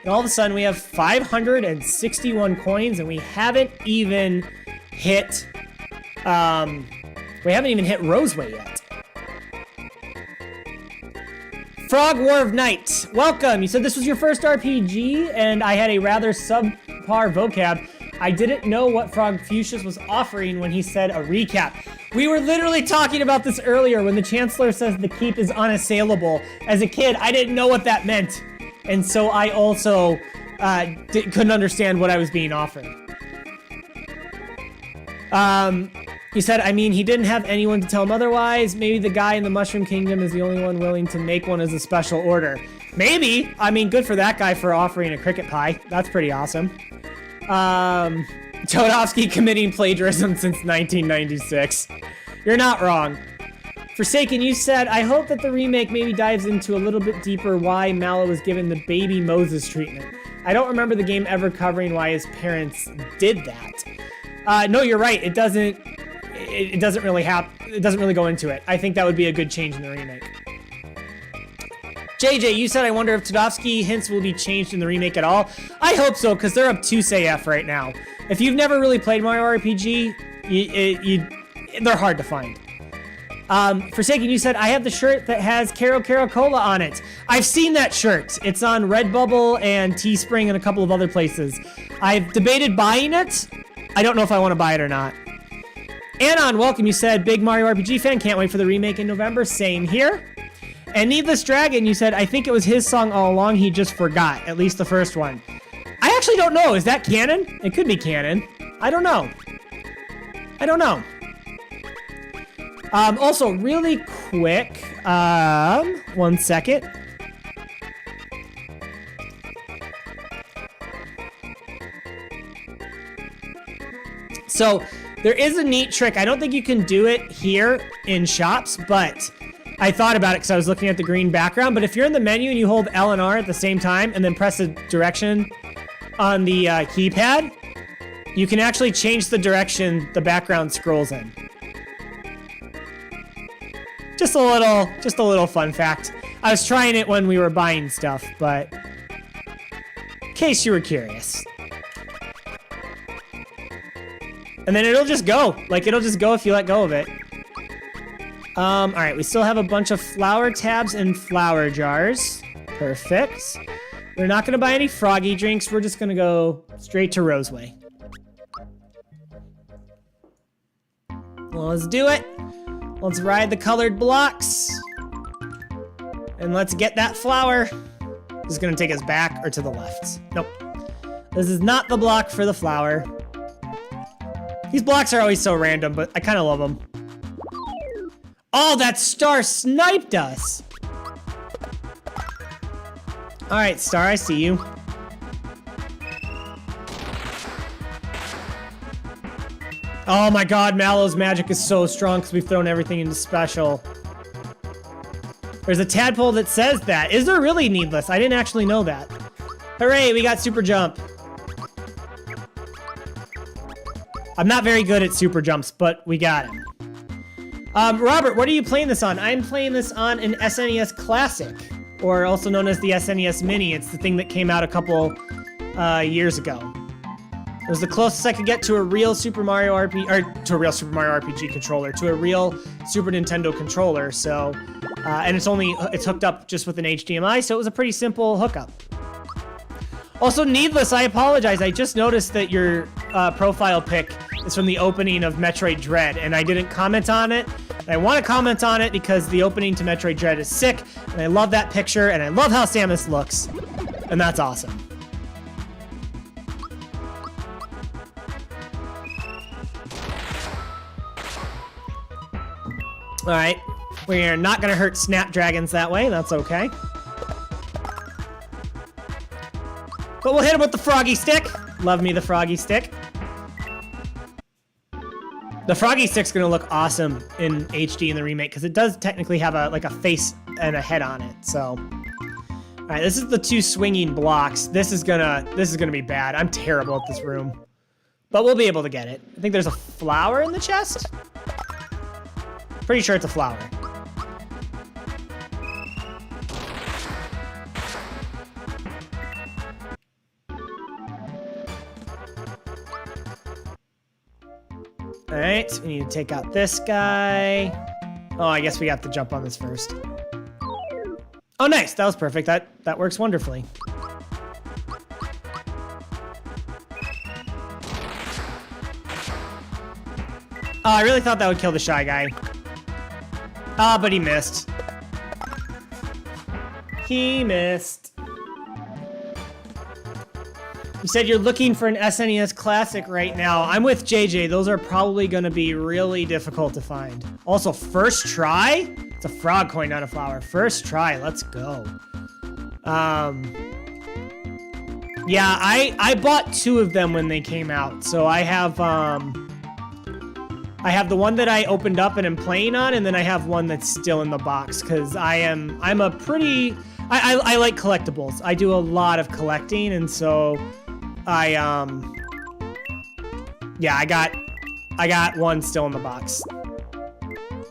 And all of a sudden, we have 561 coins, and we haven't even hit... we haven't even hit Roseway yet. Frog War of Night, welcome. You said this was your first RPG, and I had a rather subpar vocab. I didn't know what Frogfucius was offering when he said a recap. We were literally talking about this earlier when the Chancellor says the keep is unassailable. As a kid, I didn't know what that meant. And so I also couldn't understand what I was being offered. He said, I mean, he didn't have anyone to tell him otherwise. Maybe the guy in the Mushroom Kingdom is the only one willing to make one as a special order. Maybe. I mean, good for that guy for offering a cricket pie. That's pretty awesome. Todovsky committing plagiarism since 1996. You're not wrong. Forsaken, you said, I hope that the remake maybe dives into a little bit deeper why Mallow was given the baby Moses treatment. I don't remember the game ever covering why his parents did that. No, you're right. It doesn't really go into it. I think that would be a good change in the remake. JJ, you said, I wonder if Todovsky hints will be changed in the remake at all. I hope so, because they're obtuse AF right now. If you've never really played Mario RPG, they're hard to find. Forsaken, you said, I have the shirt that has Kero Cola on it. I've seen that shirt. It's on Redbubble and Teespring and a couple of other places. I've debated buying it. I don't know if I want to buy it or not. Anon, welcome. You said, big Mario RPG fan. Can't wait for the remake in November. Same here. And Needless Dragon, you said, I think it was his song all along. He just forgot. At least the first one. I actually don't know. Is that canon? It could be canon. I don't know. Also, really quick. 1 second. So, there is a neat trick. I don't think you can do it here in shops, but I thought about it because I was looking at the green background. But if you're in the menu and you hold L and R at the same time and then press the direction on the keypad, you can actually change the direction the background scrolls in. Just a little fun fact. I was trying it when we were buying stuff, but in case you were curious. And then it'll just go. Like, it'll just go if you let go of it. All right, we still have a bunch of flower tabs and flower jars. Perfect. We're not going to buy any froggy drinks. We're just going to go straight to Roseway. Well, let's do it. Let's ride the colored blocks. And let's get that flower. This is gonna take us back or to the left. Nope. This is not the block for the flower. These blocks are always so random, but I kind of love them. Oh, that star sniped us. All right, Star, I see you. Oh my God, Mallow's magic is so strong because we've thrown everything into special. There's a tadpole that says that. Is there really Needless? I didn't actually know that. Hooray, we got super jump. I'm not very good at super jumps, but we got him. Robert, what are you playing this on? I'm playing this on an SNES Classic, or also known as the SNES Mini. It's the thing that came out a couple years ago. It was the closest I could get to a real Super Mario RPG controller, to a real Super Nintendo controller. So, and it's hooked up just with an HDMI, so it was a pretty simple hookup. Also, Needless, I apologize. I just noticed that your profile pic is from the opening of Metroid Dread, and I didn't comment on it. And I want to comment on it because the opening to Metroid Dread is sick, and I love that picture, and I love how Samus looks, and that's awesome. All right, we're not gonna hurt Snapdragons that way. That's okay. But we'll hit him with the froggy stick. Love me the froggy stick. The froggy stick's gonna look awesome in HD in the remake because it does technically have a face and a head on it. So, all right, this is the two swinging blocks. This is gonna be bad. I'm terrible at this room, but we'll be able to get it. I think there's a flower in the chest. Pretty sure it's a flower. All right, we need to take out this guy. Oh, I guess we have to jump on this first. Oh, nice, that was perfect. That works wonderfully. Oh, I really thought that would kill the Shy Guy. Ah, but he missed. He missed. You said you're looking for an SNES Classic right now. I'm with JJ. Those are probably going to be really difficult to find. Also, first try? It's a frog coin, not a flower. First try. Let's go. Yeah, I bought 2 of them when they came out. So I have the one that I opened up and am playing on, and then I have one that's still in the box because I like collectibles. I do a lot of collecting, and so I got one still in the box.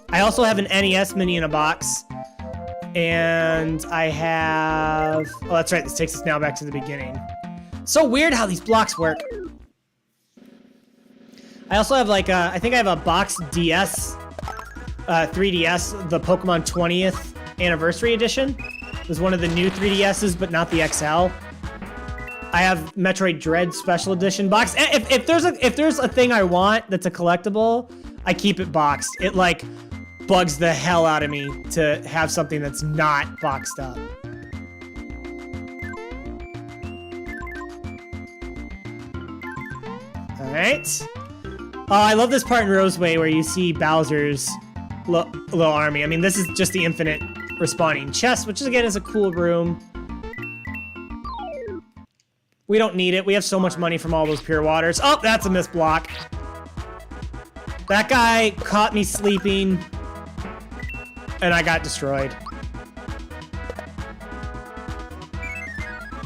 I also have an NES Mini in a box, and I have, oh, that's right, this takes us now back to the beginning. So weird how these blocks work. I also have I think I have a box DS, 3DS, the Pokemon 20th Anniversary Edition. It was one of the new 3DSs, but not the XL. I have Metroid Dread Special Edition box. If there's a thing I want that's a collectible, I keep it boxed. It bugs the hell out of me to have something that's not boxed up. All right. Oh, I love this part in Roseway where you see Bowser's little army. I mean, this is just the infinite respawning chest, which again is a cool room. We don't need it. We have so much money from all those pure waters. Oh, that's a missed block. That guy caught me sleeping, and I got destroyed.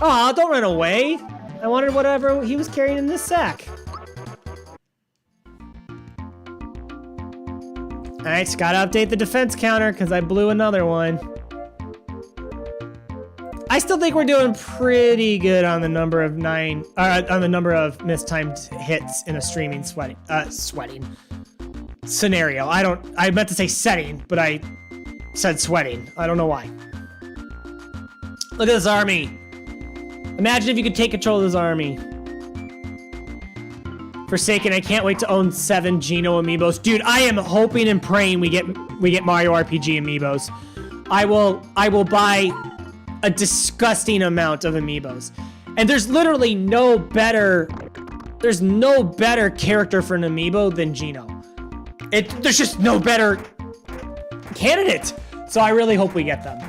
Aw, don't run away. I wanted whatever he was carrying in this sack. Alright, just gotta update the defense counter because I blew another one. I still think we're doing pretty good on the number of mistimed hits in a streaming sweating scenario. I meant to say setting, but I said sweating. I don't know why. Look at this army. Imagine if you could take control of this army. Forsaken, I can't wait to own 7 Geno amiibos. Dude, I am hoping and praying we get Mario RPG amiibos. I will buy a disgusting amount of amiibos. And there's literally no better character for an amiibo than Geno. There's just no better candidate. So I really hope we get them.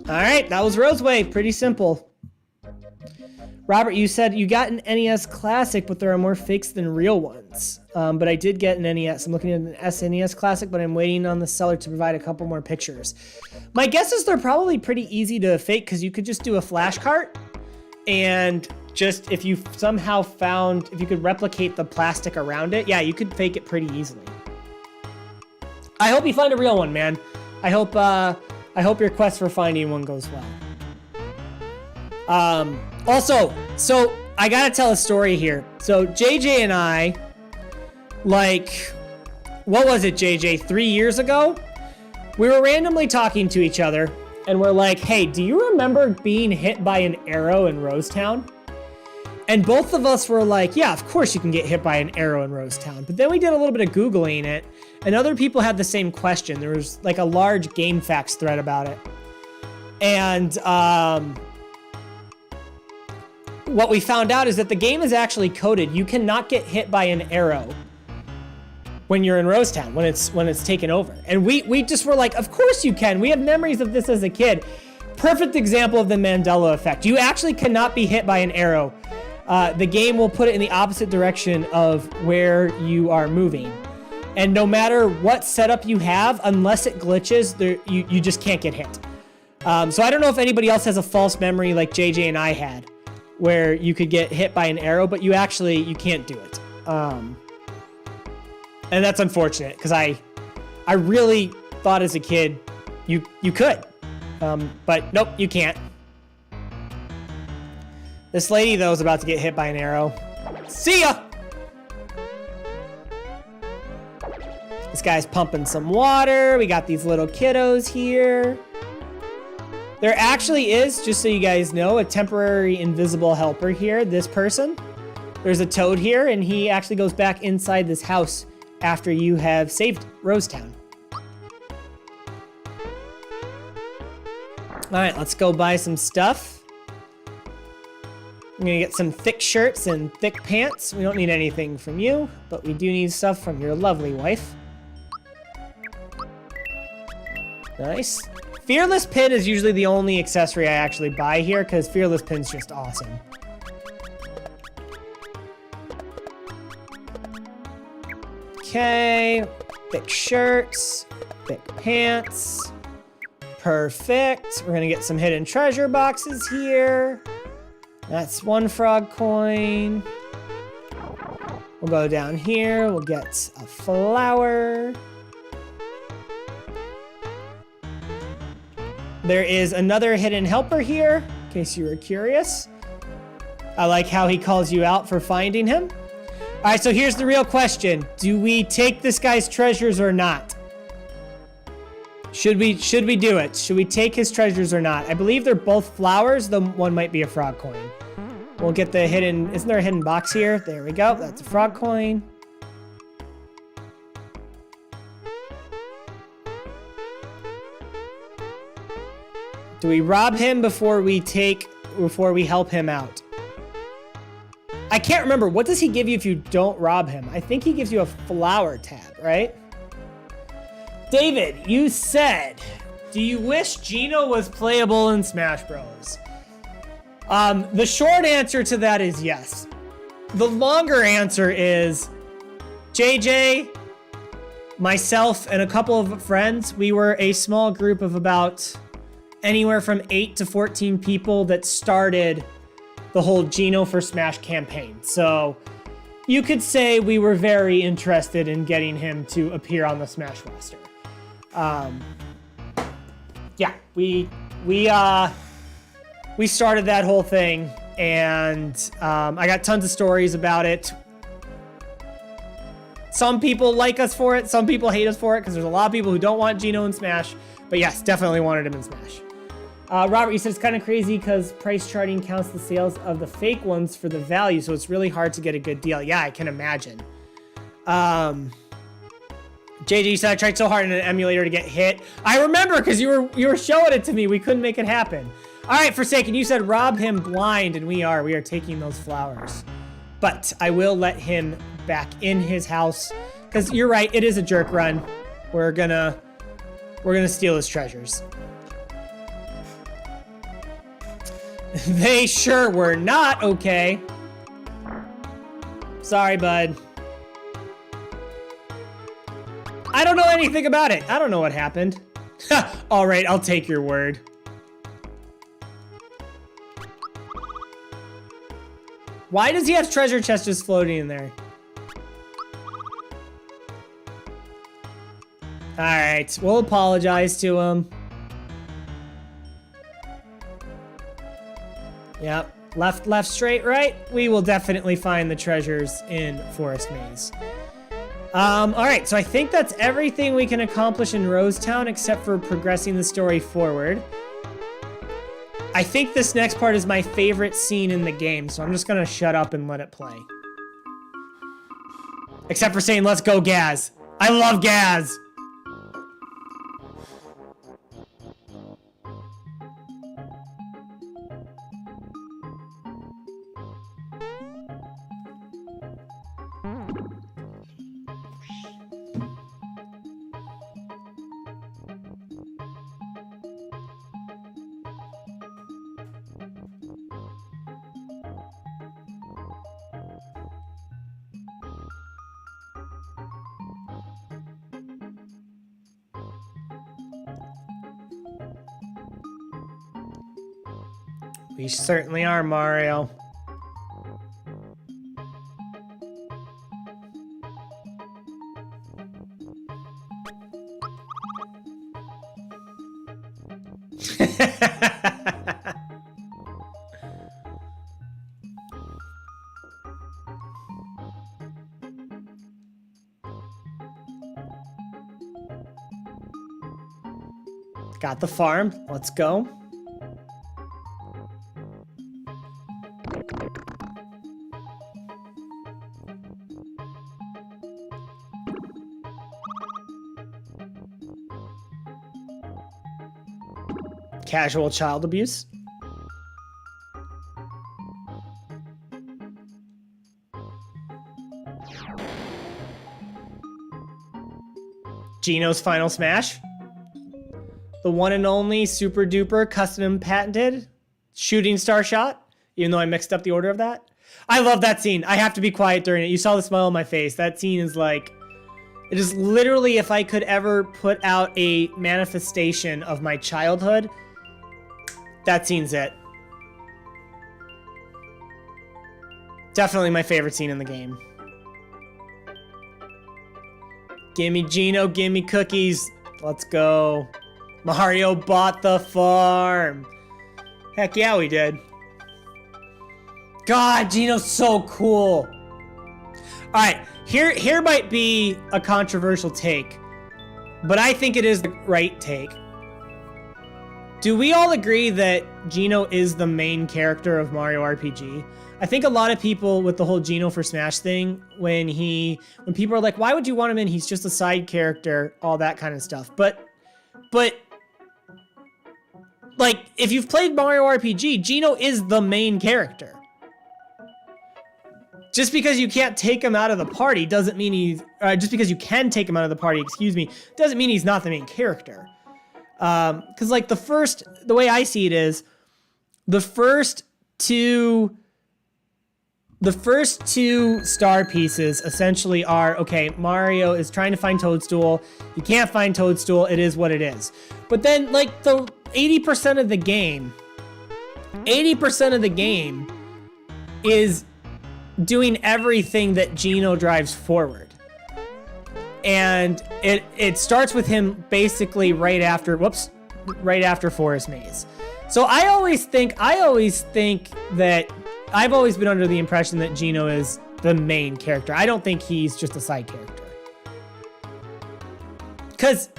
All right, that was Roseway. Pretty simple. Robert, you said you got an NES Classic, but there are more fakes than real ones. But I did get an NES. I'm looking at an SNES Classic, but I'm waiting on the seller to provide a couple more pictures. My guess is they're probably pretty easy to fake because you could just do a flash cart and just if you somehow found, if you could replicate the plastic around it, yeah, you could fake it pretty easily. I hope you find a real one, man. I hope your quest for finding one goes well. Also, so I gotta tell a story here. So JJ and I, like, what was it, JJ? 3 years ago, we were randomly talking to each other, and we're like, "Hey, do you remember being hit by an arrow in Rosetown?" And both of us were like, "Yeah, of course you can get hit by an arrow in Rosetown." But then we did a little bit of Googling it, and other people had the same question. There was like a large game facts thread about it. And what we found out is that the game is actually coded. You cannot get hit by an arrow when you're in Rosetown, when it's taken over. And we just were like, of course you can. We have memories of this as a kid. Perfect example of the Mandela effect. You actually cannot be hit by an arrow. The game will put it in the opposite direction of where you are moving. And no matter what setup you have, unless it glitches, you just can't get hit. So I don't know if anybody else has a false memory like JJ and I had, where you could get hit by an arrow, but you can't do it. And that's unfortunate, because I really thought as a kid you could. But nope, you can't. This lady, though, is about to get hit by an arrow. See ya! This guy's pumping some water. We got these little kiddos here. There actually is, just so you guys know, a temporary invisible helper here, this person. There's a toad here, and he actually goes back inside this house after you have saved Rosetown. All right, let's go buy some stuff. I'm gonna get some thick shirts and thick pants. We don't need anything from you, but we do need stuff from your lovely wife. Nice. Fearless Pin is usually the only accessory I actually buy here, because Fearless Pin's just awesome. Okay, thick shirts, thick pants. Perfect. We're gonna get some hidden treasure boxes here. That's 1 frog coin. We'll go down here, we'll get a flower. There is another hidden helper here, in case you were curious. I like how he calls you out for finding him. All right, so here's the real question. Do we take this guy's treasures or not? Should we do it? Should we take his treasures or not? I believe they're both flowers, though one might be a frog coin. We'll get the hidden, isn't there a hidden box here? There we go, that's a frog coin. Do we rob him before we help him out? I can't remember. What does he give you if you don't rob him? I think he gives you a flower tab, right? David, you said, do you wish Geno was playable in Smash Bros? The short answer to that is yes. The longer answer is JJ, myself, and a couple of friends, we were a small group of about anywhere from 8 to 14 people that started the whole Geno for Smash campaign. So you could say we were very interested in getting him to appear on the Smash roster. Yeah, we started that whole thing, and I got tons of stories about it. Some people like us for it, some people hate us for it, because there's a lot of people who don't want Geno in Smash. But yes, definitely wanted him in Smash. Robert, you said it's kind of crazy because price charting counts the sales of the fake ones for the value, so it's really hard to get a good deal. Yeah, I can imagine. JJ said I tried so hard in an emulator to get hit. I remember because you were showing it to me. We couldn't make it happen. All right, Forsaken, you said rob him blind, and we are taking those flowers. But I will let him back in his house because you're right. It is a jerk run. We're gonna steal his treasures. They sure were not okay. Sorry, bud. I don't know anything about it. I don't know what happened. All right, I'll take your word. Why does he have treasure chests just floating in there? All right, we'll apologize to him. Yep, left, straight, right. We will definitely find the treasures in Forest Maze. All right, so I think that's everything we can accomplish in Rosetown except for progressing the story forward. I think this next part is my favorite scene in the game, so I'm just gonna shut up and let it play. Except for saying, let's go, Gaz. I love Gaz. We certainly are, Mario. Got the farm. Let's go. Casual child abuse. Geno's final smash. The one and only super duper custom patented shooting star shot, even though I mixed up the order of that. I love that scene. I have to be quiet during it. You saw the smile on my face. That scene is like, it is literally, if I could ever put out a manifestation of my childhood, that scene's it. Definitely my favorite scene in the game. Gimme Geno, gimme cookies. Let's go. Mario bought the farm. Heck yeah, we did. God, Geno's so cool. All right, here might be a controversial take, but I think it is the right take. Do we all agree that Geno is the main character of Mario RPG? I think a lot of people with the whole Geno for Smash thing, when people are like, why would you want him in? He's just a side character, all that kind of stuff. But like, if you've played Mario RPG, Geno is the main character. Just because you can't take him out of the party doesn't mean he's, just because you can take him out of the party, excuse me, doesn't mean he's not the main character. Because like the way I see it is, the first two star pieces essentially are, okay, Mario is trying to find Toadstool. You can't find Toadstool. It is what it is. But then like the 80% of the game is doing everything that Geno drives forward. And it starts with him basically right after Forest Maze. So I always think that I've always been under the impression that Geno is the main character. I don't think he's just a side character. Because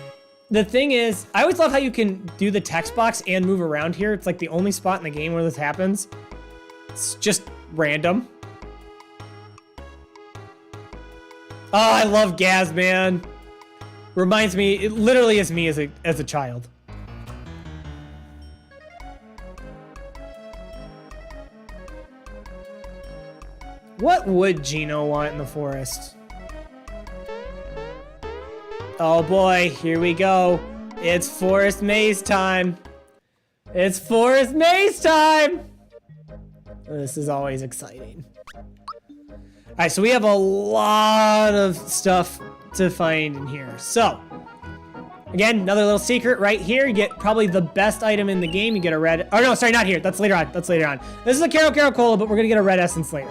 The thing is, I always love how you can do the text box and move around here. It's like the only spot in the game where this happens. It's just random. Oh, I love Gaz, man. Reminds me, it literally is me as a child. What would Geno want in the forest? Oh boy, here we go. It's forest maze time. It's forest maze time. This is always exciting. All right, so we have a lot of stuff to find in here. So, again, another little secret right here. You get probably the best item in the game. You get a red, oh no, sorry, not here. That's later on, that's later on. This is a Kero Cola, but we're gonna get a red essence later.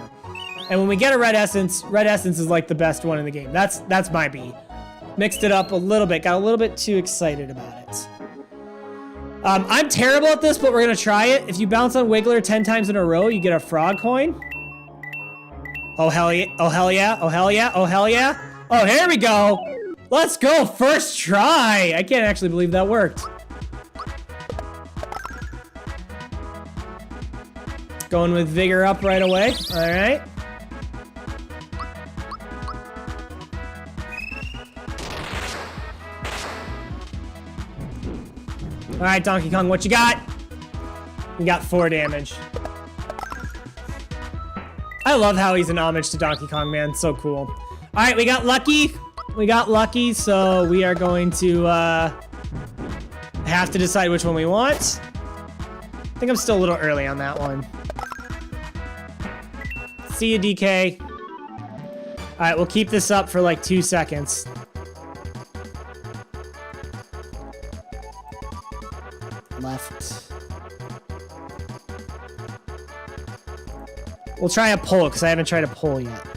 And when we get a red essence is like the best one in the game. That's my B. Mixed it up a little bit, got a little bit too excited about it. I'm terrible at this, but we're gonna try it. If you bounce on Wiggler 10 times in a row, you get a frog coin. Oh hell yeah, oh hell yeah, oh hell yeah, oh hell yeah. Oh, here we go. Let's go, first try. I can't actually believe that worked. Going with vigor up right away, all right. All right, Donkey Kong, what you got? You got 4 damage. I love how he's an homage to Donkey Kong, man. So cool. All right, we got lucky. We got lucky, so we are going to have to decide which one we want. I think I'm still a little early on that one. See you, DK. All right, we'll keep this up for like 2 seconds. Left. We'll try a pull, because I haven't tried a pull yet.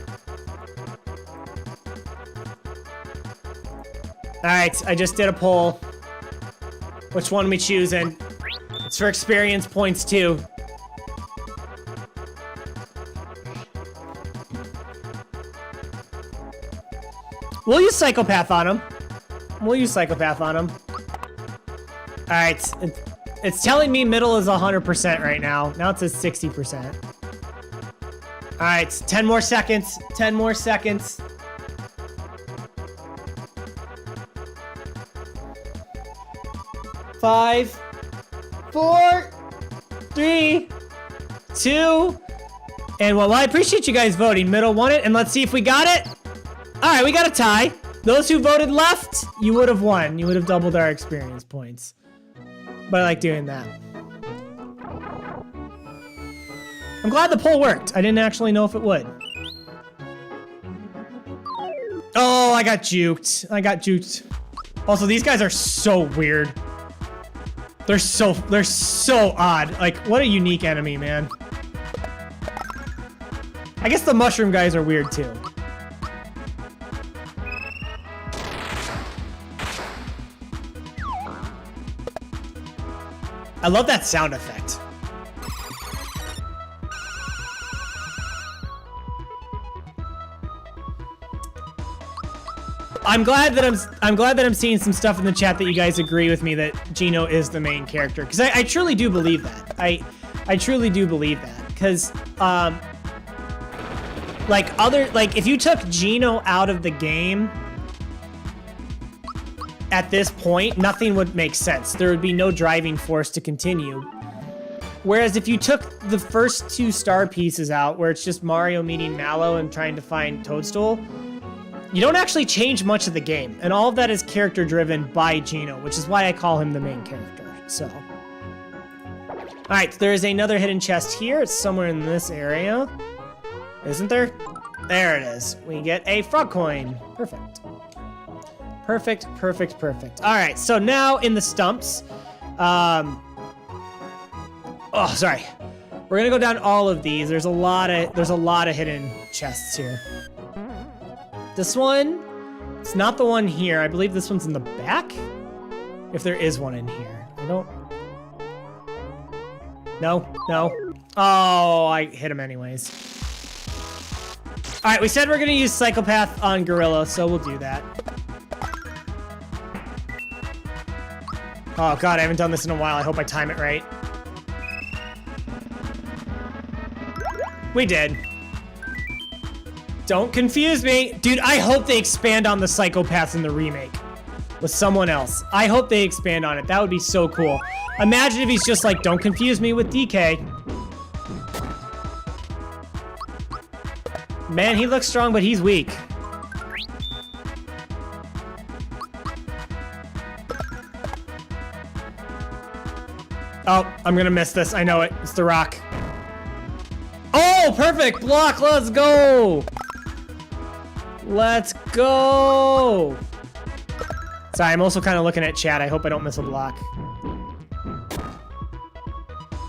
Alright, I just did a pull. Which one are we choosing? It's for experience points, too. We'll use Psychopath on him. We'll use Psychopath on him. Alright, it's telling me middle is 100% right now. Now it says 60%. Alright, 10 more seconds. 10 more seconds. Five, 4, 3, 2, and well, I appreciate you guys voting. Middle won it, and let's see if we got it. Alright, we got a tie. Those who voted left, you would have won. You would have doubled our experience points. But I like doing that. I'm glad the poll worked. I didn't actually know if it would. Oh, I got juked. I got juked. Also, these guys are so weird. They're so odd. Like, what a unique enemy, man. I guess the mushroom guys are weird too. I love that sound effect. I'm glad that I'm seeing some stuff in the chat that you guys agree with me that Geno is the main character, because I truly do believe that. I truly do believe that, because like if you took Geno out of the game at this point, nothing would make sense. There would be no driving force to continue. Whereas if you took the first 2 star pieces out, where it's just Mario meeting Mallow and trying to find Toadstool, you don't actually change much of the game. And all of that is character driven by Geno, which is why I call him the main character, so. All right, there is another hidden chest here. It's somewhere in this area. Isn't there? There it is. We get a frog coin. Perfect. Perfect, perfect, perfect. All right, so now in the stumps, oh, sorry. We're gonna go down all of these. There's a lot of hidden chests here. This one, it's not the one here. I believe this one's in the back. If there is one in here. I don't. No. Oh, I hit him anyways. All right, we said we're gonna use Psychopath on Gorilla, so we'll do that. Oh god, I haven't done this in a while. I hope I time it right. We did. Don't confuse me. Dude, I hope they expand on the psychopaths in the remake with someone else. I hope they expand on it. That would be so cool. Imagine if he's just like, don't confuse me with DK. Man, he looks strong, but he's weak. Oh, I'm gonna miss this. I know it. It's the rock. Oh, perfect! Block, let's go! Let's go! Sorry, I'm also kind of looking at chat. I hope I don't miss a block.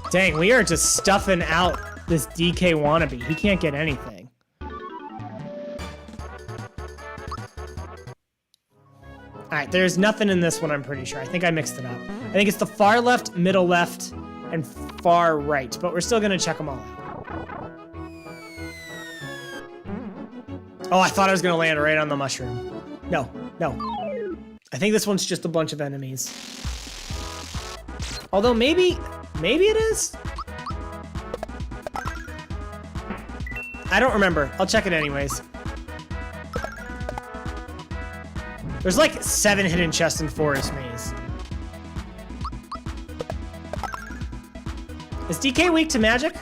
Dang, we are just stuffing out this DK wannabe. He can't get anything. Alright, there's nothing in this one, I'm pretty sure. I think I mixed it up. I think it's the far left, middle left, and far right. But we're still gonna check them all out. Oh, I thought I was gonna land right on the mushroom. No, no. I think this one's just a bunch of enemies. Although maybe it is? I don't remember. I'll check it anyways. There's like 7 hidden chests in Forest Maze. Is DK weak to magic?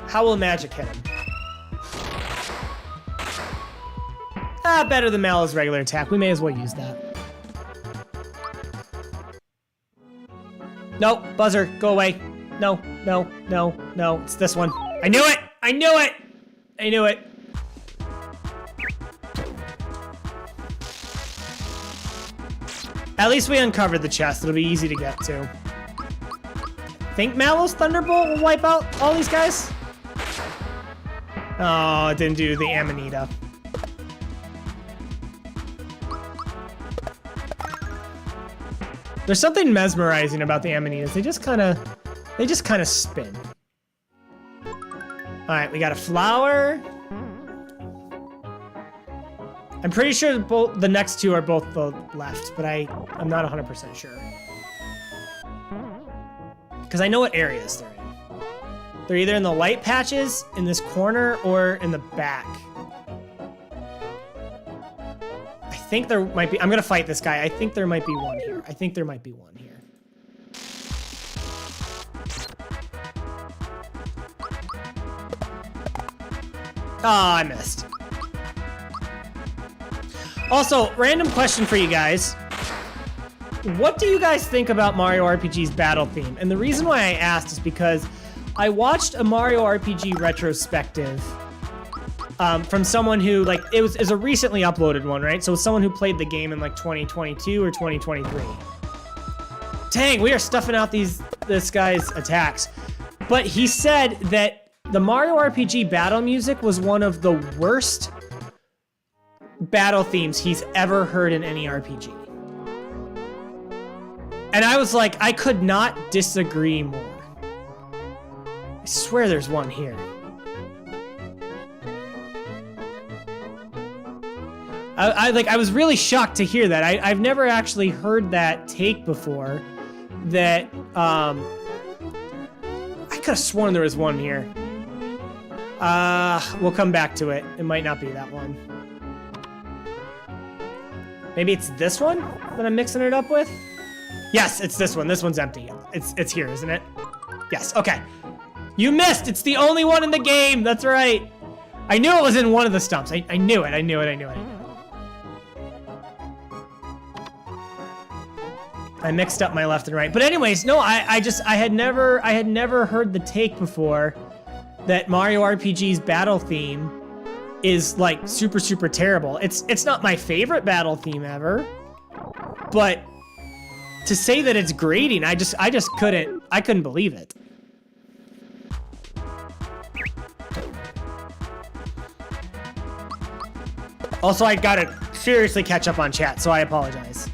How will magic hit him? Ah, better than Mallow's regular attack. We may as well use that. Nope, buzzer, go away. No, no, no, no, it's this one. I knew it! I knew it! I knew it. At least we uncovered the chest. It'll be easy to get to. Think Mallow's Thunderbolt will wipe out all these guys? Oh, it didn't do the Amanita. There's something mesmerizing about the Amanitas. They just kind of spin. All right, we got a flower. I'm pretty sure both the next two are both the left, but I'm not 100% sure. Because I know what areas they're in. They're either in the light patches, in this corner, or in the back. I think there might be, I'm gonna fight this guy. I think there might be one here. I think there might be one here. Oh, I missed. Also, random question for you guys. What do you guys think about Mario RPG's battle theme? And the reason why I asked is because I watched a Mario RPG retrospective from someone who, like, it was a recently uploaded one, right? So it's someone who played the game in like 2022 or 2023. Dang, we are stuffing out this guy's attacks. But he said that the Mario RPG battle music was one of the worst battle themes he's ever heard in any RPG. And I was like, I could not disagree more. I swear there's one here. I was really shocked to hear that. I've never actually heard that take before. That I could have sworn there was one here. We'll come back to it. It might not be that one. Maybe it's this one that I'm mixing it up with? Yes, it's this one. This one's empty. It's here, isn't it? Yes, okay. You missed! It's the only one in the game! That's right! I knew it was in one of the stumps. I knew it. I mixed up my left and right. But anyways, no, I had never heard the take before that Mario RPG's battle theme is like super, super terrible. It's not my favorite battle theme ever, but to say that it's grating, I couldn't believe it. Also, I gotta seriously catch up on chat, so I apologize.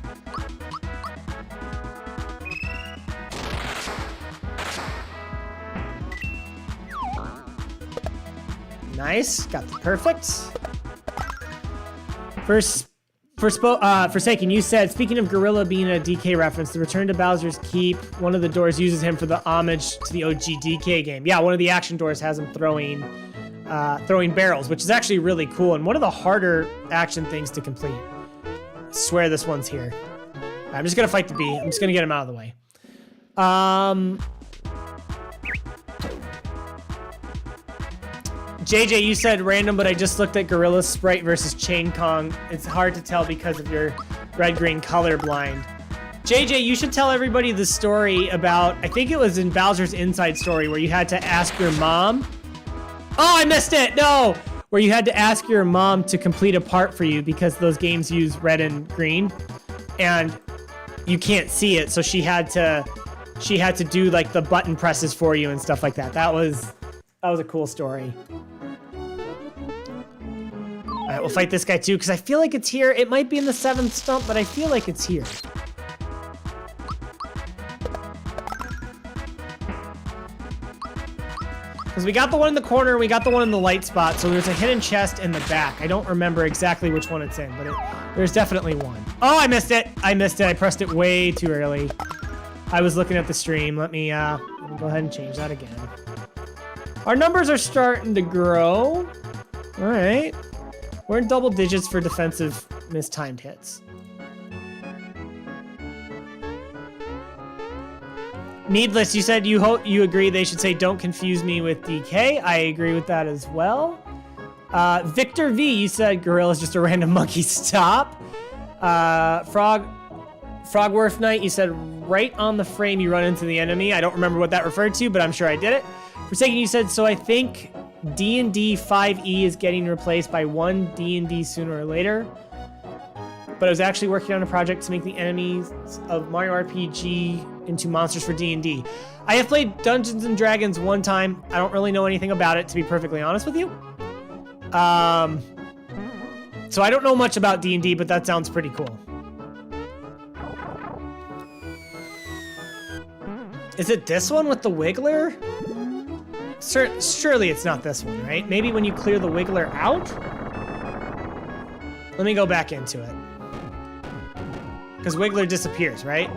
Nice, got the perfect. Forsaken, you said, speaking of Gorilla being a DK reference, the Return to Bowser's Keep, one of the doors uses him for the homage to the OG DK game. Yeah, one of the action doors has him throwing barrels, which is actually really cool and one of the harder action things to complete. I swear this one's here. I'm just gonna fight the bee. I'm just gonna get him out of the way. JJ, you said random, but I just looked at Gorilla Sprite versus Chain Kong. It's hard to tell because of your red-green color blind. JJ, you should tell everybody the story about, I think it was in Bowser's Inside Story, where you had to ask your mom. Oh, I missed it! No! Where you had to ask your mom to complete a part for you because those games use red and green, and you can't see it, so she had to do like the button presses for you and stuff like that. That was a cool story. All right, we'll fight this guy too, because I feel like it's here. It might be in the 7th stump, but I feel like it's here. Because we got the one in the corner, we got the one in the light spot, so there's a hidden chest in the back. I don't remember exactly which one it's in, but there's definitely one. Oh, I missed it. I missed it. I pressed it way too early. I was looking at the stream. Let me go ahead and change that again. Our numbers are starting to grow. All right. We're in double digits for defensive mistimed hits. Needless, you said you agree they should say don't confuse me with DK. I agree with that as well. Victor V, you said Gorilla's just a random monkey. Stop. Frogworth Knight, you said right on the frame you run into the enemy. I don't remember what that referred to, but I'm sure I did it. Forsaken, you said, so I think D&D 5e is getting replaced by one D&D sooner or later. But I was actually working on a project to make the enemies of Mario RPG into monsters for D&D. I have played Dungeons and Dragons one time. I don't really know anything about it, to be perfectly honest with you. So I don't know much about D&D, but that sounds pretty cool. Is it this one with the Wiggler? Surely it's not this one, right? Maybe when you clear the Wiggler out? Let me go back into it. Because Wiggler disappears, right?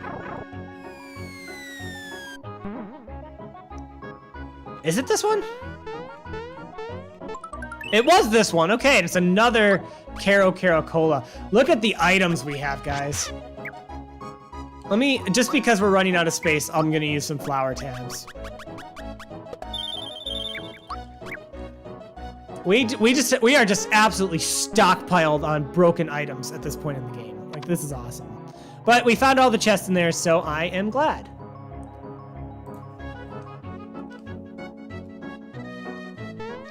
Is it this one? It was this one. Okay, it's another Kero Cola. Look at the items we have, guys. Just because we're running out of space, I'm gonna use some flower tabs. We are just absolutely stockpiled on broken items at this point in the game. Like, this is awesome. But we found all the chests in there, so I am glad.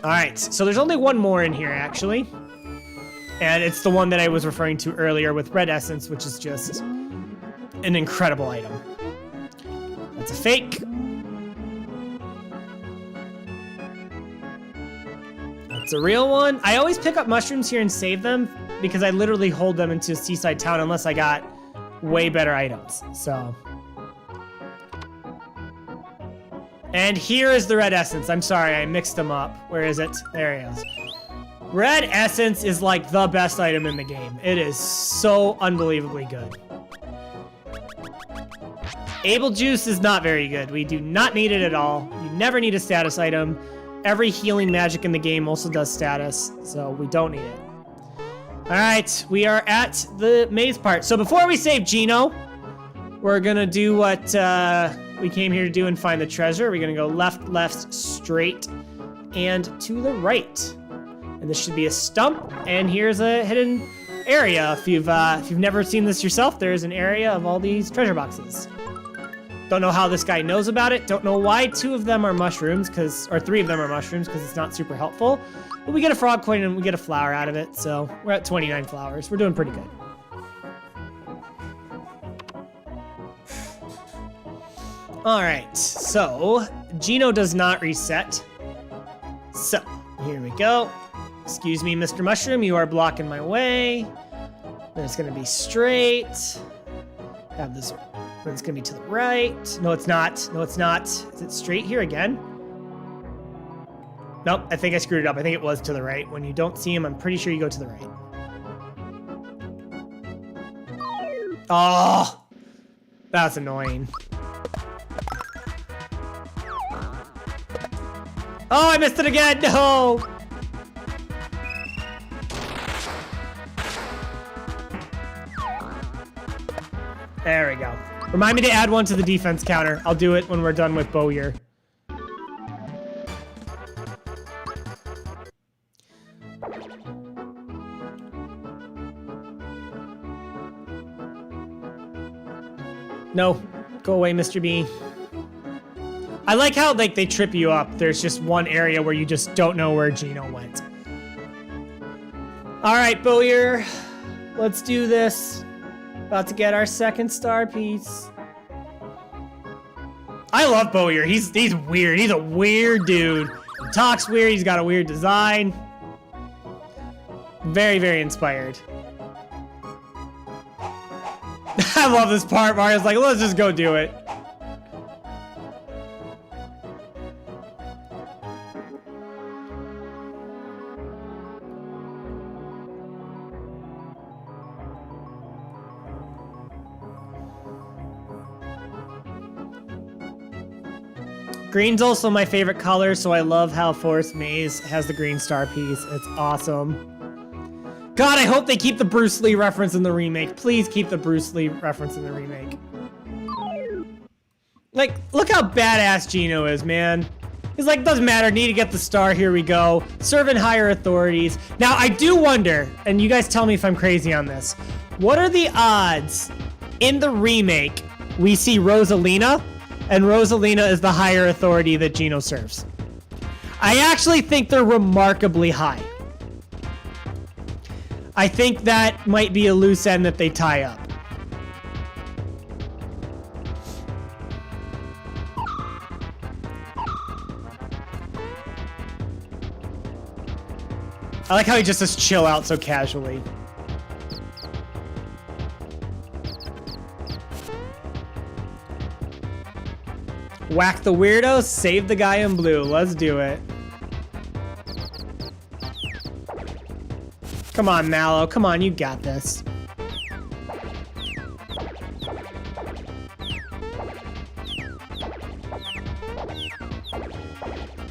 All right, so there's only one more in here, actually. And it's the one that I was referring to earlier with Red Essence, which is just an incredible item. That's a fake. That's a real one. I always pick up mushrooms here and save them because I literally hold them into Seaside Town unless I got way better items, so. And here is the Red Essence. I'm sorry, I mixed them up. Where is it? There he is. Red Essence is like the best item in the game. It is so unbelievably good. Able Juice is not very good. We do not need it at all. You never need a status item. Every healing magic in the game also does status, so we don't need it. All right, we are at the maze part. So before we save Geno, we're gonna do what we came here to do and find the treasure. We're gonna go left, left, straight, and to the right. And this should be a stump, and here's a hidden area. If you've never seen this yourself, there's an area of all these treasure boxes. Don't know how this guy knows about it. Don't know why 2 of them are mushrooms, or 3 of them are mushrooms, because it's not super helpful. But we get a frog coin and we get a flower out of it, so we're at 29 flowers. We're doing pretty good. All right, so Geno does not reset. So here we go. Excuse me, Mr. Mushroom, you are blocking my way. Then it's gonna be straight. Have this. Then it's gonna be to the right. No, it's not. No, it's not. Is it straight here again? Nope, I think I screwed it up. I think it was to the right. When you don't see him, I'm pretty sure you go to the right. Oh, that's annoying. Oh, I missed it again. No. There we go. Remind me to add one to the defense counter. I'll do it when we're done with Bowyer. No, go away, Mr. B. I like how like they trip you up. There's just one area where you just don't know where Geno went. All right, Bowyer, let's do this. About to get our second star piece. I love Bowyer. He's weird. He's a weird dude. He talks weird. He's got a weird design. Very, very inspired. I love this part. Mario's like, let's just go do it. Green's also my favorite color, so I love how Forest Maze has the green star piece. It's awesome. God, I hope they keep the Bruce Lee reference in the remake. Please keep the Bruce Lee reference in the remake. Like, look how badass Geno is, man. He's like, doesn't matter, need to get the star, here we go. Serving higher authorities. Now, I do wonder, and you guys tell me if I'm crazy on this, what are the odds in the remake we see Rosalina, and Rosalina is the higher authority that Geno serves? I actually think they're remarkably high. I think that might be a loose end that they tie up. I like how he just says chill out so casually. Whack the weirdo, save the guy in blue. Let's do it. Come on, Mallow. Come on, you got this.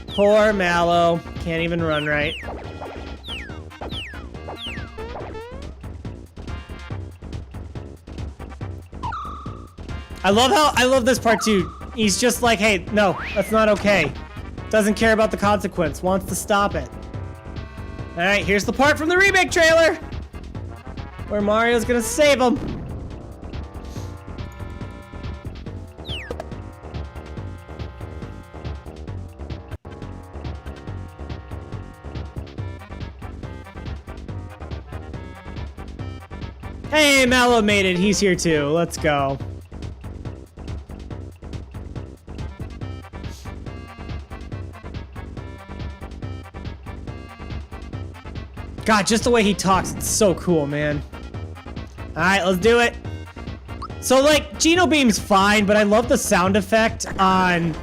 Poor Mallow. Can't even run right. I love this part too. He's just like, hey, no, that's not okay. Doesn't care about the consequence. Wants to stop it. All right, here's the part from the remake trailer where Mario's gonna save him. Hey, Mallow made it. He's here too. Let's go. God, just the way he talks, it's so cool, man. All right, let's do it. So, like, Geno Beam's fine, but I love the sound effect on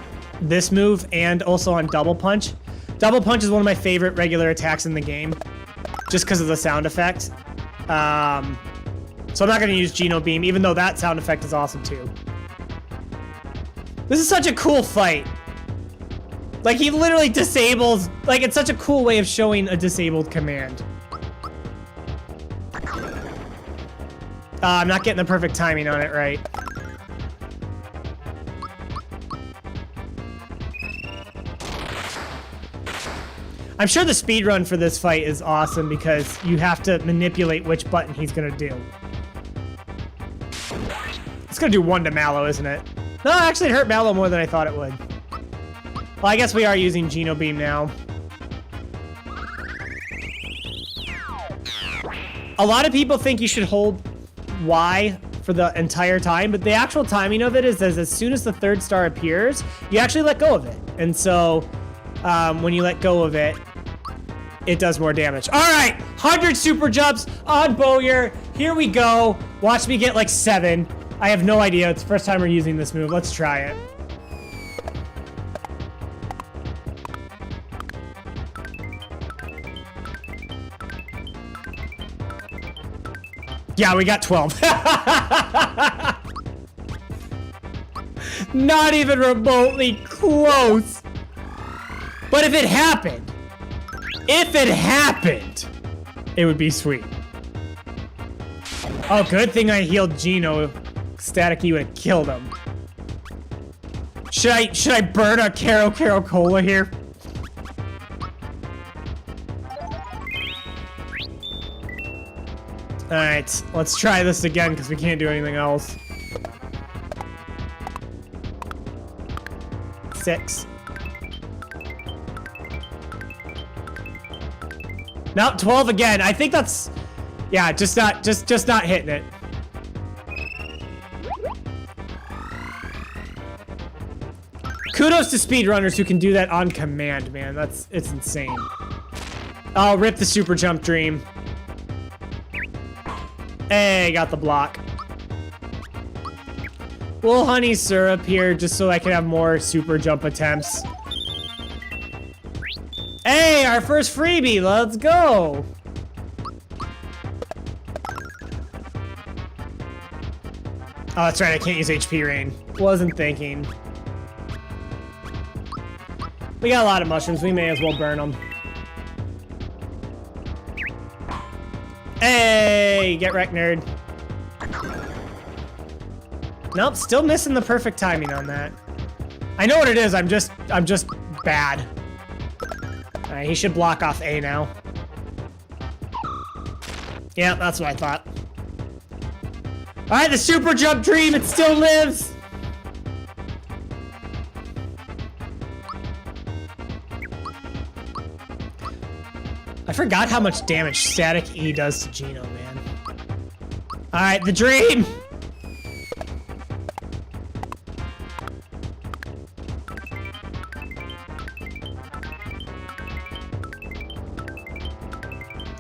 this move and also on Double Punch. Double Punch is one of my favorite regular attacks in the game, just because of the sound effect. So I'm not going to use Geno Beam, even though that sound effect is awesome, too. This is such a cool fight. Like, he literally disables... Like, it's such a cool way of showing a disabled command. I'm not getting the perfect timing on it right. I'm sure the speedrun for this fight is awesome because you have to manipulate which button he's gonna do. It's gonna do one to Mallow, isn't it? No, actually it hurt Mallow more than I thought it would. Well, I guess we are using Geno Beam now. A lot of people think you should hold Y for the entire time, but the actual timing of it is as soon as the third star appears, you actually let go of it. And so when you let go of it, it does more damage. All right, 100 super jumps on Bowyer. Here we go. Watch me get like 7. I have no idea. It's the first time we're using this move. Let's try it. Yeah, we got 12. Not even remotely close. But if it happened, it would be sweet. Oh, good thing I healed Geno. Static E would have killed him. Should I burn a Kero Cola here? Alright, let's try this again because we can't do anything else. 6. Nope, 12 again. I think that's... Yeah, just not hitting it. Kudos to speedrunners who can do that on command, man. It's insane. Oh, rip the super jump dream. Hey, got the block. We'll honey syrup here just so I can have more super jump attempts. Hey, our first freebie, let's go. Oh, that's right, I can't use HP rain. Wasn't thinking. We got a lot of mushrooms, we may as well burn them. Hey, get wrecked, nerd. Nope, still missing the perfect timing on that. I know what it is, I'm just bad. Alright, he should block off A now. Yeah, that's what I thought. Alright, the super jump dream, it still lives! I forgot how much damage Static E does to Geno, man. Alright, the dream!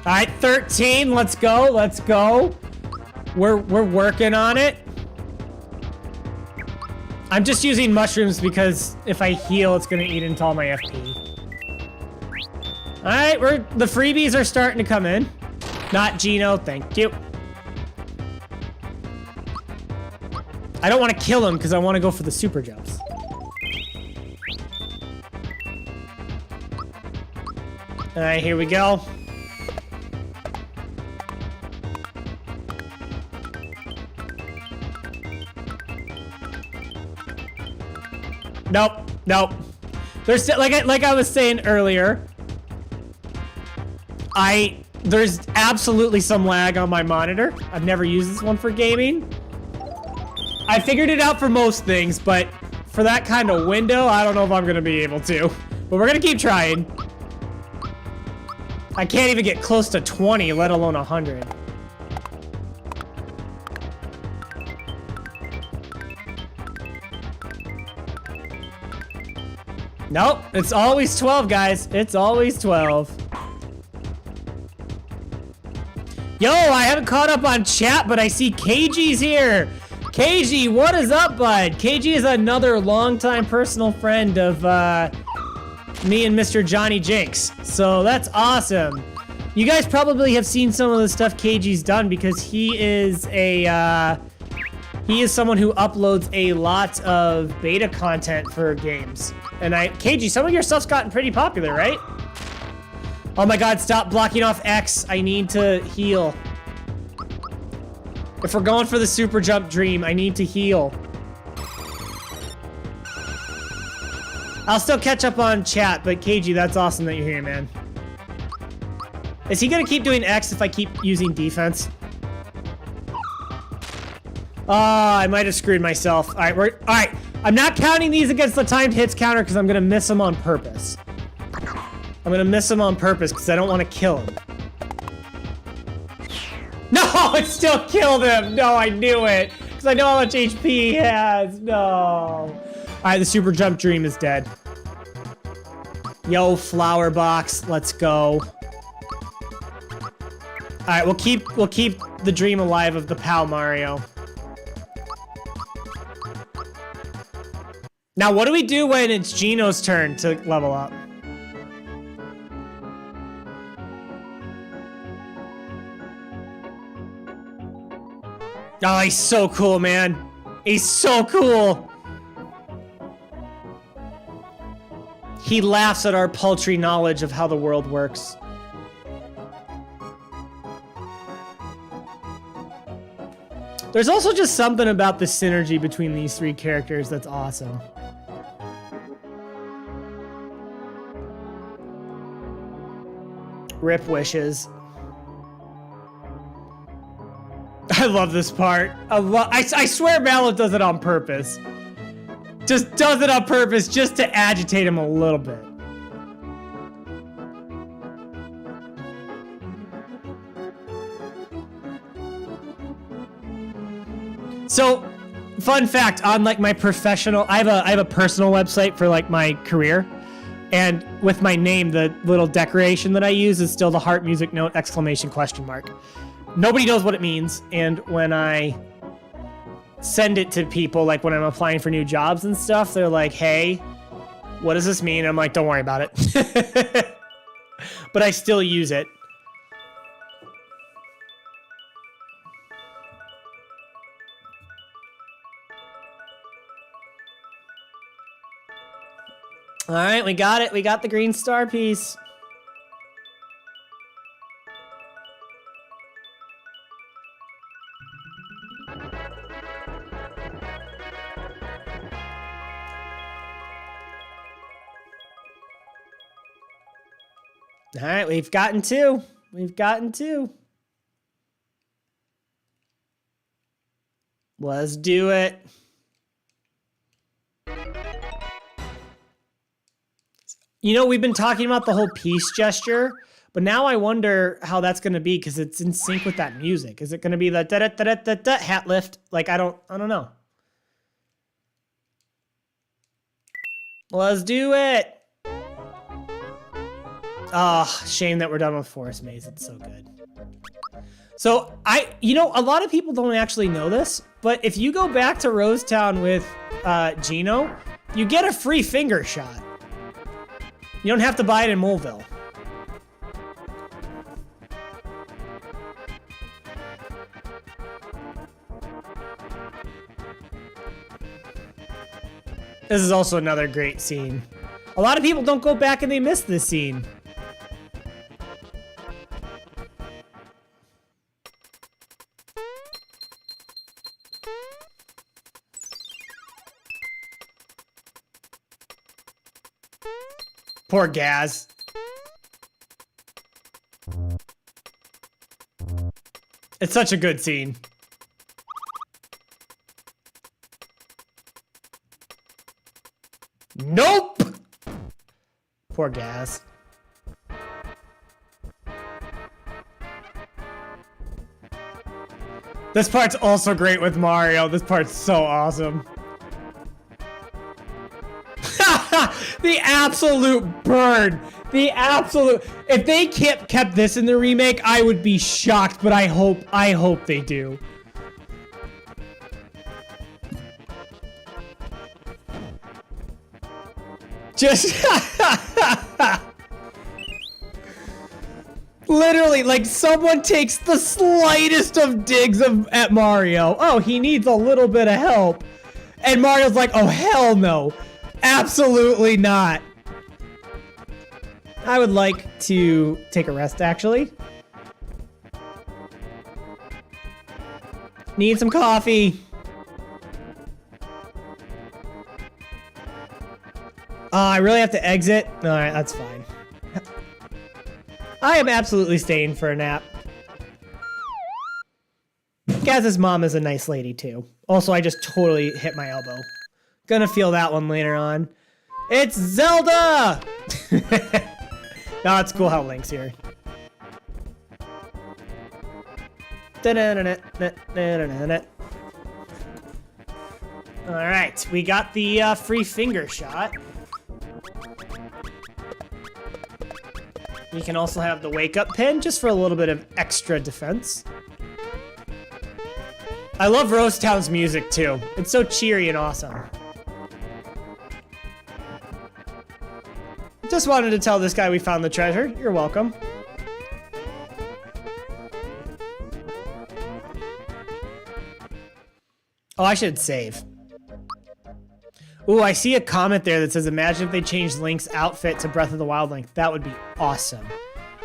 Alright, 13, let's go, let's go. We're working on it. I'm just using mushrooms because if I heal, it's gonna eat into all my FP. Alright, the freebies are starting to come in. Not Geno, thank you. I don't want to kill him because I want to go for the super jumps. Alright, here we go. Nope, nope. There's like I was saying earlier, there's absolutely some lag on my monitor. I've never used this one for gaming. I figured it out for most things, but for that kind of window, I don't know if I'm gonna be able to. But we're gonna keep trying. I can't even get close to 20, let alone 100. Nope, it's always 12, guys. It's always 12. Yo, I haven't caught up on chat, but I see KG's here. KG, what is up, bud? KG is another longtime personal friend of me and Mr. Johnny Jinx. So that's awesome. You guys probably have seen some of the stuff KG's done because he is someone who uploads a lot of beta content for games. And KG, some of your stuff's gotten pretty popular, right? Oh my god, stop blocking off X. I need to heal. If we're going for the super jump dream, I need to heal. I'll still catch up on chat, but KG, that's awesome that you're here, man. Is he gonna keep doing X if I keep using defense? Oh, I might have screwed myself. All right, I'm not counting these against the timed hits counter because I'm gonna miss them on purpose. I'm gonna miss him on purpose because I don't want to kill him. No, it still killed him. No, I knew it because I know how much HP he has. No. All right, the super jump dream is dead. Yo, flower box, let's go. All right, we'll keep the dream alive of the Pal Mario. Now, what do we do when it's Geno's turn to level up? Oh, he's so cool, man. He's so cool. He laughs at our paltry knowledge of how the world works. There's also just something about the synergy between these three characters that's awesome. Rip wishes. I love this part. I swear Mallow does it on purpose. Just does it on purpose just to agitate him a little bit. So, fun fact on like my professional, I have a personal website for like my career, and with my name, the little decoration that I use is still the heart music note exclamation question mark. Nobody knows what it means, and when I send it to people, like when I'm applying for new jobs and stuff, they're like, "Hey, what does this mean?" I'm like, "Don't worry about it," but I still use it. All right, we got it. We got the green star piece. All right, we've gotten two. We've gotten two. Let's do it. You know, we've been talking about the whole peace gesture, but now I wonder how that's going to be because it's in sync with that music. Is it going to be the da-da-da-da-da-da hat lift? Like, I don't know. Let's do it. Oh, shame that we're done with Forest Maze. It's so good. So you know, a lot of people don't actually know this, but if you go back to Rosetown with Geno, you get a free finger shot. You don't have to buy it in Moleville. This is also another great scene. A lot of people don't go back and they miss this scene. Poor Gaz. It's such a good scene. Nope! Poor Gaz. This part's also great with Mario. This part's so awesome. The absolute burn. The absolute. If they kept this in the remake, I would be shocked, but I hope they do. Just literally, like, someone takes the slightest of digs at Mario. Oh, he needs a little bit of help. And Mario's like, oh, hell no. Absolutely not. I would like to take a rest, actually. Need some coffee. I really have to exit? Alright, that's fine. I am absolutely staying for a nap. Gaz's mom is a nice lady, too. Also, I just totally hit my elbow. Gonna feel that one later on. It's Zelda! No, it's cool how Link's here. Alright, we got the free finger shot. You can also have the wake-up pin, just for a little bit of extra defense. I love Rosetown's music, too. It's so cheery and awesome. Just wanted to tell this guy we found the treasure. You're welcome. Oh, I should save. Ooh, I see a comment there that says, imagine if they changed Link's outfit to Breath of the Wild Link. That would be awesome.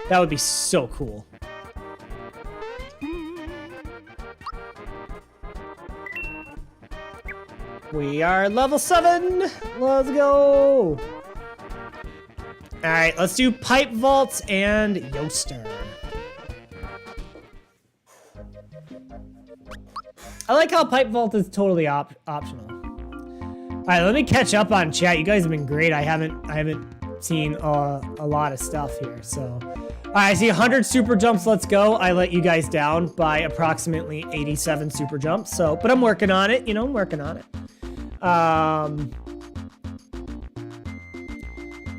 That would be so cool. We are level 7. Let's go. All right, let's do Pipe Vaults and Yoster. I like how Pipe Vault is totally optional. All right, let me catch up on chat. You guys have been great. I haven't seen a lot of stuff here. So, all right, I see 100 super jumps. Let's go. I let you guys down by approximately 87 super jumps. So, but I'm working on it. You know, I'm working on it.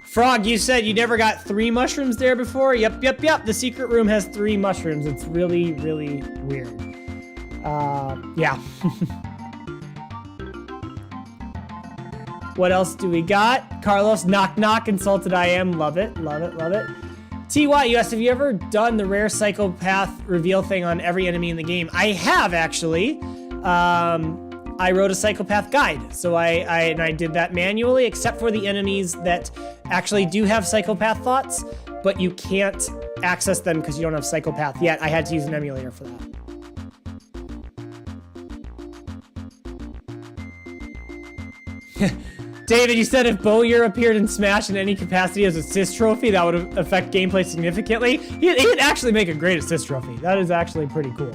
Frog, you said you never got 3 mushrooms there before? Yep. The secret room has 3 mushrooms. It's really, really weird. Yeah. What else do we got? Carlos, knock knock, insulted I am. Love it. TY, you asked, have you ever done the rare psychopath reveal thing on every enemy in the game? I have, actually. I wrote a psychopath guide, so I did that manually, except for the enemies that actually do have psychopath thoughts, but you can't access them because you don't have psychopath yet. I had to use an emulator for that. David, you said if Bowyer appeared in Smash in any capacity as assist trophy, that would affect gameplay significantly. He'd actually make a great assist trophy. That is actually pretty cool.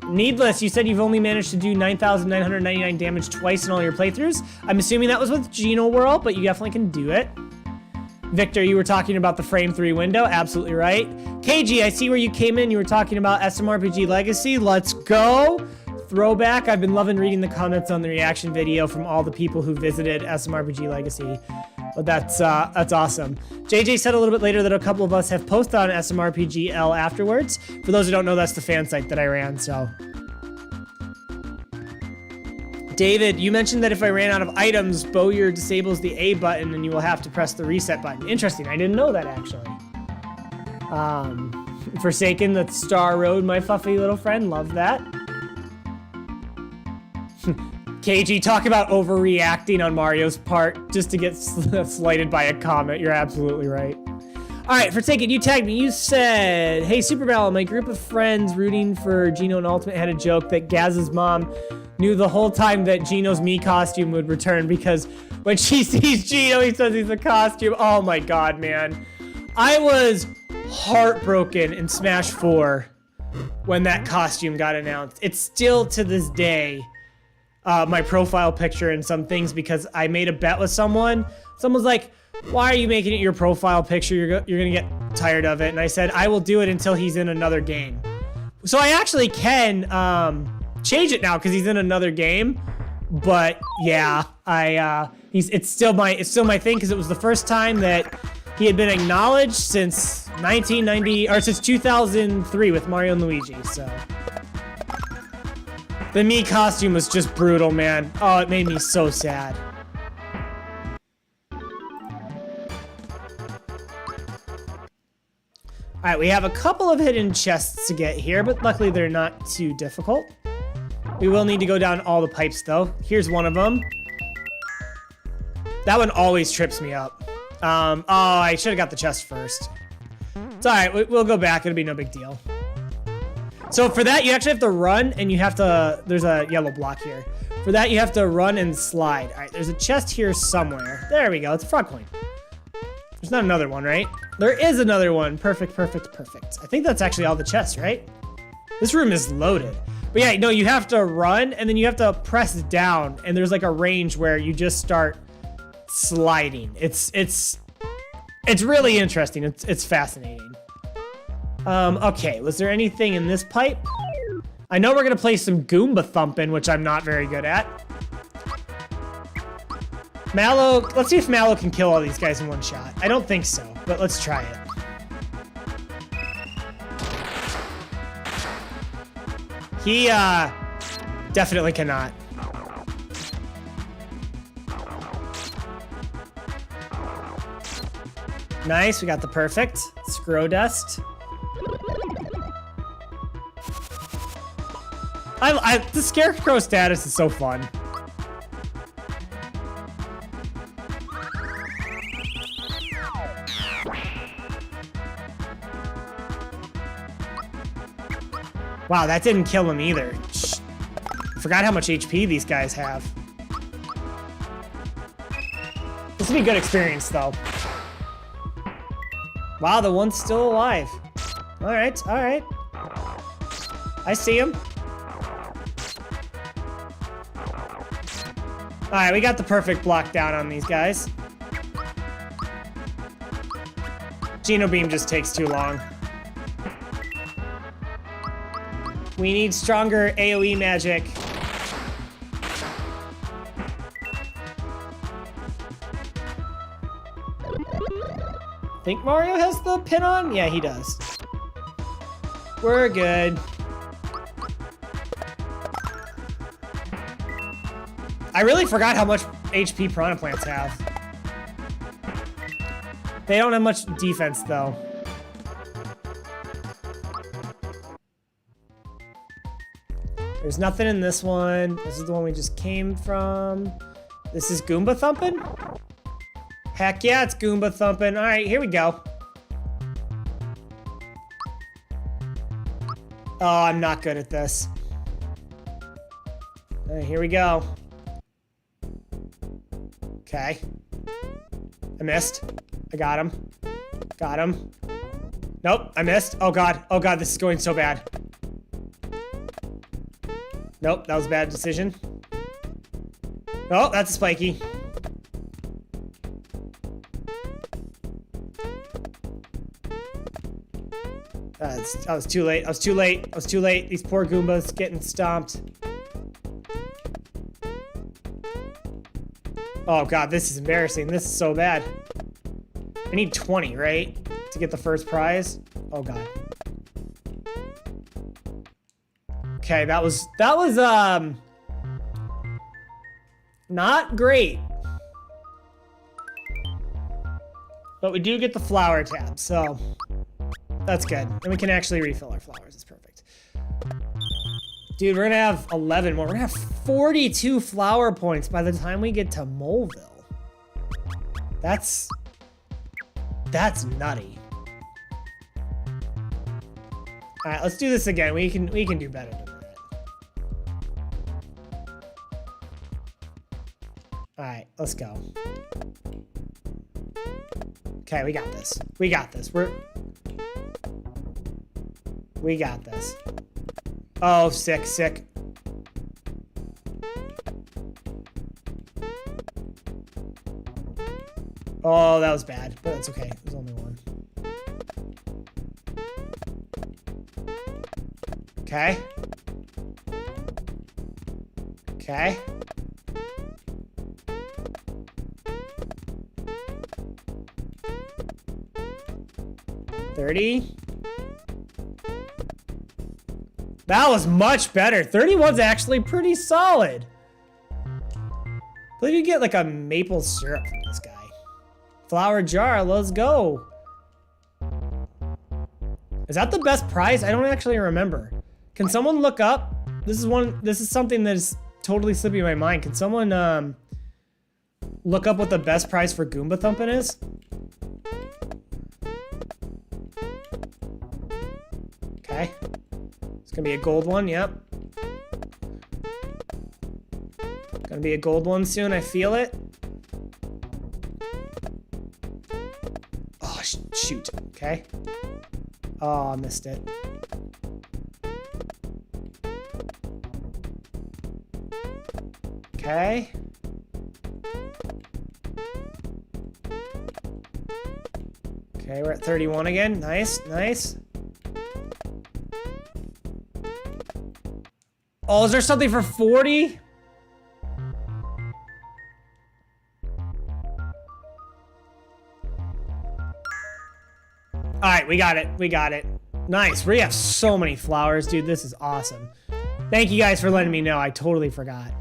Needless, you said you've only managed to do 9,999 damage twice in all your playthroughs. I'm assuming that was with Geno World, but you definitely can do it. Victor, you were talking about the frame 3 window. Absolutely right. KG, I see where you came in. You were talking about SMRPG Legacy. Let's go. Throwback. I've been loving reading the comments on the reaction video from all the people who visited SMRPG Legacy. But that's awesome. JJ said a little bit later that a couple of us have posted on SMRPGL afterwards. For those who don't know, that's the fan site that I ran, so. David, you mentioned that if I ran out of items, Bowyer disables the A button and you will have to press the reset button. Interesting, I didn't know that actually. Forsaken, the Star Road, my fluffy little friend, love that. KG, talk about overreacting on Mario's part just to get slighted by a comment. You're absolutely right. All right, Forsaken, you tagged me. You said, hey, Super Mallow, my group of friends rooting for Geno and Ultimate had a joke that Gaz's mom knew the whole time that Geno's Mii costume would return because when she sees Geno, he says he's a costume. Oh my God, man. I was heartbroken in Smash 4 when that costume got announced. It's still to this day my profile picture and some things because I made a bet with someone. Someone's like, why are you making it your profile picture? You're gonna get tired of it. And I said, I will do it until he's in another game. So I actually can change it now because he's in another game. But yeah, it's still my thing because it was the first time that he had been acknowledged since 1990 or since 2003 with Mario and Luigi. So. The Mii costume was just brutal, man. Oh, it made me so sad. All right, we have a couple of hidden chests to get here, but luckily they're not too difficult. We will need to go down all the pipes, though. Here's one of them. That one always trips me up. Oh, I should have got the chest first. It's all right, we'll go back. It'll be no big deal. So for that, you actually have to run, and you have to, there's a yellow block here. For that, you have to run and slide. All right, there's a chest here somewhere. There we go, it's a frog coin. There's not another one, right? There is another one. Perfect. I think that's actually all the chests, right? This room is loaded. But yeah, no, you have to run, and then you have to press down, and there's like a range where you just start sliding. It's really interesting. It's fascinating. Okay, was there anything in this pipe? I know we're gonna play some Goomba thumping, which I'm not very good at. Mallow, let's see if Mallow can kill all these guys in one shot. I don't think so, but let's try it. He, definitely cannot. Nice, we got the perfect. Scrow dust. The Scarecrow status is so fun. Wow, that didn't kill him either. I forgot how much HP these guys have. This will be a good experience, though. Wow, the one's still alive. All right, all right. I see him. All right, we got the perfect block down on these guys. Geno Beam just takes too long. We need stronger AoE magic. Think Mario has the pin on? Yeah, he does. We're good. I really forgot how much HP Piranha Plants have. They don't have much defense, though. There's nothing in this one. This is the one we just came from. This is Goomba Thumping? Heck yeah, it's Goomba Thumping. All right, here we go. Oh, I'm not good at this. All right, here we go. Okay. I missed. I got him. Got him. Nope, I missed. Oh god. Oh god, this is going so bad. Nope, that was a bad decision. Oh, that's a spiky. I was too late. I was too late. I was too late. These poor Goombas getting stomped. Oh god, this is embarrassing. This is so bad. I need 20, right? To get the first prize? Oh god. Okay, that was not great. But we do get the flower tab, so that's good. And we can actually refill our flowers. It's perfect. Dude, we're gonna have 11 more. We're gonna have 42 flower points by the time we get to Moleville. That's nutty. All right, let's do this again. We can do better than that. All right, let's go. Okay, we got this. We got this. We got this. Oh, sick, sick. Oh, that was bad, but that's okay. There's only one. Okay. Okay. $30. That was much better. 31's actually pretty solid. I believe you get like a maple syrup from this guy. Flower jar, let's go. Is that the best prize? I don't actually remember. Can someone look up? This is something that is totally slipping my mind. Can someone look up what the best prize for Goomba Thumping is? Okay. It's gonna be a gold one, yep. Gonna be a gold one soon, I feel it. Oh, shoot, okay. Oh, I missed it. Okay. Okay, we're at 31 again. Nice, nice. Oh, is there something for 40? All right, we got it. We got it. Nice. We have so many flowers, dude. This is awesome. Thank you guys for letting me know. I totally forgot.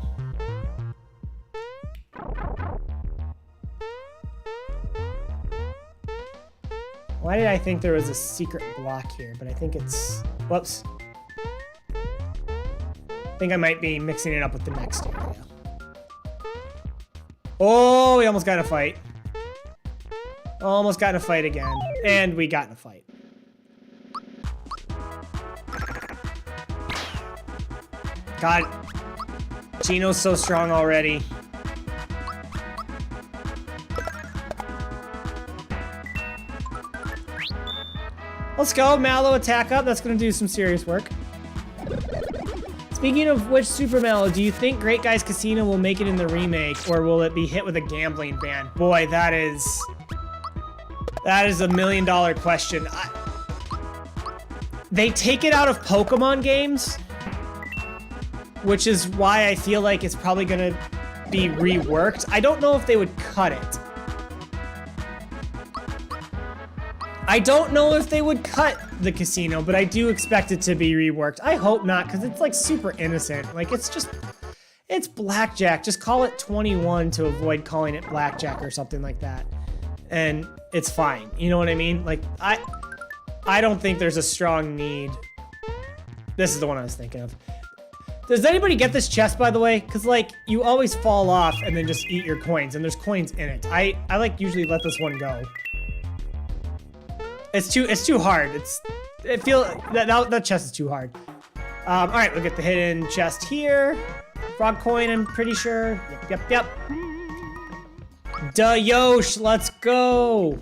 Why did I think there was a secret block here? But I think it's... Whoops. I think I might be mixing it up with the next area. Oh, we almost got in a fight. Almost got in a fight again. And we got in a fight. God. Geno's so strong already. Let's go, Mallow, attack up. That's gonna do some serious work. Speaking of which, Super Mallow, do you think Great Guys Casino will make it in the remake, or will it be hit with a gambling ban? Boy, that is a $1 million question. They take it out of Pokemon games, which is why I feel like it's probably gonna be reworked. I don't know if they would cut it. I don't know if they would cut the casino, but I do expect it to be reworked. I hope not, because it's like super innocent. Like it's blackjack. Just call it 21 to avoid calling it blackjack or something like that. And it's fine. You know what I mean? Like, I don't think there's a strong need. This is the one I was thinking of. Does anybody get this chest, by the way? Because, like, you always fall off and then just eat your coins, and there's coins in it. I like, usually let this one go. It's too hard. That chest is too hard. All right, we'll get the hidden chest here. Frog coin, I'm pretty sure. Yep. Duh, Yosh, let's go.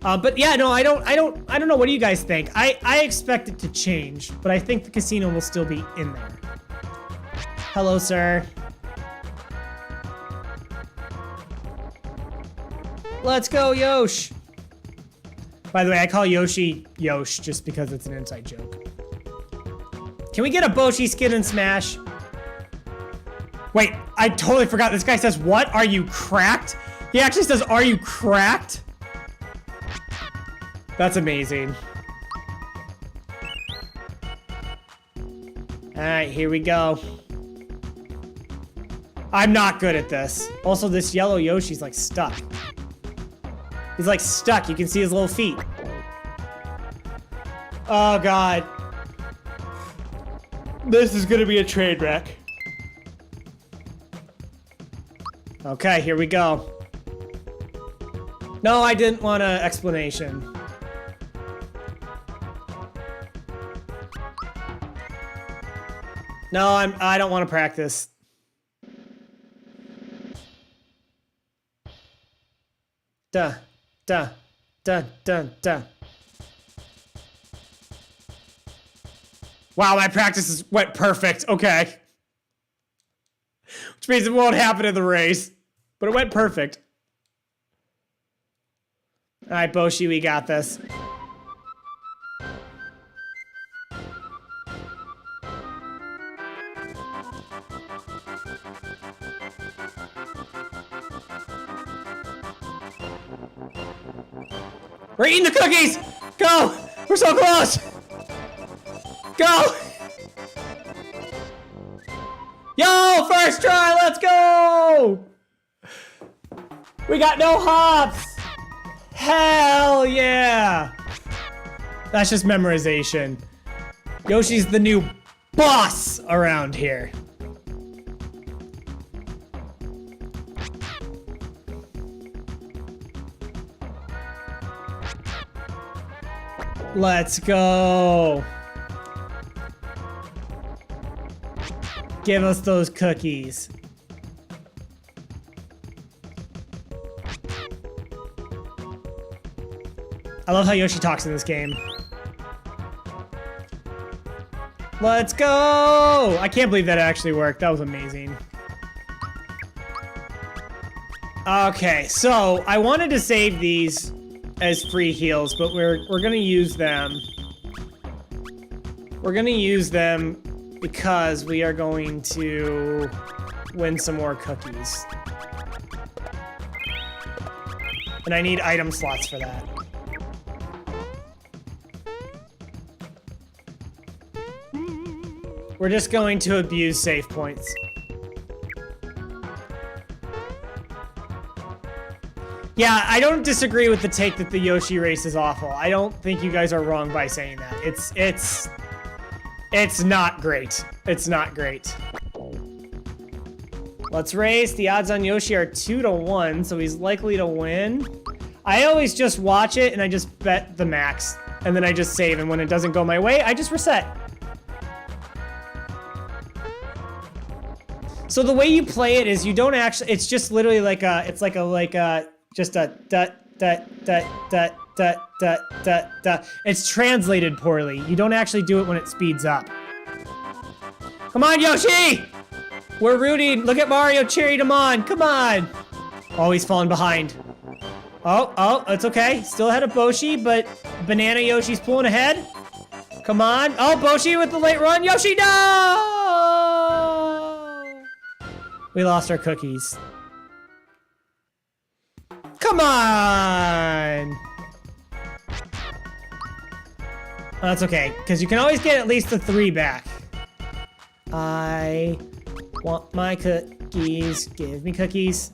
But yeah, no, I don't know. What do you guys think? I expect it to change, but I think the casino will still be in there. Hello, sir. Let's go, Yosh. By the way, I call Yoshi Yosh just because it's an inside joke. Can we get a Boshi skin and smash? Wait, I totally forgot. This guy says, what? Are you cracked? He actually says, are you cracked? That's amazing. All right, here we go. I'm not good at this. Also, this yellow Yoshi's like stuck. He's like stuck. You can see his little feet. Oh, God. This is gonna be a train wreck. Okay, here we go. No, I didn't want an explanation. No, I don't want to practice. Duh. Wow, my practice went perfect. Okay. Which means it won't happen in the race. But it went perfect. All right, Boshi, we got this. We're eating the cookies! Go! We're so close! Go! Yo, first try, let's go! We got no hops! Hell yeah! That's just memorization. Yoshi's the new boss around here. Let's go. Give us those cookies. I love how Yoshi talks in this game. Let's go! I can't believe that actually worked. That was amazing. Okay, so I wanted to save these as free heals, but we're gonna use them. We're gonna use them because we are going to win some more cookies. And I need item slots for that. We're just going to abuse save points. Yeah, I don't disagree with the take that the Yoshi race is awful. I don't think you guys are wrong by saying that. It's not great. It's not great. Let's race. The odds on Yoshi are 2-1, so he's likely to win. I always just watch it and I just bet the max. And then I just save, and when it doesn't go my way, I just reset. So the way you play it is you don't actually, it's just literally like a, it's like a, just a It's translated poorly. You don't actually do it when it speeds up. Come on, Yoshi! We're rooting. Look at Mario cheering him on. Come on. Oh, he's falling behind. Oh, it's okay. Still ahead of Boshi, but Banana Yoshi's pulling ahead. Come on. Oh, Boshi with the late run. Yoshi, no! We lost our cookies. Come on! Oh, that's okay, because you can always get at least the 3 back. I want my cookies. Give me cookies.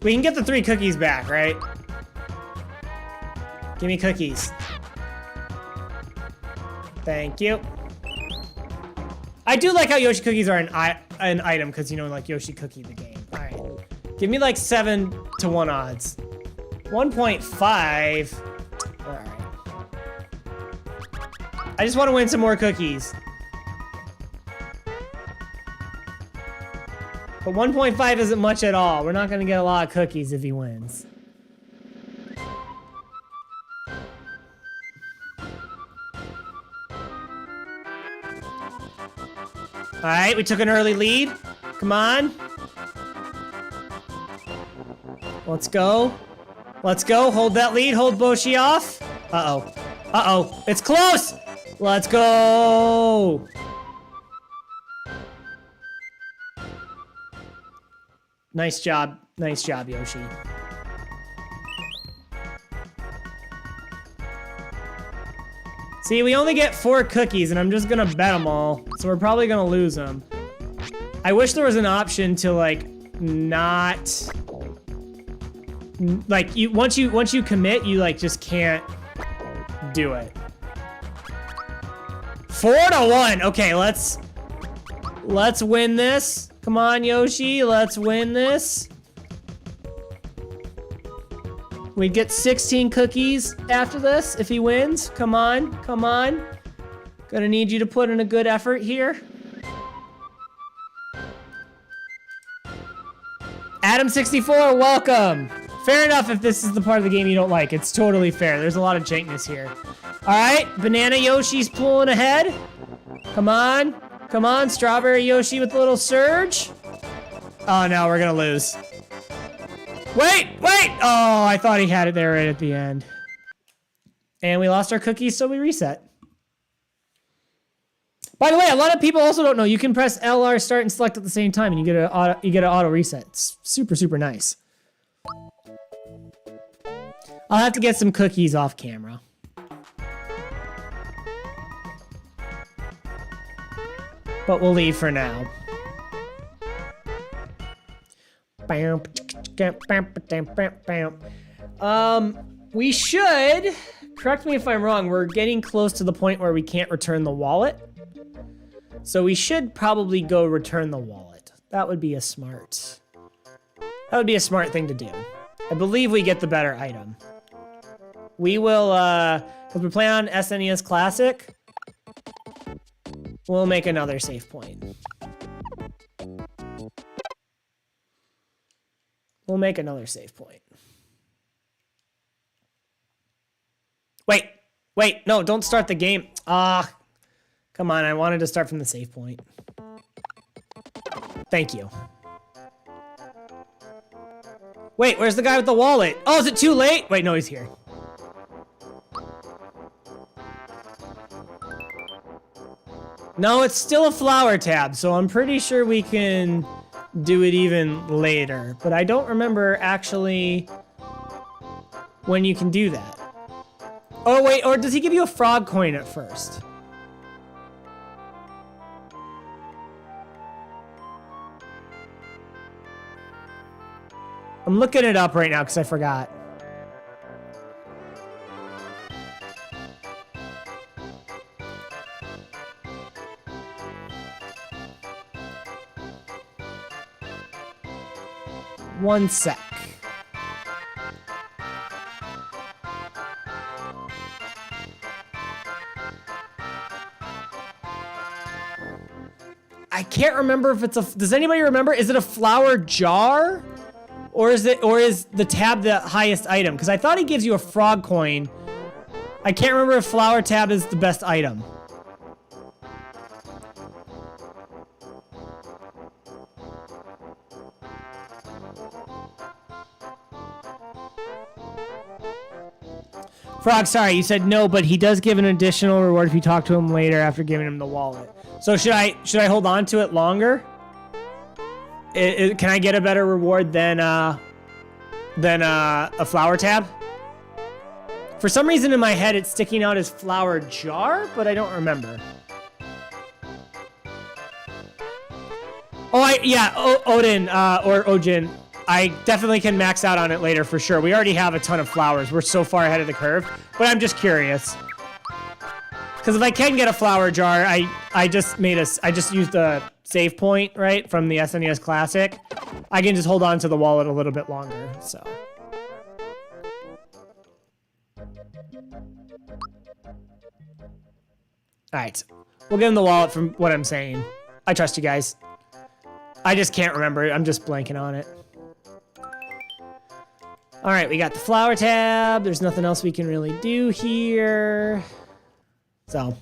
We can get the 3 cookies back, right? Give me cookies. Thank you. I do like how Yoshi cookies are an item, because, you know, like Yoshi cookie the game. All right. Give me like 7-1 odds. 1.5. All right. I just want to win some more cookies. But 1.5 isn't much at all. We're not going to get a lot of cookies if he wins. All right, we took an early lead. Come on. Let's go. Let's go. Hold that lead. Hold Boshi off. Uh-oh. Uh-oh. It's close. Let's go. Nice job. Nice job, Yoshi. See, we only get 4 cookies, and I'm just gonna bet them all, so we're probably gonna lose them. I wish there was an option to, like, not... Like, once you commit, you, like, just can't do it. 4-1! Okay, let's win this. Come on, Yoshi, let's win this. We get 16 cookies after this if he wins. Come on, come on. Gonna need you to put in a good effort here. Adam64, welcome. Fair enough if this is the part of the game you don't like. It's totally fair. There's a lot of jankness here. All right, Banana Yoshi's pulling ahead. Come on. Come on, Strawberry Yoshi with a little surge. Oh, no, we're gonna lose. Wait! Oh, I thought he had it there right at the end. And we lost our cookies, so we reset. By the way, a lot of people also don't know you can press LR start and select at the same time, and you get an auto reset. It's super, super nice. I'll have to get some cookies off camera. But we'll leave for now. We should, correct me if I'm wrong, we're getting close to the point where we can't return the wallet. So we should probably go return the wallet. That would be a smart thing to do. I believe we get the better item. We will, because we're playing on SNES Classic, we'll make another save point. We'll make another save point. Wait, no, don't start the game. Come on, I wanted to start from the save point. Thank you. Wait, where's the guy with the wallet? Oh, is it too late? Wait, no, he's here. No, it's still a flower tab, so I'm pretty sure we can do it even later. But I don't remember actually when you can do that. Oh, wait, or does he give you a frog coin at first? I'm looking it up right now because I forgot. 1 sec. I can't remember if it's a, does anybody remember? Is it a flower jar? Or is the tab the highest item? Because I thought he gives you a frog coin. I can't remember if flower tab is the best item. Frog, sorry, you said no, but he does give an additional reward if you talk to him later after giving him the wallet. So should I hold on to it longer? Can I get a better reward than a flower tab? For some reason in my head it's sticking out as flower jar, but I don't remember. Oh, Odin or Ojin. I definitely can max out on it later for sure. We already have a ton of flowers. We're so far ahead of the curve, but I'm just curious. Because if I can get a flower jar, I just used a save point, right, from the SNES Classic. I can just hold on to the wallet a little bit longer, so. All right, we'll give him the wallet from what I'm saying. I trust you guys. I just can't remember it. I'm just blanking on it. All right, we got the flower tab. There's nothing else we can really do here. So,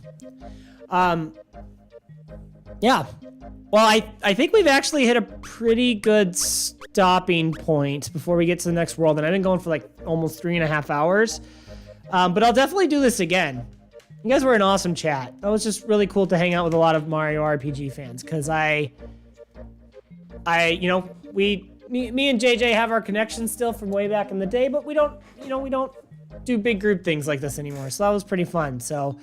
yeah. Well, I think we've actually hit a pretty good stopping point before we get to the next world. And I've been going for like almost 3.5 hours. But I'll definitely do this again. You guys were an awesome chat. That was just really cool to hang out with a lot of Mario RPG fans. Because you know, me and JJ have our connection still from way back in the day, but we don't do big group things like this anymore. So that was pretty fun. So,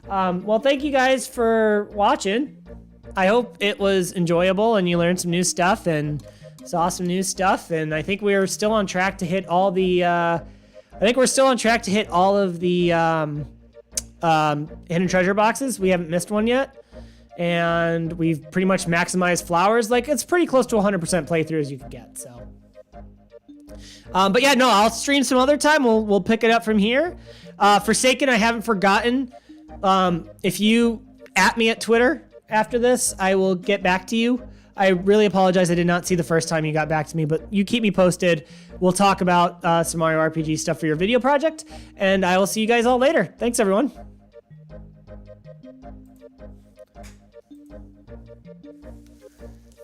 well, thank you guys for watching. I hope it was enjoyable and you learned some new stuff and saw some new stuff. And I think we're still on track to hit all the, hidden treasure boxes. We haven't missed one yet. And we've pretty much maximized flowers. Like, it's pretty close to 100% playthrough as you can get, so. But yeah, no, I'll stream some other time. We'll pick it up from here. Forsaken, I haven't forgotten. If you at me at Twitter after this, I will get back to you. I really apologize. I did not see the first time you got back to me, but you keep me posted. We'll talk about some Mario RPG stuff for your video project, and I will see you guys all later. Thanks, everyone.